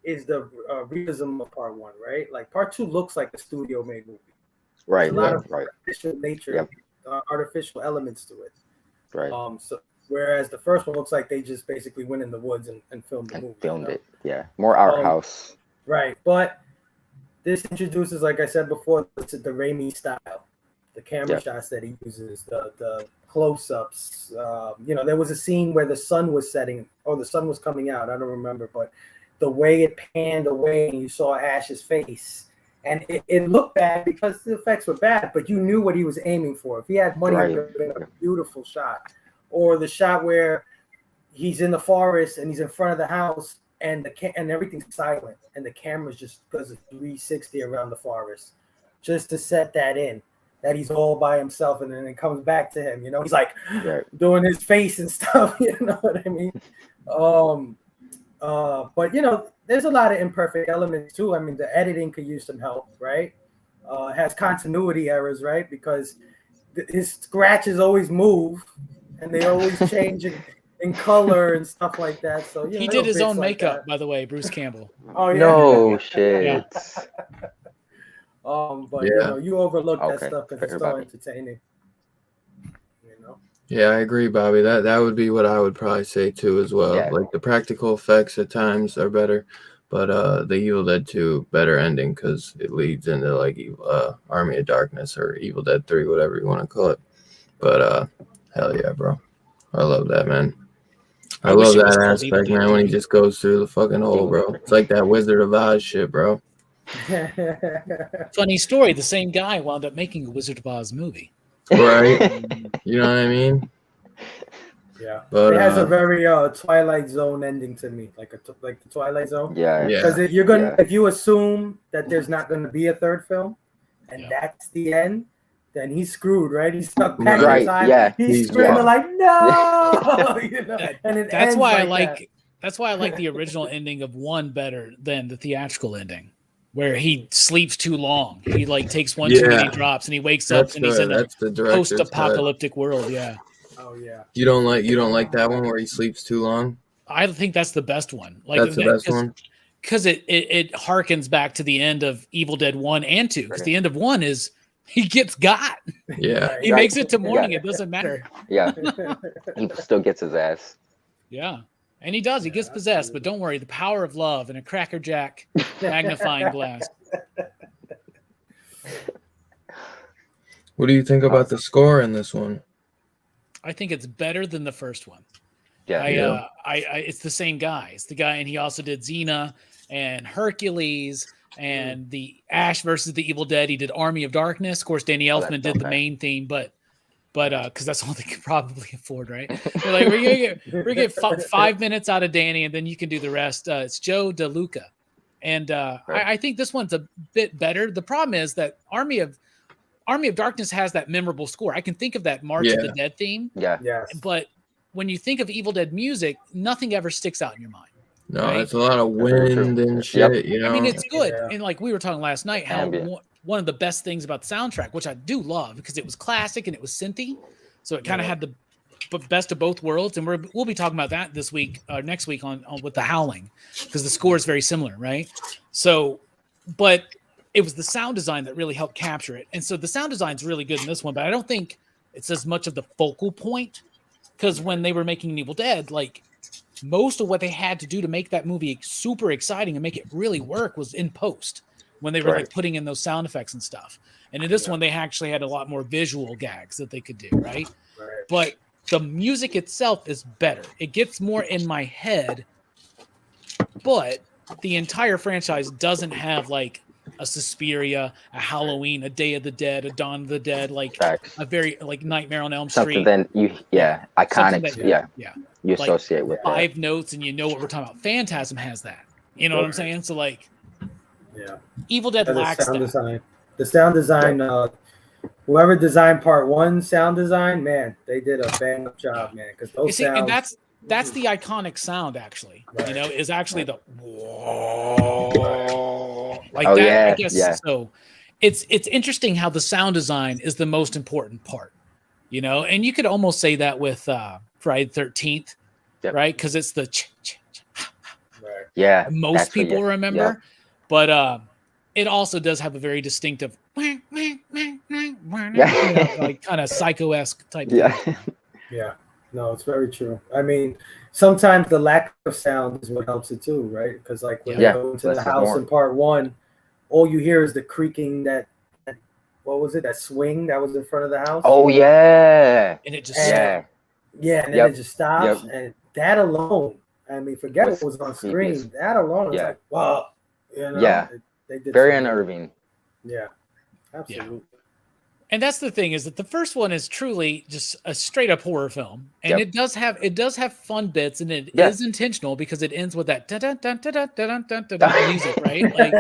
Speaker 3: is the realism of part one, right? Like part two looks like a studio made movie.
Speaker 4: Right.
Speaker 3: There's a lot of artificial nature, artificial elements to it.
Speaker 4: Right.
Speaker 3: So whereas the first one looks like they just basically went in the woods and filmed the movie.
Speaker 4: Filmed it. Yeah. More art house.
Speaker 3: Right. But this introduces, like I said before, the Raimi style, the camera shots that he uses, the close-ups. There was a scene where the sun was setting, or the sun was coming out. I don't remember, but the way it panned away and you saw Ash's face, and it looked bad because the effects were bad, but you knew what he was aiming for. If he had money, it would have been a beautiful shot. Or the shot where he's in the forest and he's in front of the house, and everything's silent, and the camera just does a 360 around the forest, just to set that in, that he's all by himself, and then it comes back to him. He's like doing his face and stuff. You know what I mean? But there's a lot of imperfect elements too. I mean, the editing could use some help, right? It has continuity errors, right? Because his scratches always move, and they always change in color and stuff like that. So
Speaker 2: he did his own makeup, by the way, Bruce Campbell.
Speaker 3: Oh yeah.
Speaker 4: No shit.
Speaker 2: Yeah.
Speaker 3: But you overlook that stuff because it's so entertaining.
Speaker 1: Yeah, I agree, Bobby. That would be what I would probably say too as well.
Speaker 4: Yeah.
Speaker 1: Like the practical effects at times are better, but the Evil Dead 2 better ending because it leads into like Army of Darkness or Evil Dead 3, whatever you want to call it. But hell yeah, bro. I love that, man. I love that aspect, man, when he just goes through the fucking hole, bro. It's like that Wizard of Oz shit, bro.
Speaker 2: Funny story. The same guy wound up making a Wizard of Oz movie.
Speaker 1: Right? You know what I mean?
Speaker 3: Yeah.
Speaker 1: But
Speaker 3: it has a very Twilight Zone ending to me, like the Twilight Zone.
Speaker 4: Yeah.
Speaker 3: Because if you assume that there's not gonna be a third film, and that's the end, then he's screwed, right? He's stuck back in time.
Speaker 4: Yeah.
Speaker 3: He's screaming like, no! And
Speaker 2: that's why I like. That's why I like the original ending of one better than the theatrical ending, where he sleeps too long. He like takes one too many drops, and he wakes up and he's in a post-apocalyptic world. Yeah.
Speaker 3: Oh yeah.
Speaker 1: You don't like that one where he sleeps too long?
Speaker 2: I think that's the best one. Like
Speaker 1: that's the best one.
Speaker 2: Because it harkens back to the end of Evil Dead 1 and 2. Because the end of 1 is he gets got.
Speaker 1: Yeah.
Speaker 2: He makes it to morning. It doesn't matter.
Speaker 4: Yeah. He still gets his ass.
Speaker 2: Yeah. And he does. He gets possessed. But don't worry. The power of love and a Cracker Jack magnifying glass.
Speaker 1: What do you think about the score in this one?
Speaker 2: I think it's better than the first one.
Speaker 4: Yeah.
Speaker 2: It's the same guy. It's the guy, and he also did Xena and Hercules and the Ash versus the Evil Dead. He did Army of Darkness. Of course, Danny Elfman did the main theme, but because that's all they could probably afford, right? They're like, we're gonna get 5 minutes out of Danny, and then you can do the rest. It's Joe DeLuca, and I think this one's a bit better. The problem is that Army of Darkness has that memorable score. I can think of that March of the Dead theme.
Speaker 4: Yeah.
Speaker 3: Yes.
Speaker 2: But when you think of Evil Dead music, nothing ever sticks out in your mind.
Speaker 1: No,
Speaker 2: right?
Speaker 1: it's a lot of wind and shit, you know?
Speaker 2: I mean, it's good. Yeah. And like we were talking last night, how one of the best things about the soundtrack, which I do love because it was classic and it was synthy. So it kind of had the best of both worlds. And we'll be talking about that this week, next week on with The Howling, because the score is very similar, right? So, but it was the sound design that really helped capture it. And so the sound design is really good in this one, but I don't think it's as much of the focal point, because when they were making Evil Dead, like most of what they had to do to make that movie super exciting and make it really work was in post when they were like putting in those sound effects and stuff. And in this one, they actually had a lot more visual gags that they could do, right? But the music itself is better. It gets more in my head, but the entire franchise doesn't have like a Suspiria, a Halloween, a Day of the Dead, a Dawn of the Dead, like
Speaker 4: Facts.
Speaker 2: a very like Nightmare on Elm
Speaker 4: Something
Speaker 2: Street.
Speaker 4: then iconic.
Speaker 2: That,
Speaker 4: Yeah. You
Speaker 2: like
Speaker 4: associate with that.
Speaker 2: 5 notes, and you know what we're talking about. Phantasm has that. You know what I'm saying? So like, Evil Dead lacks
Speaker 3: sound
Speaker 2: that.
Speaker 3: design. The sound design. Whoever designed part 1 sound design, man, they did a bang up job, man. Because those sounds.
Speaker 2: And that's the iconic sound, actually.
Speaker 3: Right.
Speaker 2: You know, is actually the like
Speaker 4: Oh,
Speaker 2: that.
Speaker 4: yeah,
Speaker 2: I guess so. It's interesting how the sound design is the most important part. You know, and you could almost say that with Friday the 13th, right? Because it's the
Speaker 3: right.
Speaker 4: Yeah.
Speaker 2: Most people remember, but it also does have a very distinctive like kind of psycho-esque type thing.
Speaker 3: Yeah. No, it's very true. I mean, sometimes the lack of sound is what helps it too, right? Because like when you go into the house in part 1, all you hear is the creaking that what was it? That swing that was in front of the house.
Speaker 4: Oh yeah.
Speaker 2: And it just
Speaker 3: and then it just stops, and that alone. I mean, forget what was on screen. That alone was like, wow. You know, they did
Speaker 4: very unnerving.
Speaker 3: Yeah, absolutely.
Speaker 2: Yeah. And that's the thing, is that the first one is truly just a straight up horror film, and it does have fun bits, and it is intentional because it ends with that music, right? Like,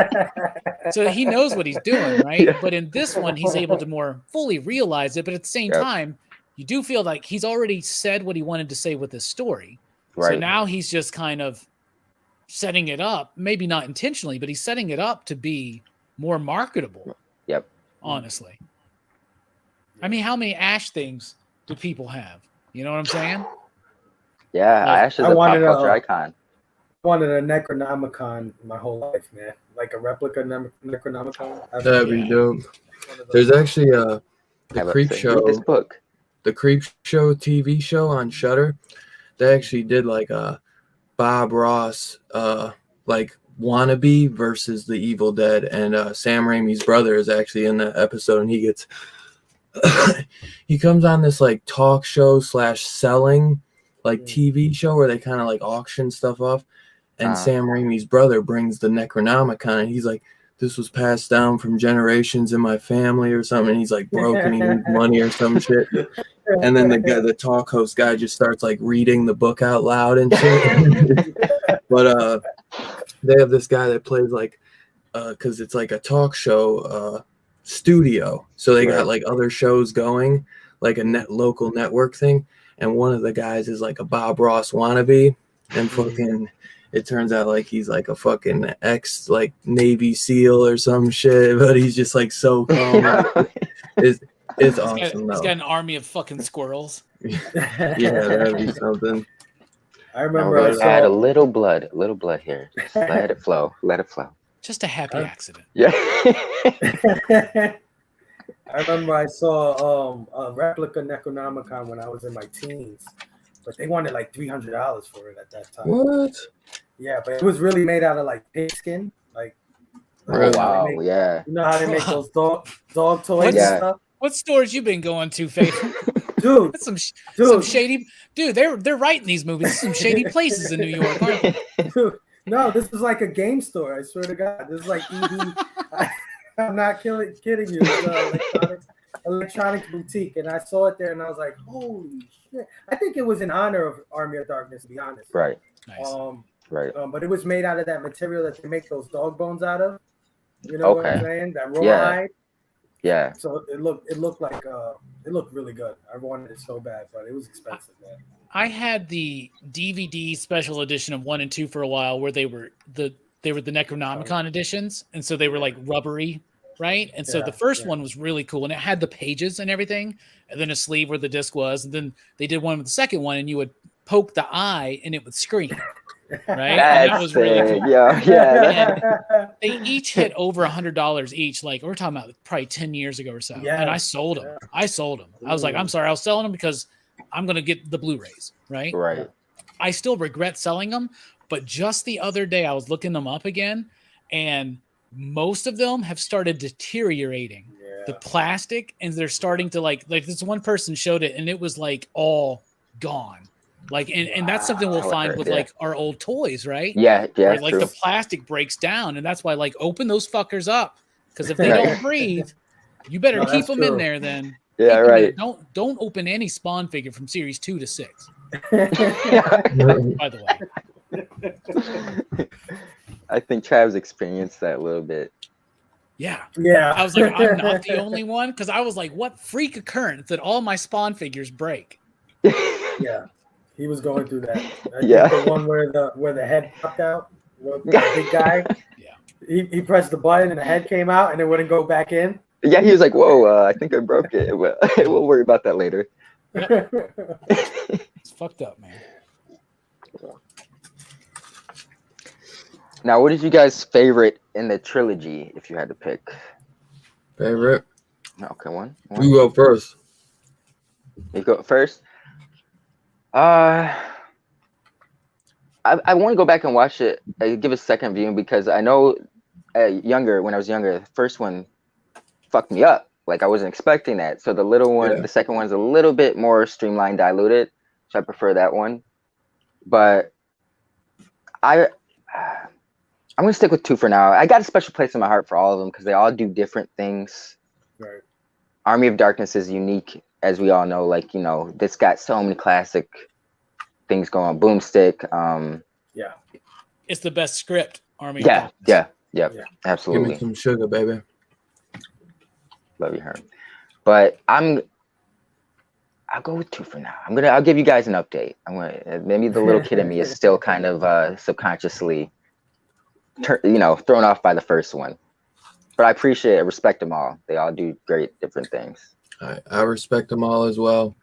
Speaker 2: so he knows what he's doing, right? But in this one, he's able to more fully realize it. But at the same time, you do feel like he's already said what he wanted to say with this story. Right. So now he's just kind of setting it up, maybe not intentionally, but he's setting it up to be more marketable.
Speaker 4: Yep.
Speaker 2: Honestly. I mean, how many Ash things do people have? You know what I'm saying?
Speaker 4: Yeah, like, Ash is a pop culture icon.
Speaker 3: I wanted a Necronomicon my whole life, man. Like a replica Necronomicon.
Speaker 1: That'd be dope. There's actually the Creep Show.
Speaker 4: This book.
Speaker 1: The Creep Show TV show on Shudder. They actually did like a Bob Ross like wannabe versus the Evil Dead, and Sam Raimi's brother is actually in that episode, and he gets he comes on this like talk show / selling like TV show where they kind of like auction stuff off, and Sam Raimi's brother brings the Necronomicon, and he's like, this was passed down from generations in my family or something, and he's like broken, he needs money or some shit. And then the talk host guy just starts like reading the book out loud and shit. But they have this guy that plays like because it's like a talk show studio, so they got like other shows going, like a local network thing, and one of the guys is like a Bob Ross wannabe, and fucking it turns out like he's like a fucking ex like Navy SEAL or some shit, but he's just like so calm. It's awesome.
Speaker 2: He's got an army of fucking squirrels.
Speaker 1: Yeah, that'd be something.
Speaker 3: I remember I
Speaker 4: add a little blood here. Just let it flow.
Speaker 2: Just a happy accident.
Speaker 4: Yeah.
Speaker 3: I remember I saw a replica Necronomicon when I was in my teens, but they wanted like $300 for it at that time.
Speaker 1: What?
Speaker 3: Yeah, but it was really made out of like pig skin. Like,
Speaker 4: oh wow,
Speaker 3: you know how they make those dog toys and stuff?
Speaker 2: What stores you been going to, Faith?
Speaker 3: Dude,
Speaker 2: That's some shady. Dude, they're writing these movies. Some shady places in New York, aren't they?
Speaker 3: Dude, no, this is like a game store. I swear to God, this is like ED. I'm not kidding you. It's electronics boutique, and I saw it there, and I was like, holy shit! I think it was in honor of Army of Darkness, to be honest.
Speaker 4: Right.
Speaker 2: Nice.
Speaker 3: But it was made out of that material that they make those dog bones out of. You know what I'm saying? That rawhide.
Speaker 4: Yeah.
Speaker 3: So it looked like it looked really good. I wanted it so bad, but it was expensive, man.
Speaker 2: I had the DVD special edition of 1 and 2 for a while, where they were the Necronomicon editions, and so they were like rubbery, right? And so the first one was really cool, and it had the pages and everything, and then a sleeve where the disc was, and then they did one with the second one, and you would poke the eye, and it would scream. Right, and that was really cool.
Speaker 4: Yeah.
Speaker 2: They each hit over $100 each. Like, we're talking about probably 10 years ago or so. Yeah. And I sold them. I was like, I'm sorry, I was selling them because I'm gonna get the Blu-rays. Right. I still regret selling them, but just the other day I was looking them up again, and most of them have started deteriorating. The plastic, and they're starting to like this one person showed it, and it was like all gone. Like, and that's something we'll find with like our old toys, right?
Speaker 4: Yeah.
Speaker 2: Where, like, the plastic breaks down, and that's why, like, open those fuckers up Because if they don't breathe, you better keep them in there then.
Speaker 4: Yeah, right.
Speaker 2: Don't open any Spawn figure from series 2 to 6. By the
Speaker 4: way. I think Trav's experienced that a little bit.
Speaker 2: Yeah.
Speaker 3: Yeah.
Speaker 2: I was like, I'm not the only one. Because I was like, what freak occurrence that all my Spawn figures break?
Speaker 3: Yeah. He was going through that. I think the one where the head popped out, the big guy. Yeah. He pressed the button and the head came out and it wouldn't go back in.
Speaker 4: Yeah, he was like, whoa, I think I broke it. We'll worry about that later.
Speaker 2: Yep. It's fucked up, man.
Speaker 4: Now, what is you guys' favorite in the trilogy, if you had to pick?
Speaker 1: Favorite?
Speaker 4: Okay, one.
Speaker 1: You go first.
Speaker 4: You go first? I want to go back and watch it, give a second viewing, because I know when I was younger, the first one fucked me up. Like, I wasn't expecting that. So the little one, the second one's a little bit more streamlined, diluted. So I prefer that one. But I'm going to stick with 2 for now. I got a special place in my heart for all of them because they all do different things.
Speaker 3: Right.
Speaker 4: Army of Darkness is unique, as we all know. Like, you know, this got so many classic things going on. Boomstick.
Speaker 3: Yeah.
Speaker 2: It's the best script, Army of Darkness.
Speaker 4: Yeah. Absolutely.
Speaker 1: Give me some sugar, baby.
Speaker 4: Love you, Herm. But I'll go with 2 for now. I'll give you guys an update. Maybe the little kid in me is still kind of subconsciously thrown off by the first one. But I appreciate it, respect them all. They all do great different things.
Speaker 1: I respect them all as well.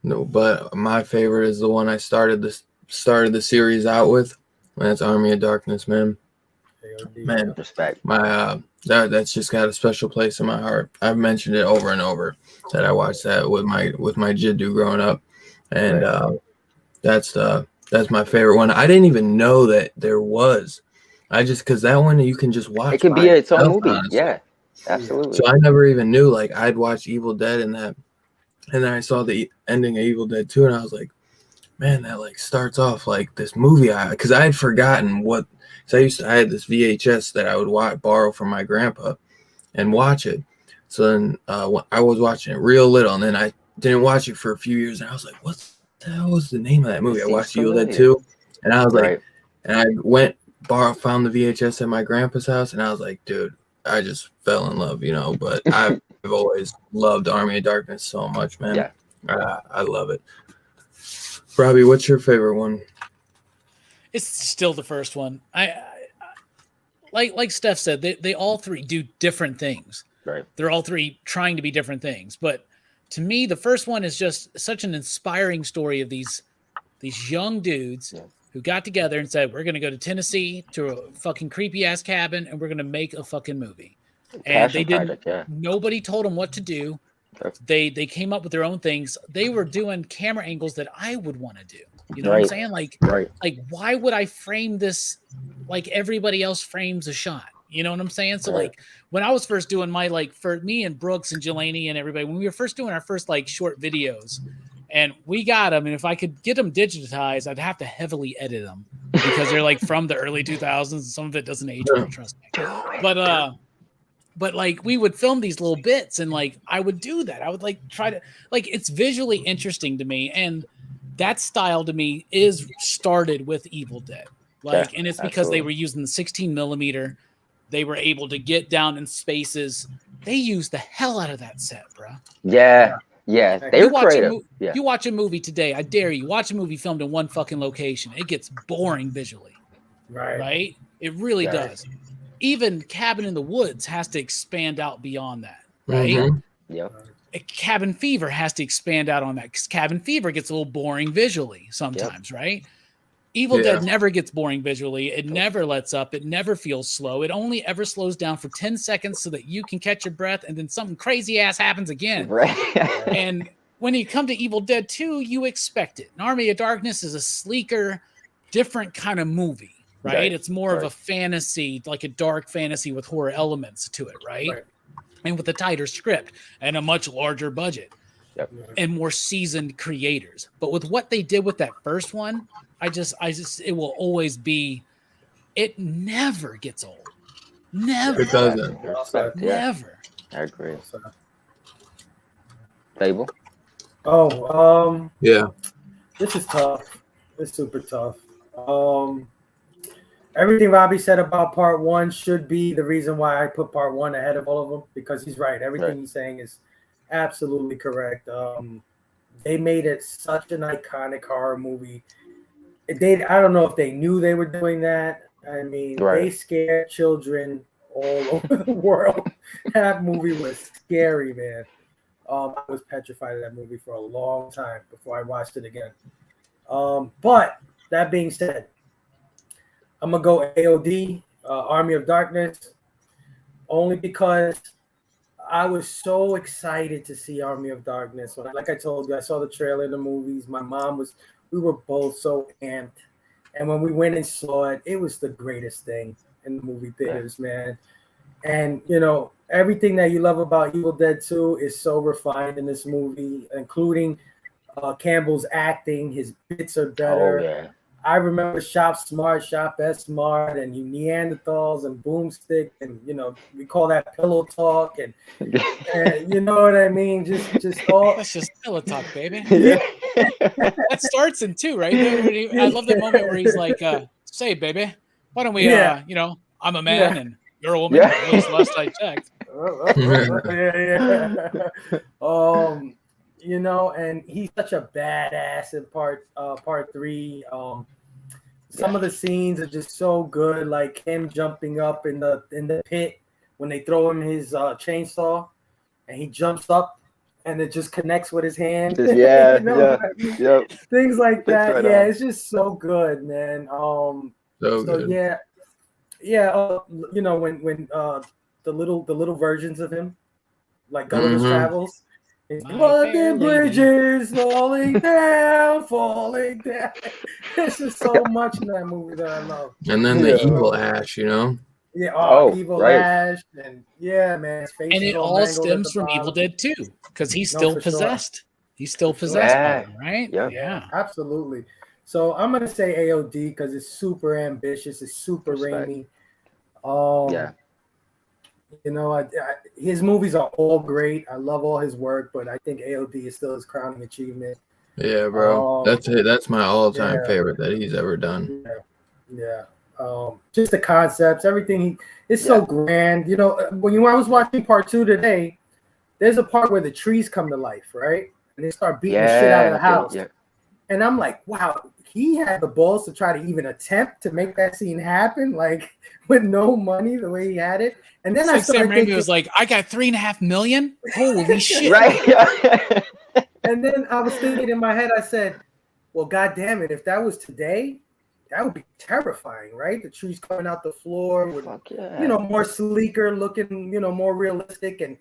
Speaker 1: No, but my favorite is the one I started the series out with. And that's Army of Darkness, man. Man,
Speaker 4: respect.
Speaker 1: That's just got a special place in my heart. I've mentioned it over and over that I watched that with my Jiddu growing up, and that's my favorite one. I didn't even know that there was. Because that one you can just watch.
Speaker 4: It could be its own movie. Honestly. Yeah, absolutely.
Speaker 1: So I never even knew. Like, I'd watch Evil Dead and then I saw the ending of Evil Dead 2, and I was like, man, that like starts off like this movie. Because I had forgotten what. So I had this VHS that I would borrow from my grandpa and watch it. So then I was watching it real little, and then I didn't watch it for a few years, and I was like, what the hell was the name of that movie? I watched Evil Dead 2, and I was like, and I found the VHS at my grandpa's house, and I was like, dude, I just fell in love, but I've always loved Army of Darkness so much, man.
Speaker 4: Yeah.
Speaker 1: I love it. Robbie, what's your favorite one?
Speaker 2: It's still the first one. I like Steph said, they all 3 do different things.
Speaker 4: Right.
Speaker 2: They're all 3 trying to be different things. But to me, the first one is just such an inspiring story of these young dudes who got together and said, we're going to go to Tennessee to a fucking creepy ass cabin and we're going to make a fucking movie. And they didn't. Nobody told them what to do. They came up with their own things. They were doing camera angles that I would want to do. You know what I'm saying? Like why would I frame this like everybody else frames a shot? You know what I'm saying? So like when I was first doing for me and Brooks and Jelani and everybody, when we were first doing our first like short videos, and we got them, and if I could get them digitized, I'd have to heavily edit them because they're like from the early 2000s, and some of it doesn't age well, trust me. But like we would film these little bits, and like I would do that. I would like try to it's visually interesting to me, and that style to me is started with Evil Dead. And it's because they were using the 16 millimeter. They were able to get down in spaces. They used the hell out of that set, bro.
Speaker 4: Yeah. They were creative.
Speaker 2: You watch a movie today, I dare you, watch a movie filmed in one fucking location. It gets boring visually. Right? It really does. Even Cabin in the Woods has to expand out beyond that. Right?
Speaker 4: Mm-hmm. Yep.
Speaker 2: Cabin Fever has to expand out on that because Cabin Fever gets a little boring visually sometimes, right? Evil Dead never gets boring visually. It never lets up. It never feels slow. It only ever slows down for 10 seconds so that you can catch your breath, and then something crazy ass happens again.
Speaker 4: Right.
Speaker 2: And when you come to Evil Dead 2, you expect it. An Army of Darkness is a sleeker, different kind of movie, right? It's more of a fantasy, like a dark fantasy with horror elements to it, right? And with a tighter script and a much larger budget and more seasoned creators. But with what they did with that first one, I just it will always be, it never gets old. Never.
Speaker 1: It doesn't.
Speaker 4: Respect, yeah,
Speaker 2: Never.
Speaker 4: I agree. Fable.
Speaker 3: Oh,
Speaker 1: Yeah.
Speaker 3: this is tough. It's super tough. Everything Robbie said about part one should be the reason why I put part one ahead of all of them, because he's right. Everything he's saying is absolutely correct. They made it such an iconic horror movie. I don't know if they knew they were doing that. I mean, they scared children all over the world. That movie was scary, man. I was petrified of that movie for a long time before I watched it again. But that being said, I'm gonna go AOD, Army of Darkness, only because I was so excited to see Army of Darkness. Like I told you, I saw the trailer in the movies. My mom we were both so amped. And when we went and saw it, it was the greatest thing in the movie theaters, man. And, everything that you love about Evil Dead 2 is so refined in this movie, including Campbell's acting. His bits are better.
Speaker 4: Oh, yeah.
Speaker 3: I remember Shop Smart, Shop S Smart, and you Neanderthals and Boomstick, and we call that pillow talk, and you know what I mean. Just all.
Speaker 2: That's just pillow talk, baby. That starts in 2, right? I love that moment where he's like, "Say, baby, why don't we? I'm a man and you're a woman. At least last I checked."
Speaker 3: And he's such a badass in part 3. Some of the scenes are just so good, like him jumping up in the pit when they throw him his chainsaw, and he jumps up and it just connects with his hand. Things like that. Right on. It's just so good, man.
Speaker 1: Good.
Speaker 3: When the little versions of him, like Gulliver's Travels. London bridges falling down. There's just so much in that movie that I love.
Speaker 1: And then the evil Ash,
Speaker 3: Yeah, evil Ash, and man,
Speaker 2: and it all stems from Evil Dead 2 because he's still possessed. Sure. He's still possessed by him, right?
Speaker 3: Yeah, absolutely. So I'm gonna say AOD because it's super ambitious. It's super rainy. His movies are all great. I love all his work, but I think AOD is still his crowning achievement.
Speaker 1: Yeah, bro. That's my all-time favorite that he's ever done.
Speaker 3: Just the concepts, everything is so grand. When I was watching part 2 today, there's a part where the trees come to life, right? And they start beating the shit out of the house. And I'm like, wow, he had the balls to try to even attempt to make that scene happen, like with no money, the way he had it. And then I started thinking,
Speaker 2: was like, I got $3.5 million. Holy shit!
Speaker 4: Right.
Speaker 3: And then I was thinking in my head, I said, well, God damn it, if that was today, that would be terrifying, right? The trees coming out the floor with, more sleeker looking, more realistic, and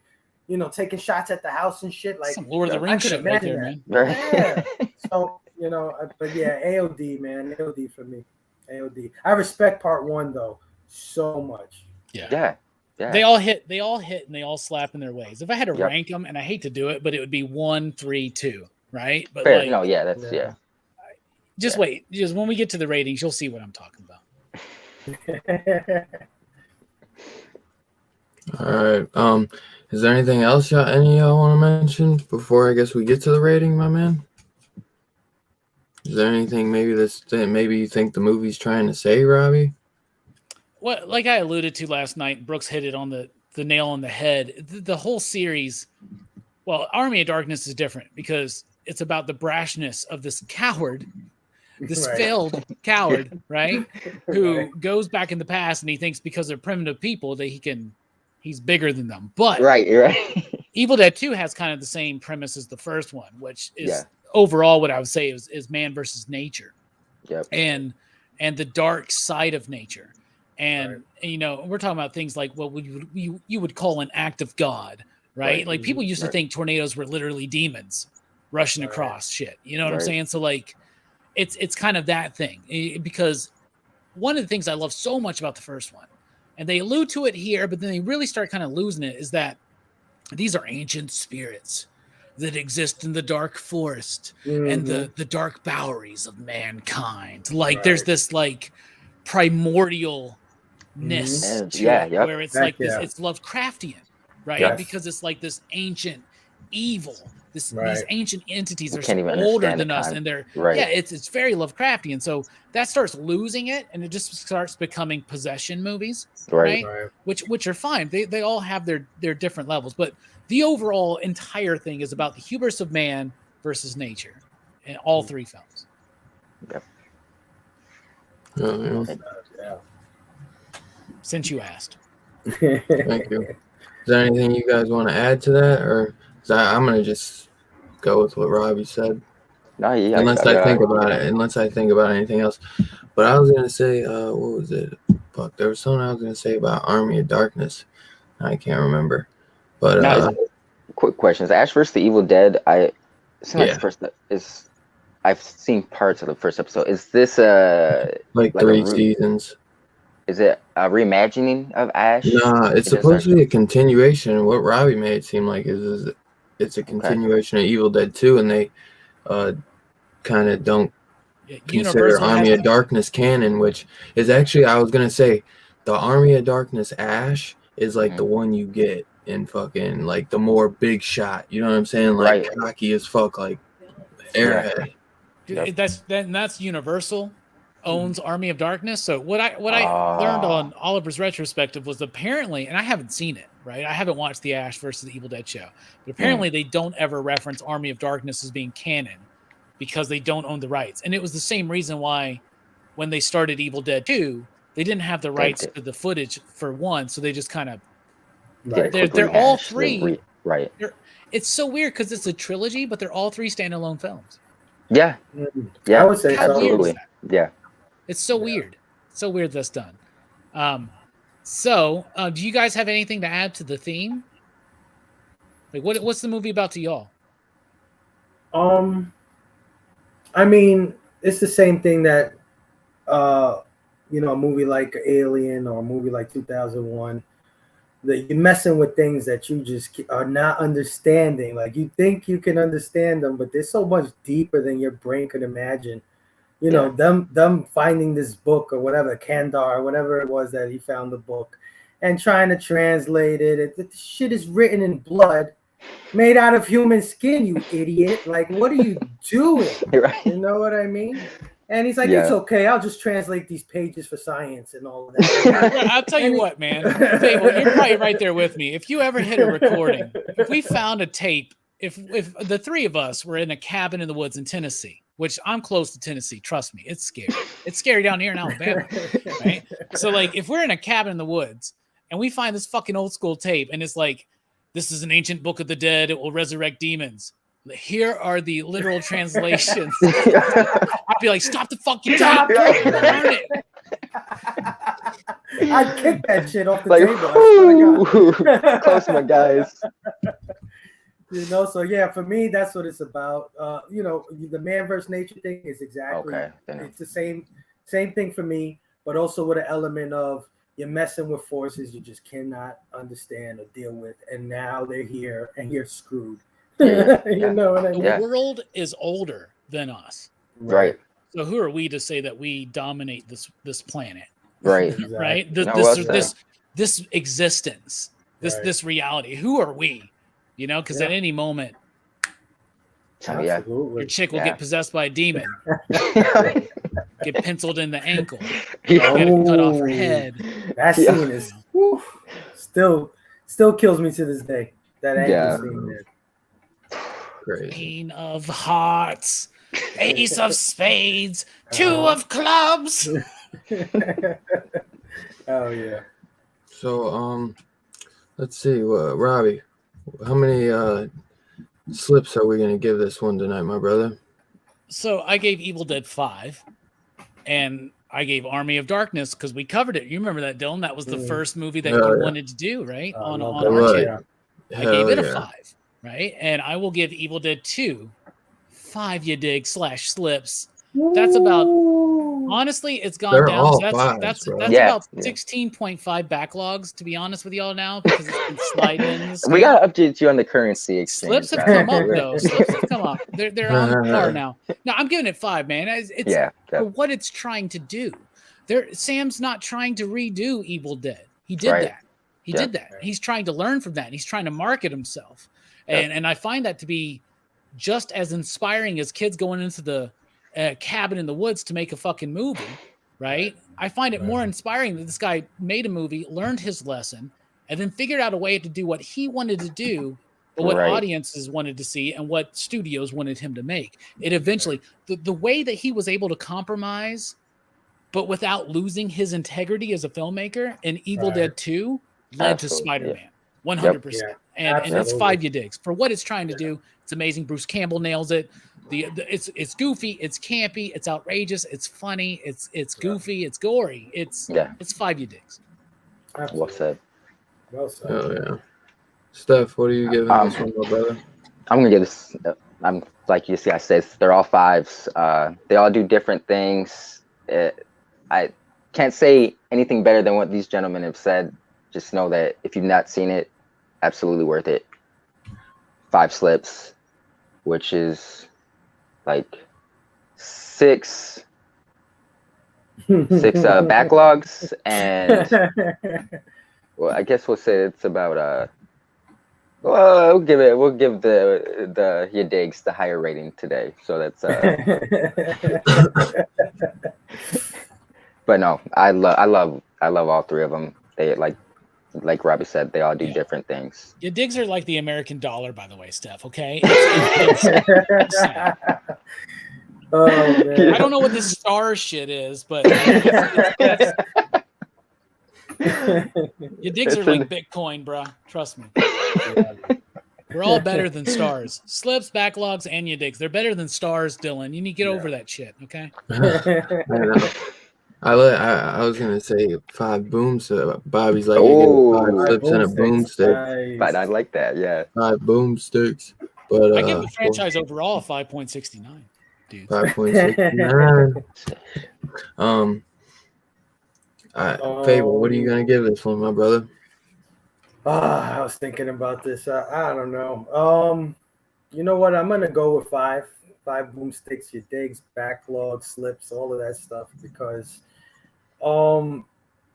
Speaker 3: taking shots at the house and shit. Like
Speaker 2: some Lord of the Rings shit right there, man.
Speaker 3: Yeah. So but yeah, AOD, man, AOD for me, AOD. I respect part 1 though so much.
Speaker 2: Yeah. They all hit, and they all slap in their ways. If I had to rank them, and I hate to do it, but it would be 1, 3, 2, right? But
Speaker 4: fair.
Speaker 2: Just wait. Just when we get to the ratings, you'll see what I'm talking about.
Speaker 1: All right. Is there anything else any of y'all want to mention before I guess we get to the rating, my man? Is there anything maybe you think the movie's trying to say, Robbie?
Speaker 2: Well, like I alluded to last night, Brooks hit it on the nail on the head. The whole series, Army of Darkness is different because it's about the brashness of this coward, this failed coward, right? Who goes back in the past and he thinks because they're primitive people that he's bigger than them. But Evil Dead 2 has kind of the same premise as the first one, which is overall what I would say is man versus nature. And the dark side of nature. And we're talking about things like what you would call an act of God, right? Like people used to think tornadoes were literally demons rushing across shit. You know what I'm saying? So like it's kind of that thing, because one of the things I love so much about the first one, and they allude to it here, but then they really start kind of losing it, is that these are ancient spirits that exist in the dark forest and the dark boweries of mankind. Like there's this like primordial where it's like this, it's Lovecraftian, right? Yes. Because it's like this ancient evil, these ancient entities are so older than us, and they're it's very Lovecraftian. So that starts losing it, and it just starts becoming possession movies, right? Which are fine. They all have their different levels, but the overall entire thing is about the hubris of man versus nature in all three films.
Speaker 4: Yep.
Speaker 2: Since you asked.
Speaker 1: Thank you. Is there anything you guys want to add to that, or I'm gonna just go with what Robbie said?
Speaker 4: No, yeah.
Speaker 1: Unless I think about anything else. But I was gonna say, what was it? Fuck, there was something I was gonna say about Army of Darkness. I can't remember. But
Speaker 4: quick questions. Ash vs. the Evil Dead. I've seen parts of the first episode. Is this
Speaker 1: like 3 seasons?
Speaker 4: Is it a reimagining of Ash?
Speaker 1: Nah, it's supposed to be a continuation. What Robbie made it seem like is it's a continuation of Evil Dead 2, and they kind of don't consider Army of Darkness canon, which is actually, I was gonna say, the Army of Darkness Ash is like the one you get in fucking like the more big shot. You know what I'm saying? Like cocky as fuck, like Airhead.
Speaker 2: Dude, that's Universal owns Army of Darkness. So what I learned on Oliver's retrospective was apparently, and I haven't seen it, right? I haven't watched the Ash versus the Evil Dead show, but apparently they don't ever reference Army of Darkness as being canon because they don't own the rights. And it was the same reason why when they started Evil Dead 2, they didn't have the rights to the footage for 1, so they just kind of they're all 3
Speaker 4: right.
Speaker 2: It's so weird because it's a trilogy, but they're all 3 standalone films.
Speaker 4: Yeah.
Speaker 3: I would say
Speaker 4: absolutely. Yeah.
Speaker 2: It's so weird. So weird that's done. So do you guys have anything to add to the theme? Like what's the movie about to y'all?
Speaker 3: I mean, it's the same thing that a movie like Alien or a movie like 2001, that you're messing with things that you just are not understanding. Like you think you can understand them, but they're so much deeper than your brain could imagine. You know, them finding this book or whatever, Kandar or whatever it was that he found the book, and trying to translate it. The shit is written in blood, made out of human skin, you idiot. Like, what are you doing?
Speaker 4: Right.
Speaker 3: You know what I mean? And he's like, it's okay. I'll just translate these pages for science and all of that.
Speaker 2: I'll tell you what, man. Fable, you're probably right there with me. If you ever hit a recording, if we found a tape, if the 3 of us were in a cabin in the woods in Tennessee, which I'm close to Tennessee, trust me, it's scary. It's scary down here in Alabama, right? So, like, if we're in a cabin in the woods and we find this fucking old school tape and it's like, this is an ancient book of the dead, it will resurrect demons. Here are the literal translations. I'd be like, stop the fucking tape. Burn it.
Speaker 3: I'd kick that shit off the table.
Speaker 4: Close, my guys.
Speaker 3: So yeah, for me, that's what it's about. The man versus nature thing is exactly it's the same thing for me, but also with an element of you're messing with forces you just cannot understand or deal with, and now they're here and you're screwed. You know what I mean?
Speaker 2: The world is older than us.
Speaker 4: Right.
Speaker 2: So who are we to say that we dominate this planet?
Speaker 4: Right.
Speaker 3: Exactly.
Speaker 2: Right. This existence, this reality. Who are we? You know, because at any moment, your chick will get possessed by a demon, get penciled in the ankle, get cut off her head.
Speaker 3: That scene is still kills me to this day. That ankle scene there.
Speaker 1: Crazy.
Speaker 2: Queen of Hearts, Ace of Spades, 2 of Clubs.
Speaker 3: Oh yeah.
Speaker 1: So let's see, Robbie, how many slips are we gonna give this one tonight, my brother?
Speaker 2: So I gave Evil Dead 5, and I gave Army of Darkness because we covered it. You remember that, Dylan? That was the first movie that you wanted to do, right? On our channel. I gave it a 5. Right, and I will give Evil Dead 2 5 you dig / slips. That's about, honestly, it's gone down. So that's about 16.5 backlogs, to be honest with y'all now, because it's been sliding.
Speaker 4: We gotta update you on the currency exchange.
Speaker 2: Slips have come up though. Slips have come up. They're on par now. No, I'm giving it 5, man. It's for what it's trying to do. Sam's not trying to redo Evil Dead. He did that. He did that. He's trying to learn from that. And he's trying to market himself. And I find that to be just as inspiring as kids going into the cabin in the woods to make a fucking movie, right? I find it more inspiring that this guy made a movie, learned his lesson, and then figured out a way to do what he wanted to do, but what audiences wanted to see and what studios wanted him to make. It eventually, the way that he was able to compromise, but without losing his integrity as a filmmaker, in Evil Dead 2 led to Spider-Man. 100%. And it's 5 you digs. For what it's trying to do, it's amazing. Bruce Campbell nails it. It's goofy, it's campy, it's outrageous, it's funny, it's goofy, it's gory. It's 5 you digs.
Speaker 4: Well said.
Speaker 3: Well said.
Speaker 1: Oh yeah. Steph, what are you giving this one, my brother?
Speaker 4: I'm gonna give this. I'm like you see, I said they're all 5s. They all do different things. I can't say anything better than what these gentlemen have said. Just know that if you've not seen it, absolutely worth it. 5 slips, which is like 6 backlogs, and well, I guess we'll say it's about well, we'll give the your digs the higher rating today. So that's but no, I love all 3 of them. They like Robbie said, they all do different things.
Speaker 2: Your digs are like the American dollar, by the way, Steph. Okay.
Speaker 3: Oh, man.
Speaker 2: I don't know what this star shit is, but your digs are like Bitcoin, bro. Trust me. We're all better than stars. Slips, backlogs, and your digs. They're better than stars, Dylan. You need to get over that shit, okay?
Speaker 1: I was gonna say 5 boomsticks. Bobby's like, you get 5 slips and a boomstick.
Speaker 4: But I like that, yeah.
Speaker 1: 5 boomsticks. But
Speaker 2: I give the franchise overall a 5.69, dude.
Speaker 1: 5.69. Fable, what are you gonna give this one, my brother?
Speaker 3: I was thinking about this. I don't know. You know what? I'm gonna go with 5 boomsticks, your digs, backlog, slips, all of that stuff, because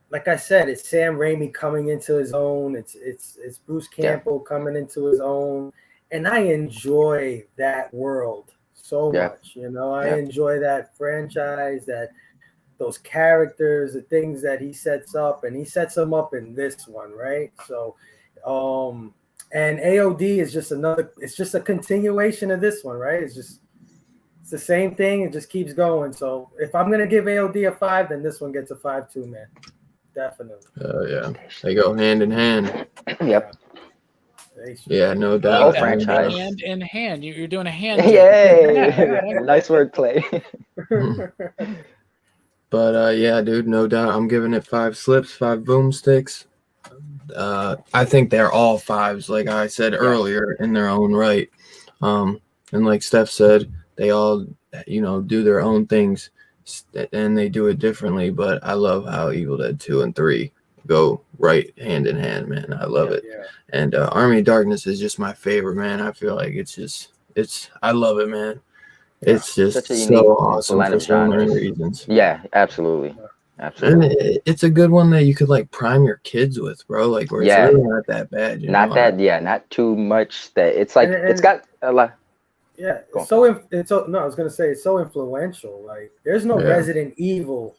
Speaker 3: like I said, it's Sam Raimi coming into his own. It's Bruce Campbell coming into his own, and I enjoy that world so much. You know, I enjoy that franchise, those characters, the things that he sets up, and he sets them up in this one, right? So, and AOD is just it's just a continuation of this one, right? It's the same thing. It just keeps going. So if I'm going to give AOD a 5, then this one gets a 5 too, man. Definitely.
Speaker 1: Yeah. They go hand in hand.
Speaker 4: Yep.
Speaker 1: Yeah, no doubt.
Speaker 4: Franchise.
Speaker 2: Hand in hand. You're doing a hand.
Speaker 4: Yay. Nice wordplay.
Speaker 1: But yeah, dude, no doubt. I'm giving it 5 slips, 5 boomsticks. I think they're all 5s, like I said earlier, in their own right. And like Steph said, they all, do their own things, and they do it differently. But I love how Evil Dead 2 and 3 go right hand in hand, man. I love it. Yeah. And Army of Darkness is just my favorite, man. I feel like I love it, man. It's just so awesome for so many reasons.
Speaker 4: Yeah, absolutely.
Speaker 1: And it's a good one that you could like prime your kids with, bro. Like, where it's really not that bad.
Speaker 4: Not too much. That it's like it's got a lot.
Speaker 3: Yeah, I was gonna say it's so influential. Like, there's no Resident Evil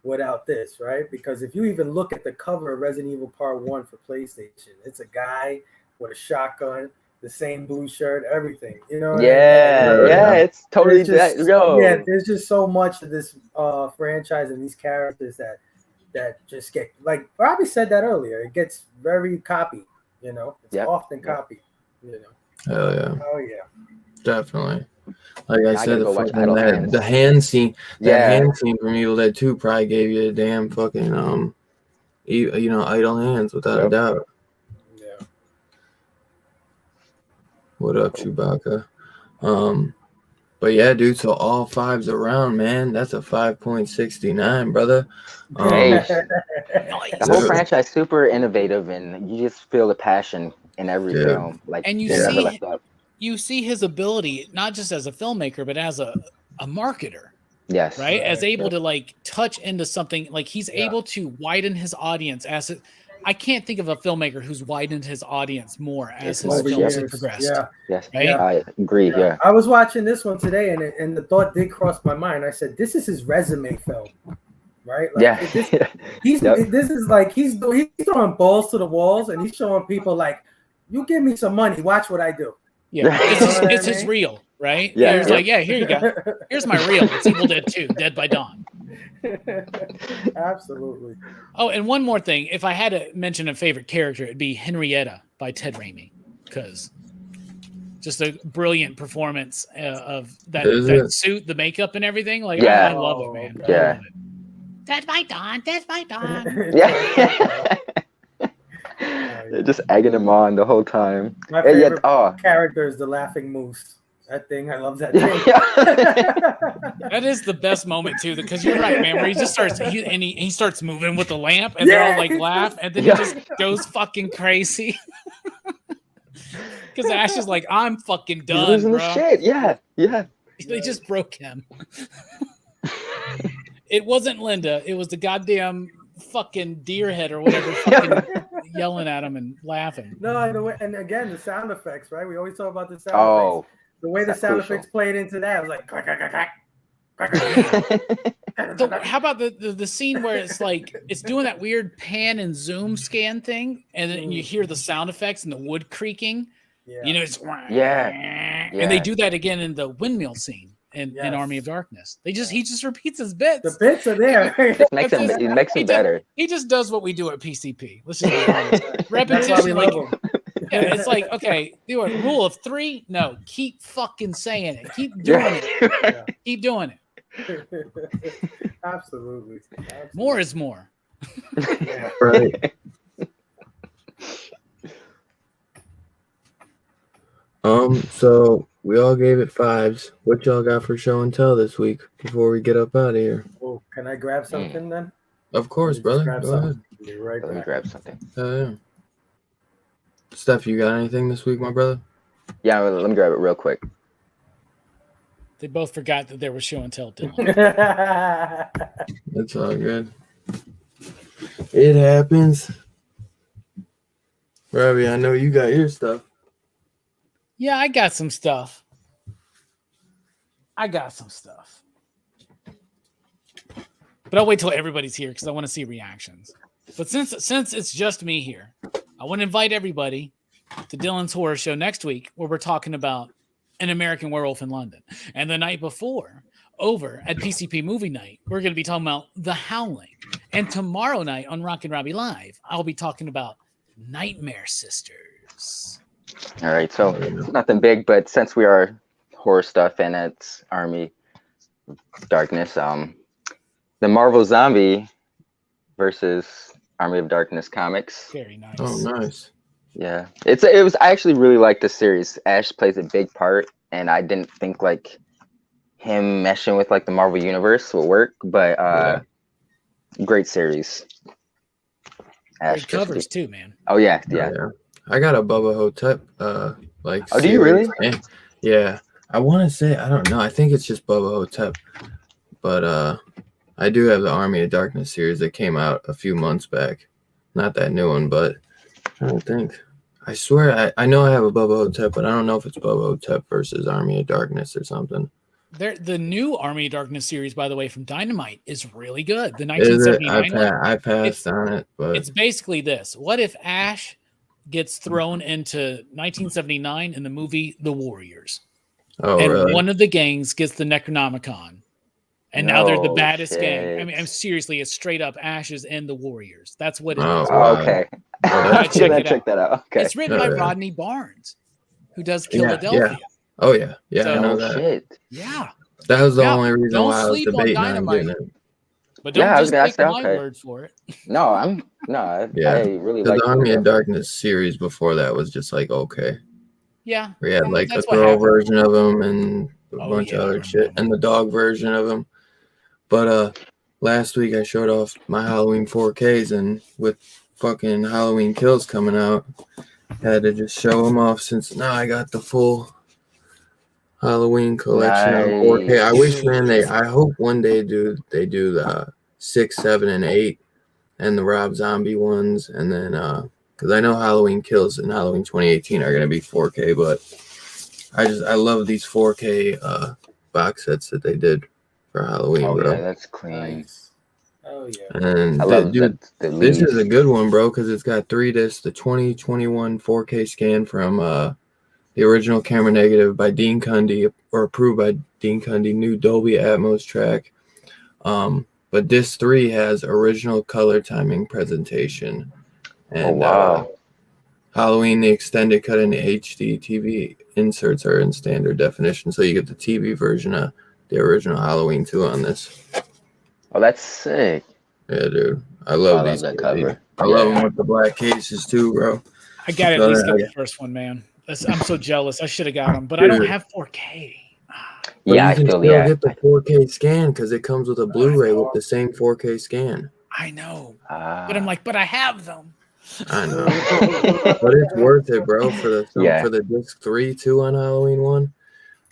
Speaker 3: without this, right? Because if you even look at the cover of Resident Evil Part 1 for PlayStation, it's a guy with a shotgun, the same blue shirt, everything. You know?
Speaker 4: It's totally that.
Speaker 3: Yeah, there's just so much of this franchise and these characters that just get, like Robbie said that earlier, it gets very copied. It's often copied.
Speaker 1: Hell yeah.
Speaker 3: Oh yeah.
Speaker 1: Definitely. Like I said, the hand scene, hand scene from Evil Dead 2 probably gave you a damn fucking idle hands without a doubt.
Speaker 3: Yeah.
Speaker 1: What up, Chewbacca? But yeah, dude. So all 5s around, man. That's a 5.69, brother.
Speaker 4: The whole franchise super innovative, and you just feel the passion in every film. Like,
Speaker 2: and you see his ability not just as a filmmaker, but as a marketer.
Speaker 4: Yes.
Speaker 2: Right? As able to like touch into something, like he's able to widen his audience I can't think of a filmmaker who's widened his audience more as his films have progressed.
Speaker 3: Yeah.
Speaker 4: Yes.
Speaker 2: Right?
Speaker 4: I agree. Yeah.
Speaker 3: I was watching this one today, and the thought did cross my mind. I said, "This is his resume film, right?" Like, this is like he's throwing balls to the walls, and he's showing people like, "You give me some money, watch what I do."
Speaker 2: Yeah, it's his reel, right?
Speaker 4: Yeah.
Speaker 2: He's like, here you go. Here's my reel. It's Evil Dead 2, Dead by Dawn.
Speaker 3: Absolutely.
Speaker 2: Oh, and one more thing. If I had to mention a favorite character, it'd be Henrietta by Ted Raimi, because just a brilliant performance of that suit, the makeup, and everything. Like, I love it, man.
Speaker 4: Yeah.
Speaker 2: I love it. Dead by Dawn, Dead by Dawn.
Speaker 4: Yeah. They're just egging him on the whole time.
Speaker 3: My favorite character is the laughing moose. That thing, I love that thing.
Speaker 2: That is the best moment too, because you're right, man. Where he just starts he starts moving with the lamp, and they're all like laugh, and then he just goes fucking crazy. Because Ash is like, I'm fucking done,
Speaker 4: losing
Speaker 2: bro.
Speaker 4: The shit. Yeah.
Speaker 2: They just broke him. It wasn't Linda. It was the goddamn fucking deer head or whatever, fucking yelling at him and laughing.
Speaker 3: No, and again, the sound effects, right? We always talk about the sound effects. The way the sound effects played into that, I was like, clack, clack, clack, clack.
Speaker 2: How about the scene where it's like it's doing that weird pan and zoom scan thing, and then you hear the sound effects and the wood creaking.
Speaker 3: Yeah.
Speaker 2: You know, it's
Speaker 4: and
Speaker 2: they do that again in the windmill scene in Army of Darkness. He just repeats his bits.
Speaker 3: The bits are there.
Speaker 4: It makes him better.
Speaker 2: He just does what we do at PCP. Let's just be honest. Repetition, like. Yeah, it's like, okay, do it. Rule of 3? No, keep fucking saying it. Keep doing it.
Speaker 3: Yeah.
Speaker 2: Keep doing
Speaker 3: it. Absolutely.
Speaker 2: More is more.
Speaker 1: Yeah. Right. So we all gave it 5s. What y'all got for show and tell this week before we get up out of here?
Speaker 3: Oh, can I grab something then?
Speaker 1: Of course, brother. Go ahead.
Speaker 4: Let me grab something.
Speaker 1: Yeah. Steph, you got anything this week, my brother?
Speaker 4: Yeah, let me grab it real quick.
Speaker 2: They both forgot that there was show and tell, Dylan.
Speaker 1: It's all good. It happens. Robbie, I know you got your stuff.
Speaker 2: Yeah, I got some stuff. But I'll wait till everybody's here because I want to see reactions. But since it's just me here, I want to invite everybody to Dylan's Horror Show next week, where we're talking about An American Werewolf in London. And the night before, over at PCP Movie Night, we're going to be talking about The Howling. And tomorrow night on Rockin' Robbie Live, I'll be talking about Nightmare Sisters.
Speaker 4: All right, so it's nothing big, but since we are horror stuff and it's Army of Darkness, the Marvel Zombie versus Army of Darkness comics.
Speaker 2: Very nice.
Speaker 1: Oh, nice.
Speaker 4: Yeah, I actually really like this series. Ash plays a big part, and I didn't think like him meshing with like the Marvel universe would work, but great series.
Speaker 2: Great covers too, man.
Speaker 4: Oh yeah.
Speaker 1: I got a Bubba Hotep like.
Speaker 4: Oh, do you really?
Speaker 1: Yeah, I want to say I don't know. I think it's just Bubba Hotep, but I do have the Army of Darkness series that came out a few months back. Not that new one, but I don't think. I swear I know I have a Bubba Hotep, but I don't know if it's Bubba Hotep versus Army of Darkness or something.
Speaker 2: The new Army of Darkness series, by the way, from Dynamite is really good. The 1979 one.
Speaker 1: I passed on it, but
Speaker 2: it's basically this. What if Ash gets thrown into 1979 in the movie The Warriors?
Speaker 1: Oh,
Speaker 2: and
Speaker 1: really?
Speaker 2: One of the gangs gets the Necronomicon. And now they're the baddest gang. I mean, I'm seriously, it's straight up Ashes and the Warriors. That's what it is.
Speaker 4: Oh, okay. Check that out. Okay.
Speaker 2: It's written by Rodney Barnes, who does Philadelphia.
Speaker 1: Yeah. Oh, yeah. Yeah,
Speaker 2: So,
Speaker 1: I know that.
Speaker 4: Shit.
Speaker 2: Yeah.
Speaker 1: That was the only reason
Speaker 2: don't
Speaker 1: why I was
Speaker 2: sleep on
Speaker 1: debating on
Speaker 2: Dynamite.
Speaker 1: getting it.
Speaker 2: But don't
Speaker 4: I was
Speaker 2: just
Speaker 4: gonna
Speaker 2: take
Speaker 4: say,
Speaker 2: my word for it.
Speaker 4: No, I really like
Speaker 1: the Army of Darkness series before that was just like okay.
Speaker 2: Yeah.
Speaker 1: We had like
Speaker 2: That's
Speaker 1: a
Speaker 2: what
Speaker 1: girl
Speaker 2: happened.
Speaker 1: version of him and a bunch of
Speaker 2: I
Speaker 1: other
Speaker 2: remember
Speaker 1: shit,
Speaker 2: that.
Speaker 1: and the dog version of him. But last week I showed off my Halloween 4Ks, and with fucking Halloween Kills coming out, had to just show them off since now I got the full Halloween collection on 4K. I wish, man,
Speaker 2: Nice.
Speaker 1: I hope one day they do the 6, 7, and 8 and the Rob Zombie ones, and then because I know Halloween Kills and Halloween 2018 are gonna be 4K, but I love these 4K box sets that they did for Halloween,
Speaker 4: Oh
Speaker 1: bro.
Speaker 4: yeah, that's clean.
Speaker 3: Nice. Oh yeah.
Speaker 1: And
Speaker 4: I love
Speaker 1: dude,
Speaker 4: the
Speaker 1: this is
Speaker 4: leaves.
Speaker 1: a good one, bro, because it's got 3 discs, the 2021 4K scan from the original camera negative by Dean Cundy, or approved by Dean Cundy, new Dolby Atmos track. But disc 3 has original color timing presentation. And
Speaker 4: Oh wow.
Speaker 1: Halloween, the extended cut and HD TV inserts are in standard definition, so you get the TV version of the original Halloween 2 on this.
Speaker 4: Oh, that's sick.
Speaker 1: Yeah, dude. I love these.
Speaker 4: that cover.
Speaker 1: I love them with the black cases too, bro.
Speaker 2: I got to at least get the first one, man. I'm so jealous. I should have got them, but I don't have 4K.
Speaker 1: But
Speaker 4: Yeah,
Speaker 1: you can still
Speaker 4: yeah.
Speaker 1: get the 4K scan because it comes with a Blu-ray with the same 4K scan.
Speaker 2: I know, but I'm like, but I have them.
Speaker 1: I know, but it's worth it, bro, for the disc 3 too on Halloween 1.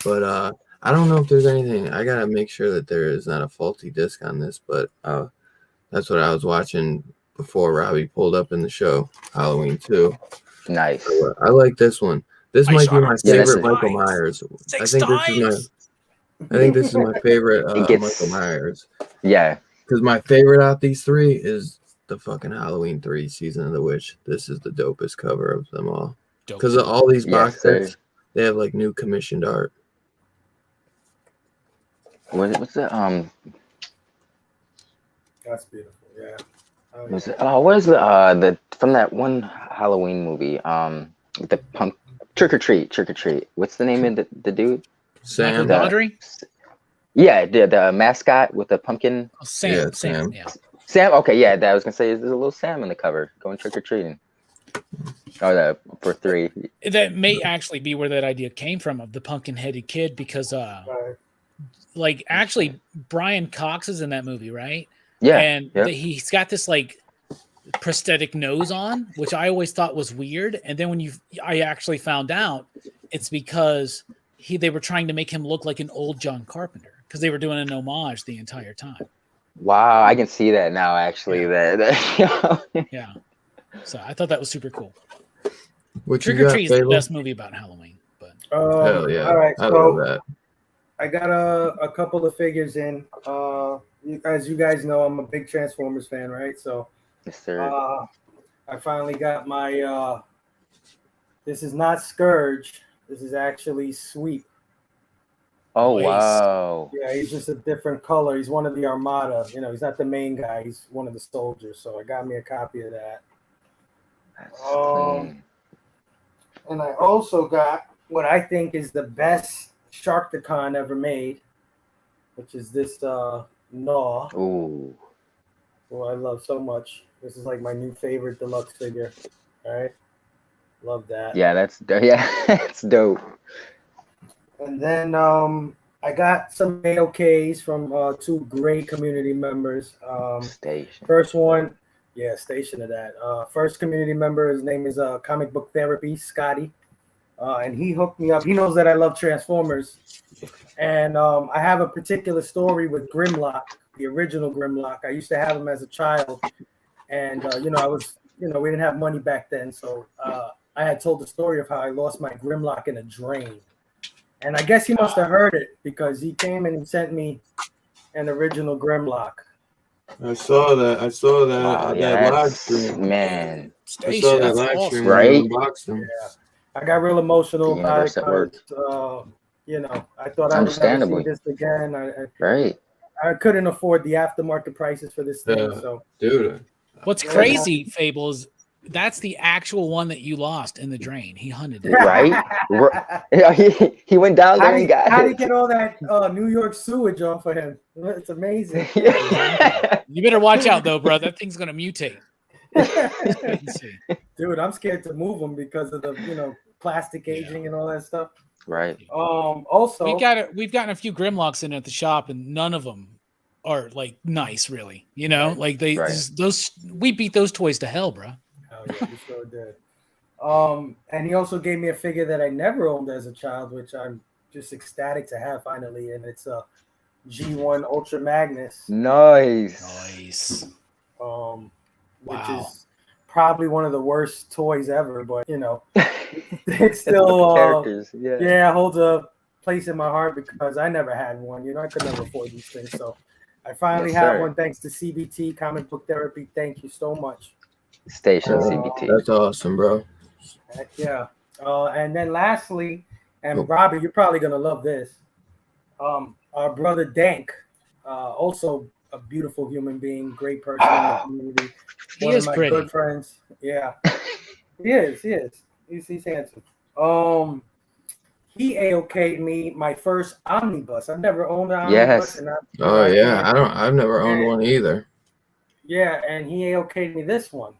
Speaker 1: But I don't know if there's anything. I gotta make sure that there is not a faulty disc on this. But that's what I was watching before Robbie pulled up in the show, Halloween 2.
Speaker 4: Nice.
Speaker 1: So, I like this one. This might be my favorite Michael Myers. I think this is my favorite Michael Myers.
Speaker 4: Yeah.
Speaker 1: Because my favorite out these 3 is the fucking Halloween 3 Season of the Witch. This is the dopest cover of them all. Because of all these box sets, they have like new commissioned art.
Speaker 4: What's that?
Speaker 3: That's beautiful. Yeah.
Speaker 4: What is the from that one Halloween movie? The punk Trick or Treat. What's the name of the dude?
Speaker 1: Sam.
Speaker 4: Yeah, the mascot with the pumpkin.
Speaker 2: Oh, Sam. Yeah.
Speaker 4: Sam. Okay, yeah. That I was gonna say there's a little Sam in the cover going trick or treating. Oh, for 3.
Speaker 2: That may actually be where that idea came from of the pumpkin-headed kid, because like actually Brian Cox is in that movie, right?
Speaker 4: Yeah.
Speaker 2: And he's got this like prosthetic nose on, which I always thought was weird. And then I actually found out it's because they were trying to make him look like an old John Carpenter, because they were doing an homage the entire time.
Speaker 4: Wow, I can see that now. Actually,
Speaker 2: Yeah. So I thought that was super cool.
Speaker 1: Trick
Speaker 2: or Treat is the best movie about Halloween. But
Speaker 1: hell yeah!
Speaker 3: All right,
Speaker 1: I love that.
Speaker 3: I got a couple of figures in. As you guys know, I'm a big Transformers fan, right? So,
Speaker 4: yes, sir.
Speaker 3: I finally got my. This is not Scourge. This is actually Sweep.
Speaker 4: Oh wow!
Speaker 3: Yeah, he's just a different color. He's one of the Armada. You know, he's not the main guy. He's one of the soldiers. So I got me a copy of that.
Speaker 4: That's clean.
Speaker 3: And I also got what I think is the best Sharkticon ever made, which is this Gnaw.
Speaker 4: Ooh.
Speaker 3: Who I love so much. This is like my new favorite deluxe figure. All right. Love that.
Speaker 4: Yeah, that's dope.
Speaker 3: And then I got some AOKs from 2 great community members.
Speaker 4: Station.
Speaker 3: First one, station of that. First community member, his name is Comic Book Therapy, Scotty. And he hooked me up. He knows that I love Transformers. And I have a particular story with Grimlock, the original Grimlock. I used to have him as a child. And, we didn't have money back then. So I had told the story of how I lost my Grimlock in a drain. And I guess he must have heard it, because he came and he sent me an original Grimlock.
Speaker 1: I saw that.
Speaker 4: Wow,
Speaker 1: that live stream.
Speaker 4: Man.
Speaker 1: I saw that live stream,
Speaker 4: right?
Speaker 3: Yeah. I got real emotional about it. I thought I would never see this again. I couldn't afford the aftermarket prices for this thing. So,
Speaker 1: dude,
Speaker 2: what's crazy, Fable, is that's the actual one that you lost in the drain. He hunted it.
Speaker 4: Right? he went down there and got it.
Speaker 3: How did he get all that New York sewage off of him? It's amazing.
Speaker 2: You better watch out, though, bro. That thing's going to mutate.
Speaker 3: Dude, I'm scared to move them because of the, plastic aging and all that stuff.
Speaker 4: Right.
Speaker 3: Also,
Speaker 2: we've gotten a few Grimlocks in at the shop, and none of them are like nice, really. Like we beat those toys to hell, bro.
Speaker 3: Oh yeah, you sure did. And he also gave me a figure that I never owned as a child, which I'm just ecstatic to have finally, and it's a G1 Ultra Magnus.
Speaker 4: Nice.
Speaker 3: Which is probably one of the worst toys ever, but you know, it's still
Speaker 4: characters. Yeah,
Speaker 3: holds a place in my heart because I never had one. You know, I could never afford these things, so I finally have one thanks to CBT Comic Book Therapy. Thank you so much.
Speaker 4: Station CBT.
Speaker 1: That's awesome, bro.
Speaker 3: Heck yeah. And then lastly, and Robbie, you're probably gonna love this. Our brother Dank, also a beautiful human being, great person in the community.
Speaker 2: He is pretty.
Speaker 3: Good friends. Yeah, he is. He's handsome. He AOK'd me my first omnibus. I've never owned an omnibus.
Speaker 1: Yes. I've never owned one either.
Speaker 3: Yeah, and he AOK'd me this one.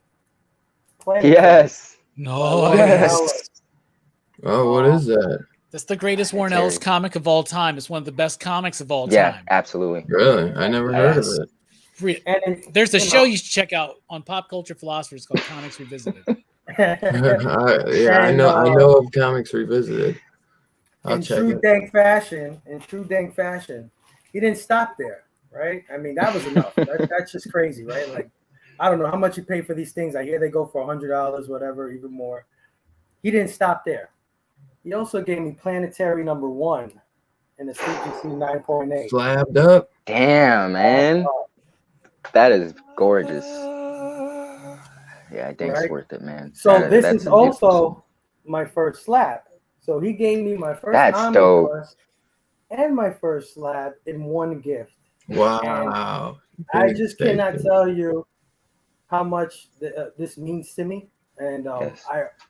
Speaker 4: Yes.
Speaker 2: Nice.
Speaker 1: Oh, what is that?
Speaker 2: That's the greatest Warren Ellis comic of all time. It's one of the best comics of all time.
Speaker 4: Yeah, absolutely.
Speaker 1: Really? I never heard of it.
Speaker 2: There's a show you should check out on Pop Culture Philosophers called Comics Revisited.
Speaker 1: I know of Comics Revisited.
Speaker 3: In true dank fashion, he didn't stop there, right? I mean, that was enough. That's just crazy, right? Like, I don't know how much you pay for these things. I hear they go for $100, whatever, even more. He didn't stop there. He also gave me Planetary #1 in the CGC 9.8.
Speaker 1: Slabbed up.
Speaker 4: Damn, man. That is gorgeous. Yeah, I think it's worth it, man.
Speaker 3: So this is also my first slab. So he gave me my first omnibus and my first slab in one gift.
Speaker 1: Wow.
Speaker 3: I just cannot tell you how much this means to me. And I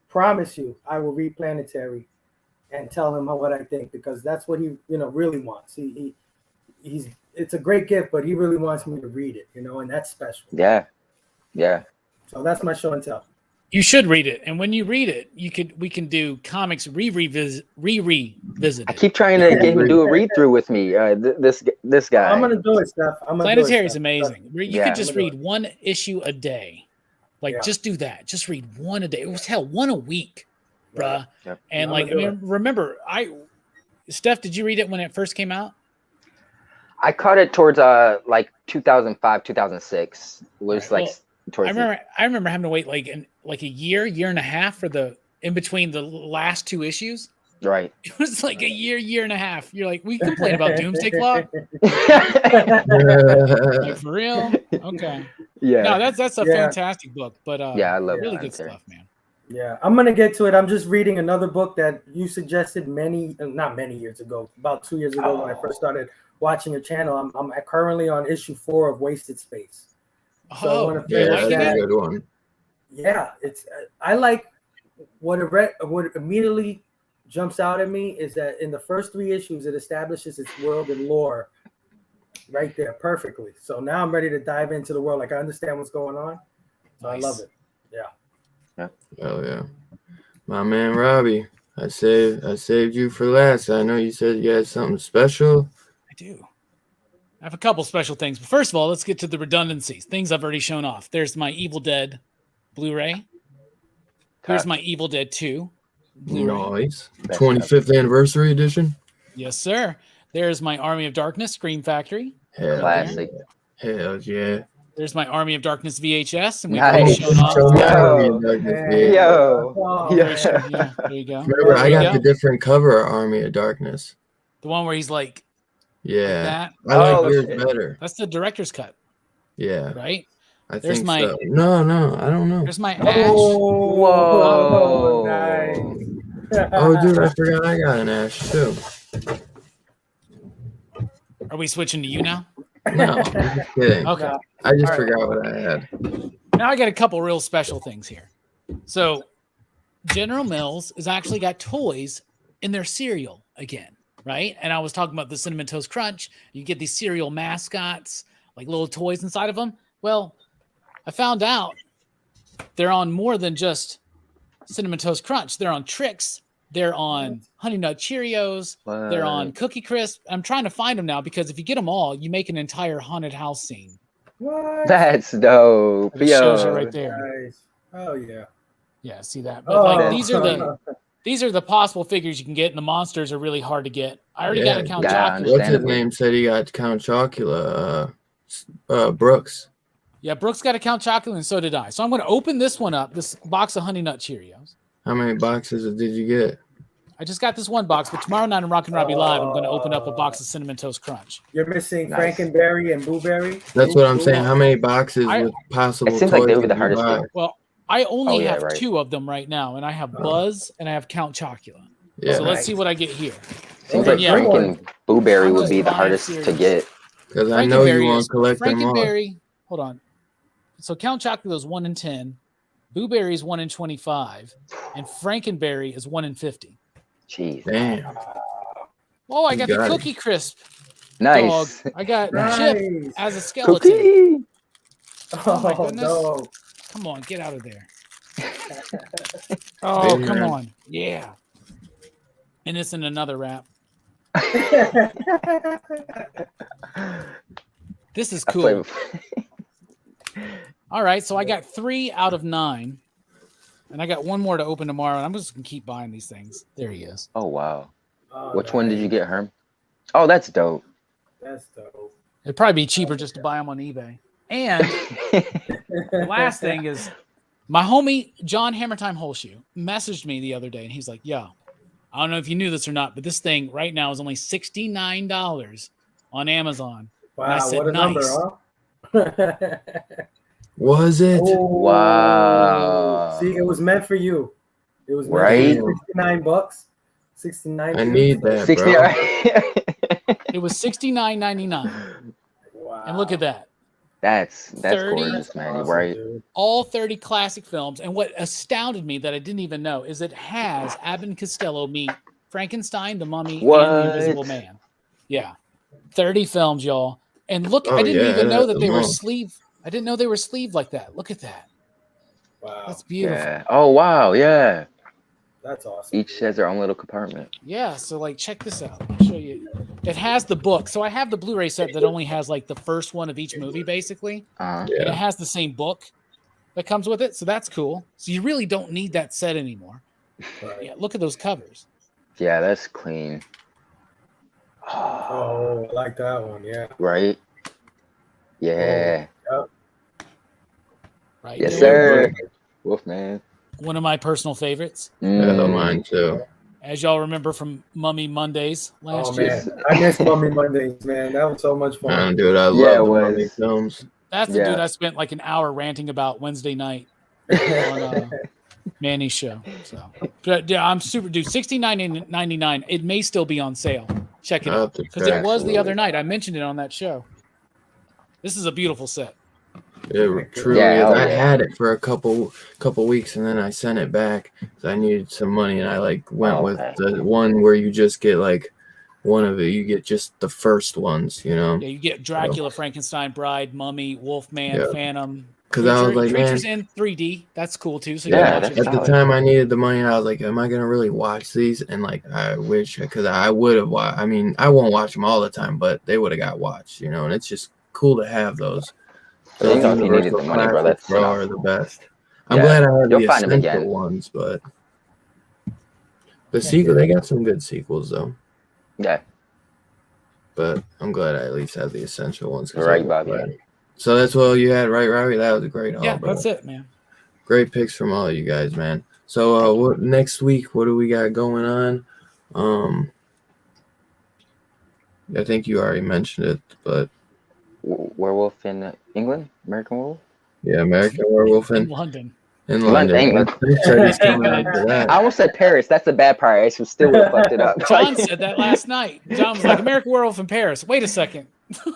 Speaker 3: promise you, I will read Planetary and tell him what I think, because that's what he really wants. It's a great gift, but he really wants me to read it, and that's special.
Speaker 4: Yeah.
Speaker 3: So that's my show and tell.
Speaker 2: You should read it, and when you read it, we can do comics revisit.
Speaker 4: I keep trying to get him to do a read through with me. This guy.
Speaker 3: I'm gonna do it, Steph.
Speaker 2: Planetary is amazing. You could just read one issue a day. Just do that. Just read one a day. It was one a week, bruh. Yep. And remember, Steph, did you read it when it first came out?
Speaker 4: I caught it towards 2005, 2006. It was towards.
Speaker 2: I remember having to wait like a year and a half for in between the last two issues.
Speaker 4: Right.
Speaker 2: It was like a year and a half. You're like, we complain about Doomsday Clock. For real? Okay.
Speaker 4: Yeah.
Speaker 2: No, that's a fantastic book. But
Speaker 4: I love
Speaker 2: really good stuff, man.
Speaker 3: Yeah, I'm gonna get to it. I'm just reading another book that you suggested not many years ago, about 2 years ago when I first started watching your channel. I'm currently on issue 4 of Wasted Space. So
Speaker 1: that's a good one.
Speaker 3: Yeah, I like what immediately jumps out at me is that in the first 3 issues it establishes its world and lore right there perfectly. So now I'm ready to dive into the world. Like, I understand what's going on. So nice. I love it. Yeah.
Speaker 1: Oh yeah. My man Robbie, I saved you for last. I know you said you had something special.
Speaker 2: I do. I have a couple special things. But first of all, let's get to the redundancies. Things I've already shown off. There's my Evil Dead Blu-ray. Here's my Evil Dead 2 Blu-ray.
Speaker 1: Nice. 25th anniversary edition.
Speaker 2: Yes, sir. There's my Army of Darkness Scream Factory.
Speaker 4: Classic.
Speaker 1: Hell yeah.
Speaker 2: There's my Army of Darkness VHS, and we've
Speaker 4: nice.
Speaker 2: shown off.
Speaker 4: Yo.
Speaker 2: Yeah, there you go.
Speaker 1: Remember, I got the different cover of Army of Darkness.
Speaker 2: The one where he's like,
Speaker 1: that.
Speaker 2: I
Speaker 1: like yours better.
Speaker 2: That's the director's cut.
Speaker 1: Yeah.
Speaker 2: Right?
Speaker 1: There's think so. No, I don't know.
Speaker 2: There's my Ash.
Speaker 4: Whoa.
Speaker 3: Nice.
Speaker 1: Oh, dude, I forgot I got an Ash too.
Speaker 2: Are we switching to you now?
Speaker 1: No, I'm just kidding.
Speaker 2: Okay.
Speaker 1: I just forgot what I had.
Speaker 2: Now I got a couple real special things here. So General Mills has actually got toys in their cereal again, right? And I was talking about the Cinnamon Toast Crunch. You get these cereal mascots, like little toys inside of them. Well, I found out they're on more than just Cinnamon Toast Crunch. They're on Trix. They're on Honey Nut Cheerios.
Speaker 4: What?
Speaker 2: They're on Cookie Crisp. I'm trying to find them now because if you get them all, you make an entire haunted house scene.
Speaker 3: What?
Speaker 4: That's dope.
Speaker 2: It shows you right there.
Speaker 3: Nice. Oh yeah.
Speaker 2: Yeah, see that? But these are these are the possible figures you can get, and the monsters are really hard to get. I already got a Count
Speaker 4: yeah,
Speaker 2: Chocula.
Speaker 1: What's his name said he got Count Chocula? Brooks.
Speaker 2: Yeah, Brooks got a Count Chocula, and so did I. So I'm going to open this one up, this box of Honey Nut Cheerios.
Speaker 1: How many boxes did you get?
Speaker 2: I just got this one box, but tomorrow night on Rockin' Robbie Live, I'm going to open up a box of Cinnamon Toast Crunch.
Speaker 3: You're missing Frankenberry and Blueberry?
Speaker 1: That's what I'm saying. How many boxes with possible
Speaker 4: It seems
Speaker 1: toys
Speaker 4: like they would be the
Speaker 1: did you
Speaker 4: hardest
Speaker 1: buy?
Speaker 4: thing.
Speaker 2: Well, I only have 2 of them right now, and I have Buzz and I have Count Chocula.
Speaker 1: Yeah.
Speaker 2: So let's see what I get here.
Speaker 4: Seems like Frank and Blueberry would be the hardest to get.
Speaker 1: Because I know you won't collect them all.
Speaker 2: Frankenberry, hold on. So Count Chocula is 1 in 10. Blueberry is 1 in 25. And Frankenberry is 1 in 50.
Speaker 4: Jeez.
Speaker 1: Damn.
Speaker 2: Oh, I got the Cookie Crisp.
Speaker 4: Nice.
Speaker 2: Dog. I got Chip as a skeleton.
Speaker 4: Cookie.
Speaker 2: Oh my goodness.
Speaker 3: No.
Speaker 2: Come on, get out of there. Oh, come on. Yeah. And it's in another wrap. This is cool. All right, so I got 3 out of 9. And I got 1 more to open tomorrow, and I'm just going to keep buying these things. There he is.
Speaker 4: Oh, wow. Which one did you get, Herm? Oh, that's dope.
Speaker 3: That's dope.
Speaker 2: It'd probably be cheaper just to buy them on eBay. And the last thing is my homie, John Hammertime Holshoe, messaged me the other day, and he's like, yo, I don't know if you knew this or not, but this thing right now is only $69 on Amazon.
Speaker 3: Wow,
Speaker 2: and I said,
Speaker 3: what a
Speaker 2: nice.
Speaker 3: number, huh?
Speaker 1: Was it?
Speaker 3: Oh,
Speaker 4: Wow.
Speaker 3: See, it was meant for you. It was meant
Speaker 4: Right?
Speaker 3: for you. $69. 69.
Speaker 1: I need that,
Speaker 4: 60.
Speaker 1: bro.
Speaker 2: It was $69.99.
Speaker 3: Wow.
Speaker 2: And look at that.
Speaker 4: That's
Speaker 2: 30.
Speaker 4: gorgeous, man.
Speaker 3: Awesome,
Speaker 4: Right?
Speaker 3: dude.
Speaker 2: All 30 classic films. And what astounded me that I didn't even know is it has Abbott and Costello meet Frankenstein, the Mummy, and the Invisible Man. Yeah. 30 films, y'all. And look, I didn't even know that they were sleeved. I didn't know they were sleeved like that. Look at that.
Speaker 3: Wow.
Speaker 2: That's beautiful.
Speaker 4: Yeah. Oh, wow. Yeah.
Speaker 3: That's awesome.
Speaker 4: Each has their own little compartment.
Speaker 2: Yeah, so like check this out. I'll show you. It has the book. So I have the Blu-ray set that only has like the first one of each movie, basically.
Speaker 4: Uh-huh.
Speaker 2: And it has the same book that comes with it. So that's cool. So you really don't need that set anymore.
Speaker 3: Right.
Speaker 2: Yeah, look at those covers.
Speaker 4: Yeah, that's clean.
Speaker 3: Oh, I like that one. Yeah.
Speaker 4: Right? Yeah.
Speaker 3: Yep.
Speaker 2: Right.
Speaker 4: Yes,
Speaker 2: Dylan?
Speaker 4: sir. Wolfman.
Speaker 2: One of my personal favorites.
Speaker 1: Yeah, mine too.
Speaker 2: As y'all remember from Mummy Mondays last
Speaker 3: Oh,
Speaker 2: year.
Speaker 3: man. I miss Mummy Mondays, man. That was so much fun.
Speaker 1: Dude, I love the Mummy films.
Speaker 2: That's the dude I spent like an hour ranting about Wednesday night on Manny's show. So, but yeah, I'm super dude. $69.99. It may still be on sale. Check it out because it was the other night. I mentioned it on that show. This is a beautiful set.
Speaker 1: It truly is. I had it for a couple weeks and then I sent it back because I needed some money and I went with the one where you just get one of it. You get just the first ones, you know.
Speaker 2: Yeah, you get Dracula, Frankenstein, Bride, Mummy, Wolfman, Phantom.
Speaker 1: Because I was like,
Speaker 2: Creatures
Speaker 1: man,
Speaker 2: in 3D. That's cool too. So
Speaker 1: at the time I needed the money, and I was like, am I gonna really watch these? And I wish, because I would have watched. I mean, I won't watch them all the time, but they would have got watched, you know. And it's just cool to have those.
Speaker 4: You needed the money, bro. That's
Speaker 1: are the best. I'm glad I have the essential ones, but the sequel, they got some good sequels though.
Speaker 4: Yeah.
Speaker 1: But I'm glad I at least have the essential ones.
Speaker 4: Right, Bobby.
Speaker 1: So that's all you had, right, Robbie? That was a great haul, bro.
Speaker 2: That's it, man.
Speaker 1: Great picks from all you guys, man. So what next week? What do we got going on? I think you already mentioned it, but
Speaker 4: Werewolf in England, American Werewolf.
Speaker 1: Yeah, American Werewolf in
Speaker 2: London.
Speaker 1: In London.
Speaker 4: England. I almost said Paris. That's the bad part. I still would have fucked it up.
Speaker 2: John said that last night. John was like, American Werewolf in Paris. Wait a second.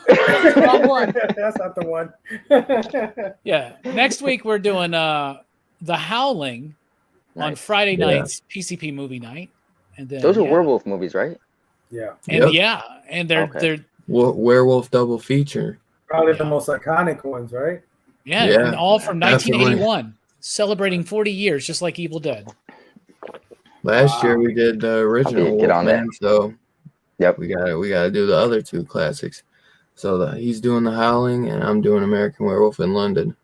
Speaker 2: That's the wrong one.
Speaker 3: That's not the one.
Speaker 2: Yeah. Next week we're doing The Howling on Friday nights, PCP movie night. And then
Speaker 4: those are werewolf movies, right?
Speaker 3: Yeah.
Speaker 2: And and they're
Speaker 1: werewolf double feature.
Speaker 3: Probably the most iconic ones, right?
Speaker 2: Yeah, and all from 1981, celebrating 40 years, just like Evil Dead.
Speaker 1: Last year we did the original
Speaker 4: Get on that.
Speaker 1: So we gotta do the other two classics. So he's doing The Howling and I'm doing American Werewolf in London.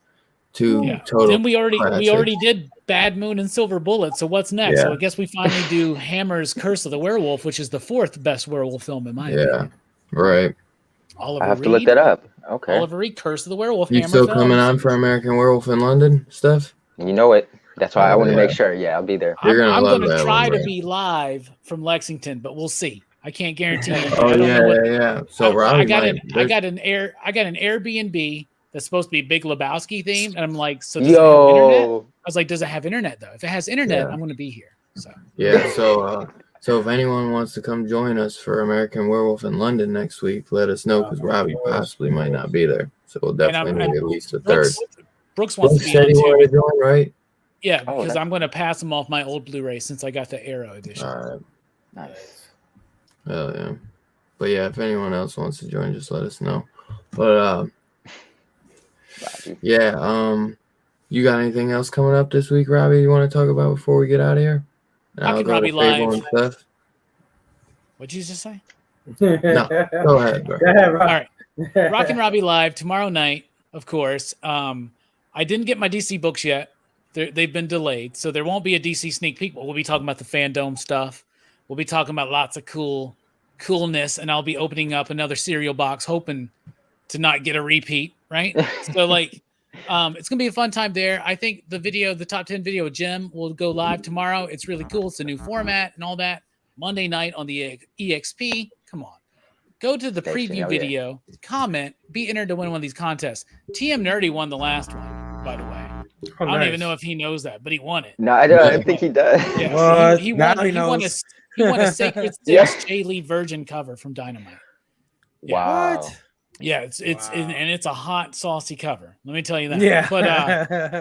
Speaker 1: Two total.
Speaker 2: Then we
Speaker 1: classics.
Speaker 2: already did Bad Moon and Silver Bullet. So what's next? So I guess we finally do Hammer's Curse of the Werewolf, which is the 4th best werewolf film in my opinion.
Speaker 1: Right.
Speaker 4: I have to look that up. Okay.
Speaker 2: Oliver Reed, Curse of the Werewolf.
Speaker 1: You
Speaker 2: Hammer
Speaker 1: still
Speaker 2: films.
Speaker 1: coming on for American Werewolf in London, Steph?
Speaker 4: You know it. That's why I want to make sure. Yeah, I'll be there.
Speaker 2: I'm going to try to be live from Lexington, but we'll see. I can't guarantee anything.
Speaker 1: Yeah. So
Speaker 2: I got an Airbnb that's supposed to be Big Lebowski themed, and I'm like, so does it have internet? I was like, does it have internet though? If it has internet, I'm going to be here. So
Speaker 1: so if anyone wants to come join us for American Werewolf in London next week, let us know because Robbie possibly might not be there. So we'll definitely need at least a third.
Speaker 2: Brooks wants to be
Speaker 1: said
Speaker 2: on
Speaker 1: he
Speaker 2: too.
Speaker 1: wanted to join, right?
Speaker 2: Yeah, because I'm going to pass him off my old Blu-ray since I got the Arrow edition.
Speaker 1: All right.
Speaker 4: Nice.
Speaker 1: Hell yeah. But yeah, if anyone else wants to join, just let us know. But you got anything else coming up this week, Robbie, you want to talk about before we get out of here?
Speaker 2: Rockin' Robbie Live. What'd you just say?
Speaker 1: No, go ahead, bro.
Speaker 3: Go ahead, Rob.
Speaker 2: All right. Rockin' Robbie Live tomorrow night, of course. I didn't get my DC books yet. They've been delayed, so there won't be a DC sneak peek, but we'll be talking about the fandom stuff. We'll be talking about lots of coolness, and I'll be opening up another cereal box, hoping to not get a repeat, right? So, it's going to be a fun time there. I think the top 10 video with Jim will go live tomorrow. It's really cool. It's a new format and all that. Monday night on the EXP. Come on. Go to the preview video, comment, be entered to win one of these contests. TM Nerdy won the last one, by the way. I don't even know if he knows that, but he won it.
Speaker 4: No, I don't think he does.
Speaker 2: Yeah, he won a Sacred Six J. Lee Virgin cover from Dynamite. Yeah.
Speaker 4: Wow.
Speaker 3: What?
Speaker 2: Yeah, it's and it's a hot, saucy cover. Let me tell you that.
Speaker 3: Yeah.
Speaker 2: But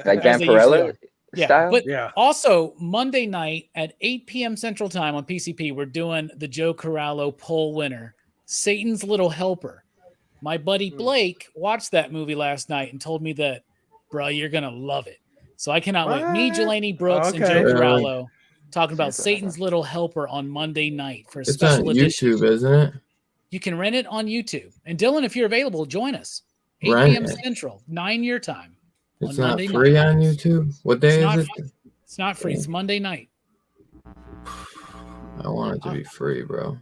Speaker 4: like Gamparella style?
Speaker 2: But also Monday night at 8 p.m. Central Time on PCP, we're doing the Joe Corallo poll winner, Satan's Little Helper. My buddy Blake watched that movie last night and told me that, bro, you're gonna love it. So I cannot wait. Me, Jelani Brooks, and Joe Corallo talking about Satan's Little Helper on Monday night for a special edition.
Speaker 1: YouTube, isn't it?
Speaker 2: You can rent it on YouTube. And Dylan, if you're available, join us. 8 p.m. Central, 9 your time.
Speaker 1: It's not Monday free night. On YouTube. What day is it?
Speaker 2: It's not free. It's Monday night.
Speaker 1: I want it to be free, bro.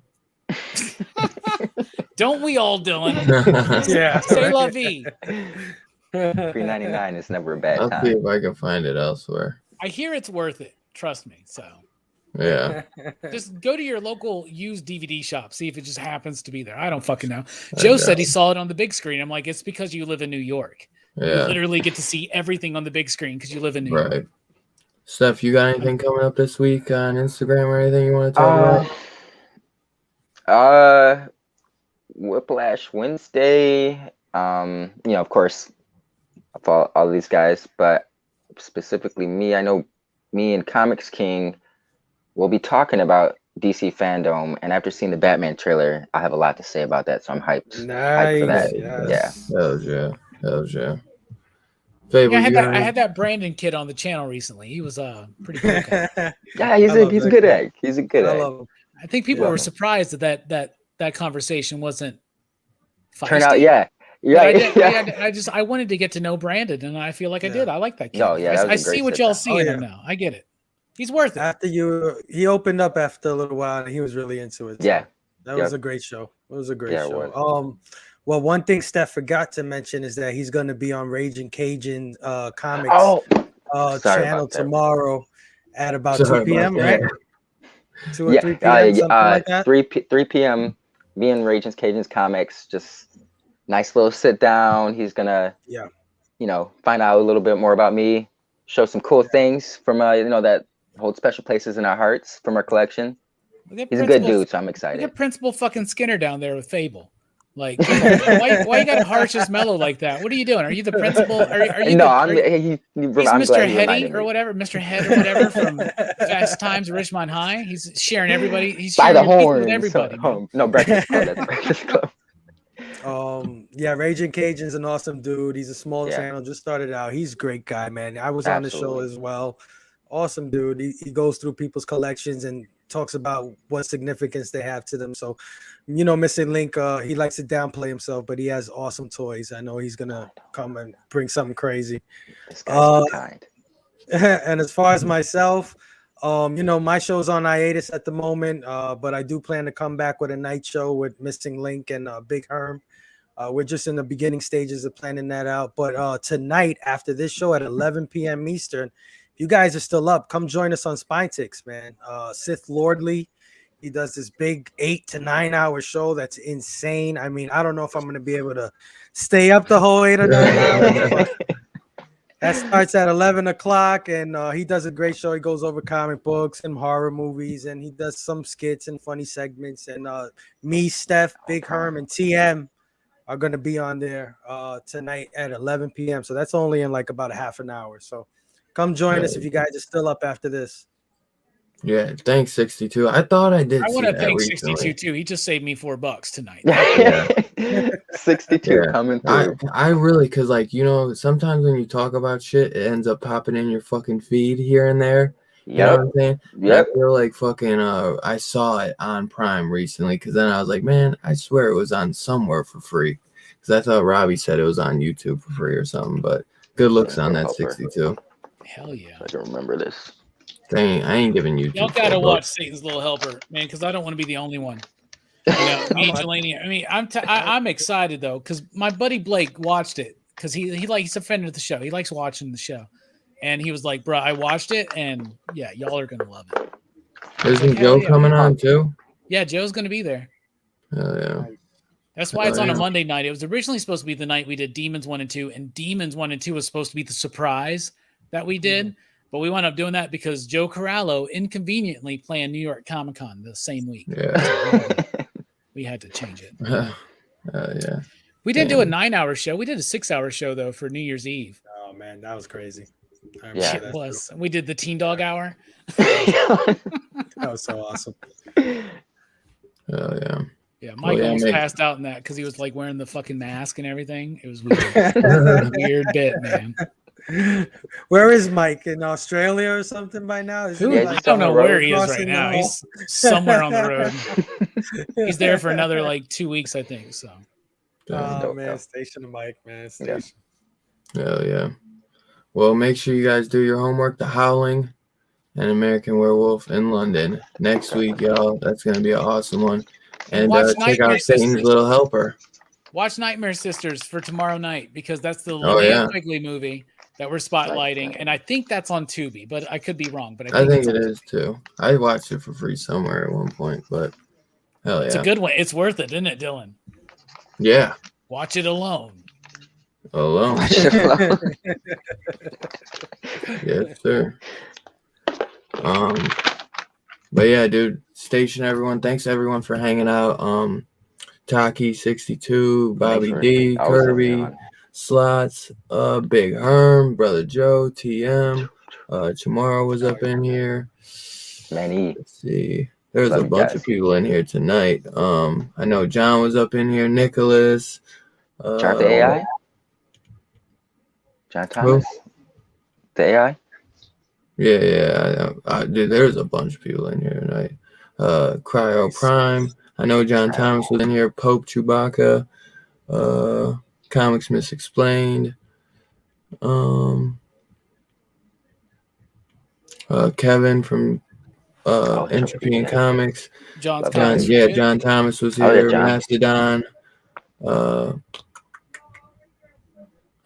Speaker 2: Don't we all, Dylan?
Speaker 3: Yeah.
Speaker 2: Say la vie.
Speaker 4: $3.99 is never a bad time.
Speaker 1: I'll see if I can find it elsewhere.
Speaker 2: I hear it's worth it. Trust me. So
Speaker 1: yeah,
Speaker 2: just go to your local used DVD shop. See if it just happens to be there. I don't fucking know. Joe said he saw it on the big screen. I'm like, it's because you live in New York.
Speaker 1: Yeah.
Speaker 2: You literally get to see everything on the big screen because you live in New York.
Speaker 1: Right. Steph, you got anything coming up this week on Instagram or anything you want to talk
Speaker 4: about? Whiplash Wednesday. Of course, I follow all these guys, but specifically me, I know me and Comics King will be talking about DC fandom, and after seeing the Batman trailer, I have a lot to say about that, so I'm hyped. Hyped for that.
Speaker 3: Yes.
Speaker 1: Yeah. Hell yeah.
Speaker 2: Fable, I had that Brandon kid on the channel recently. He was pretty cool.
Speaker 4: Yeah, he's a good egg. He's a good egg.
Speaker 2: I think people were surprised that conversation wasn't feisty.
Speaker 4: Turn out,
Speaker 2: I wanted to get to know Brandon, and I feel like I did. I like that kid.
Speaker 4: Oh, yeah,
Speaker 2: I see what y'all see in him now. I get it. He's worth it.
Speaker 3: He opened up after a little while, and he was really into it.
Speaker 4: Yeah,
Speaker 3: that was a great show. It was a great show. Well, one thing Steph forgot to mention is that he's going to be on Raging Cajun Comics channel tomorrow at about 2 p.m. Right? 2 or 3 p.m. Like that?
Speaker 4: 3 p.m. Me and Raging Cajun Comics, just nice little sit down. He's gonna, find out a little bit more about me, show some cool things from that hold special places in our hearts from our collection. He's a good dude, so I'm excited.
Speaker 2: Look at Principal fucking Skinner down there with Fable. Like, why you got harsh as mellow like that? What are you doing? Are you the principal? Are you? No,
Speaker 4: he's
Speaker 2: Mr. Hetty or whatever, Mr. Head or whatever from Fast Times at Richmond High. He's sharing everybody. He's sharing
Speaker 4: by the horn
Speaker 2: with everybody.
Speaker 4: No, Breakfast Club. That's Breakfast Club.
Speaker 3: Raging Cajun's an awesome dude. He's a small channel, just started out. He's a great guy, man. I was on the show as well. Awesome dude. He goes through people's collections and talks about what significance they have to them. So, you know, Missing Link, he likes to downplay himself, but he has awesome toys. I know he's gonna come and bring something crazy.
Speaker 4: This guy's too kind.
Speaker 3: And as far as myself, you know, my show's on hiatus at the moment, but I do plan to come back with a night show with Missing Link and Big Herm. We're just in the beginning stages of planning that out. But tonight, after this show at 11 p.m. Eastern, if you guys are still up, come join us on Spinetix, man. Sith Lordley, he does this big 8 to 9 hour show that's insane. I mean, I don't know if I'm going to be able to stay up the whole 8 or 9 hours. But that starts at 11 o'clock, and he does a great show. He goes over comic books and horror movies, and he does some skits and funny segments. And me, Steph, Big Herm, and TM are going to be on there tonight at 11 p.m. So that's only in like about a half an hour. So come join us if you guys are still up after this.
Speaker 1: Yeah, thanks, 62. I thought I did.
Speaker 2: I want to thank
Speaker 1: recently.
Speaker 2: 62 too. He just saved me $4 tonight.
Speaker 4: Yeah. 62 coming through.
Speaker 1: I really, because like, you know, sometimes when you talk about shit, it ends up popping in your fucking feed here and there. You know what I'm saying?
Speaker 4: Yep.
Speaker 1: I feel like fucking I saw it on Prime recently, because then I was like, man, I swear it was on somewhere for free, because I thought Robbie said it was on YouTube for free or something. But good looks on that 62.
Speaker 2: Hell yeah.
Speaker 4: I can remember this.
Speaker 1: Dang, I ain't giving YouTube.
Speaker 2: Y'all gotta watch Satan's Little Helper, man, because I don't want to be the only one. You know, me and Jelani, I mean, I'm excited though, because my buddy Blake watched it, because he's a fan of the show. He likes watching the show. And he was like, bro, I watched it, and yeah, y'all are going to love it.
Speaker 1: Isn't Joe coming on too?
Speaker 2: Yeah, Joe's going to be there.
Speaker 1: Oh, yeah.
Speaker 2: That's why it's on a Monday night. It was originally supposed to be the night we did Demons 1 and 2, and Demons 1 and 2 was supposed to be the surprise that we did, but we wound up doing that because Joe Corallo inconveniently playing New York Comic Con the same week.
Speaker 1: Yeah.
Speaker 2: We had to change it.
Speaker 1: Yeah.
Speaker 2: We didn't do a 9-hour show. We did a 6-hour show, though, for New Year's Eve.
Speaker 3: Oh, man, that was crazy.
Speaker 4: Yeah,
Speaker 2: it was. We did the Teen Dog Hour.
Speaker 3: That was so awesome.
Speaker 1: Oh yeah.
Speaker 2: Yeah, Mike almost passed out in that because he was like wearing the fucking mask and everything. It was weird. Weird bit, man.
Speaker 3: Where is Mike? In Australia or something by now?
Speaker 2: I don't know where he is right now. He's somewhere on the road. He's there for another like 2 weeks, I think. So.
Speaker 3: Oh man, station to Mike, man. Station.
Speaker 1: Hell yeah. Well, make sure you guys do your homework. The Howling and American Werewolf in London next week, y'all. That's going to be an awesome one. And check out Satan's Little Helper.
Speaker 2: Watch Nightmare Sisters for tomorrow night, because that's the Linnea Quigley movie that we're spotlighting. And I think that's on Tubi, but I could be wrong. But
Speaker 1: I think it is too. I watched it for free somewhere at one point, but hell yeah.
Speaker 2: It's a good one. It's worth it, isn't it, Dylan?
Speaker 1: Yeah.
Speaker 2: Watch it alone.
Speaker 1: Alone. Yes, sir. But yeah, dude, station everyone. Thanks everyone for hanging out. Taki 62, Bobby D, Kirby, Slots, Big Herm, Brother Joe, TM, Chamorro was up in here.
Speaker 4: Many.
Speaker 1: Let's see. There's a bunch of people in here tonight. I know John was up in here, Nicholas.
Speaker 4: John the AI? John Thomas? The AI?
Speaker 1: Yeah. Dude, there's a bunch of people in here tonight. Cryo Prime. I know John Thomas was in here. Pope Chewbacca. Comics Misexplained. Kevin from Entropy and Comics. John Thomas was here. Mastodon.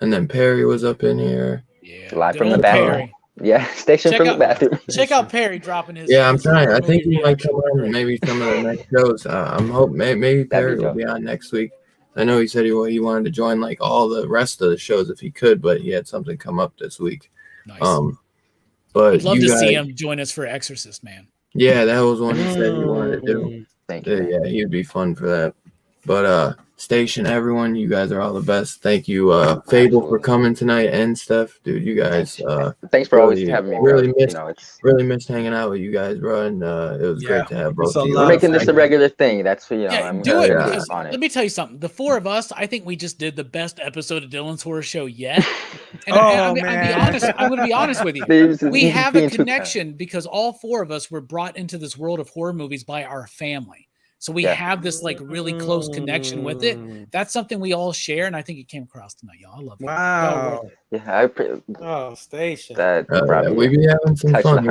Speaker 1: And then Perry was up in here.
Speaker 2: Yeah,
Speaker 4: live from the bathroom. Yeah, station from the bathroom.
Speaker 2: Check out Perry dropping his.
Speaker 1: Yeah, I'm trying. I think he might come on maybe some of the next shows. I'm hoping maybe Perry will be on next week. I know he said he wanted to join like all the rest of the shows if he could, but he had something come up this week.
Speaker 2: Nice.
Speaker 1: But
Speaker 2: I'd love to see him join us for Exorcist, man. Yeah,
Speaker 1: that was one he said he wanted to do.
Speaker 4: Thank you.
Speaker 1: Yeah, he'd be fun for that. But station everyone, you guys are all the best. Thank you, Fable, for coming tonight, and Steph, dude, you guys.
Speaker 4: Thanks for always having me.
Speaker 1: Really missed hanging out with you guys, bro, and it was great to have both of you.
Speaker 4: We're making this a regular thing. That's for
Speaker 2: do it. Let me tell you something. The four of us, I think we just did the best episode of Dylan's Horror Show yet. And I'm going to be honest with you. We have a connection because all four of us were brought into this world of horror movies by our family. So we have this like really close connection with it. That's something we all share, and I think it came across tonight, y'all. I love it.
Speaker 3: Wow.
Speaker 5: Station.
Speaker 1: We be having some fun.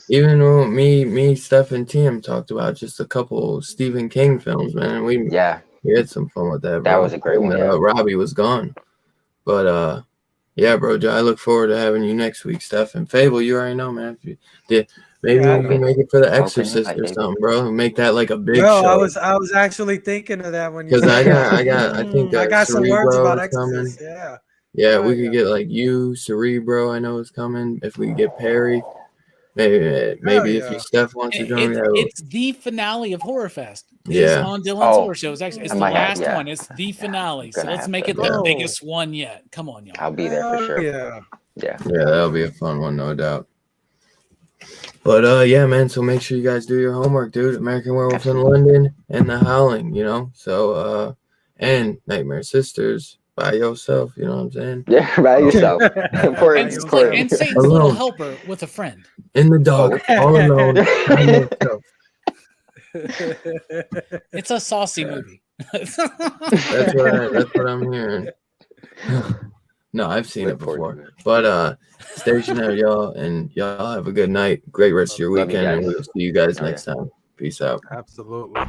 Speaker 1: Even when me, Steph, and Tim talked about just a couple Stephen King films, man. We had some fun with that. Bro.
Speaker 4: That was a great one.
Speaker 1: Robbie was gone, but yeah, bro. I look forward to having you next week, Steph. And Fable, you already know, man. If you did. Maybe we can make it for The Exorcist or something, bro. Make that like a big show.
Speaker 5: I was actually thinking of that when you.
Speaker 1: Because I got
Speaker 5: some words about Exorcist.
Speaker 1: Yeah, we could get like you, Cerebro. I know is coming. If we could get Perry, maybe if Steph wants to join.
Speaker 2: It's the finale of Horror Fest. It's on Dylan's Horror Show. It's the last one. It's the finale. So let's make it the biggest one yet. Come on, y'all.
Speaker 4: I'll be there for sure.
Speaker 1: Yeah, that'll be a fun one, no doubt. But yeah, man. So make sure you guys do your homework, dude. American Werewolf in London and The Howling. You know. So and Nightmare Sisters by yourself. You know what I'm saying?
Speaker 4: Yeah, by yourself.
Speaker 2: And Satan's Little Helper with a friend.
Speaker 1: In the dark, all alone.
Speaker 2: It's a saucy movie.
Speaker 1: That's what I'm hearing. No, I've seen it before. But stationary, y'all, and y'all have a good night. Great rest of your weekend, and we'll see you guys next time. Peace out.
Speaker 5: Absolutely.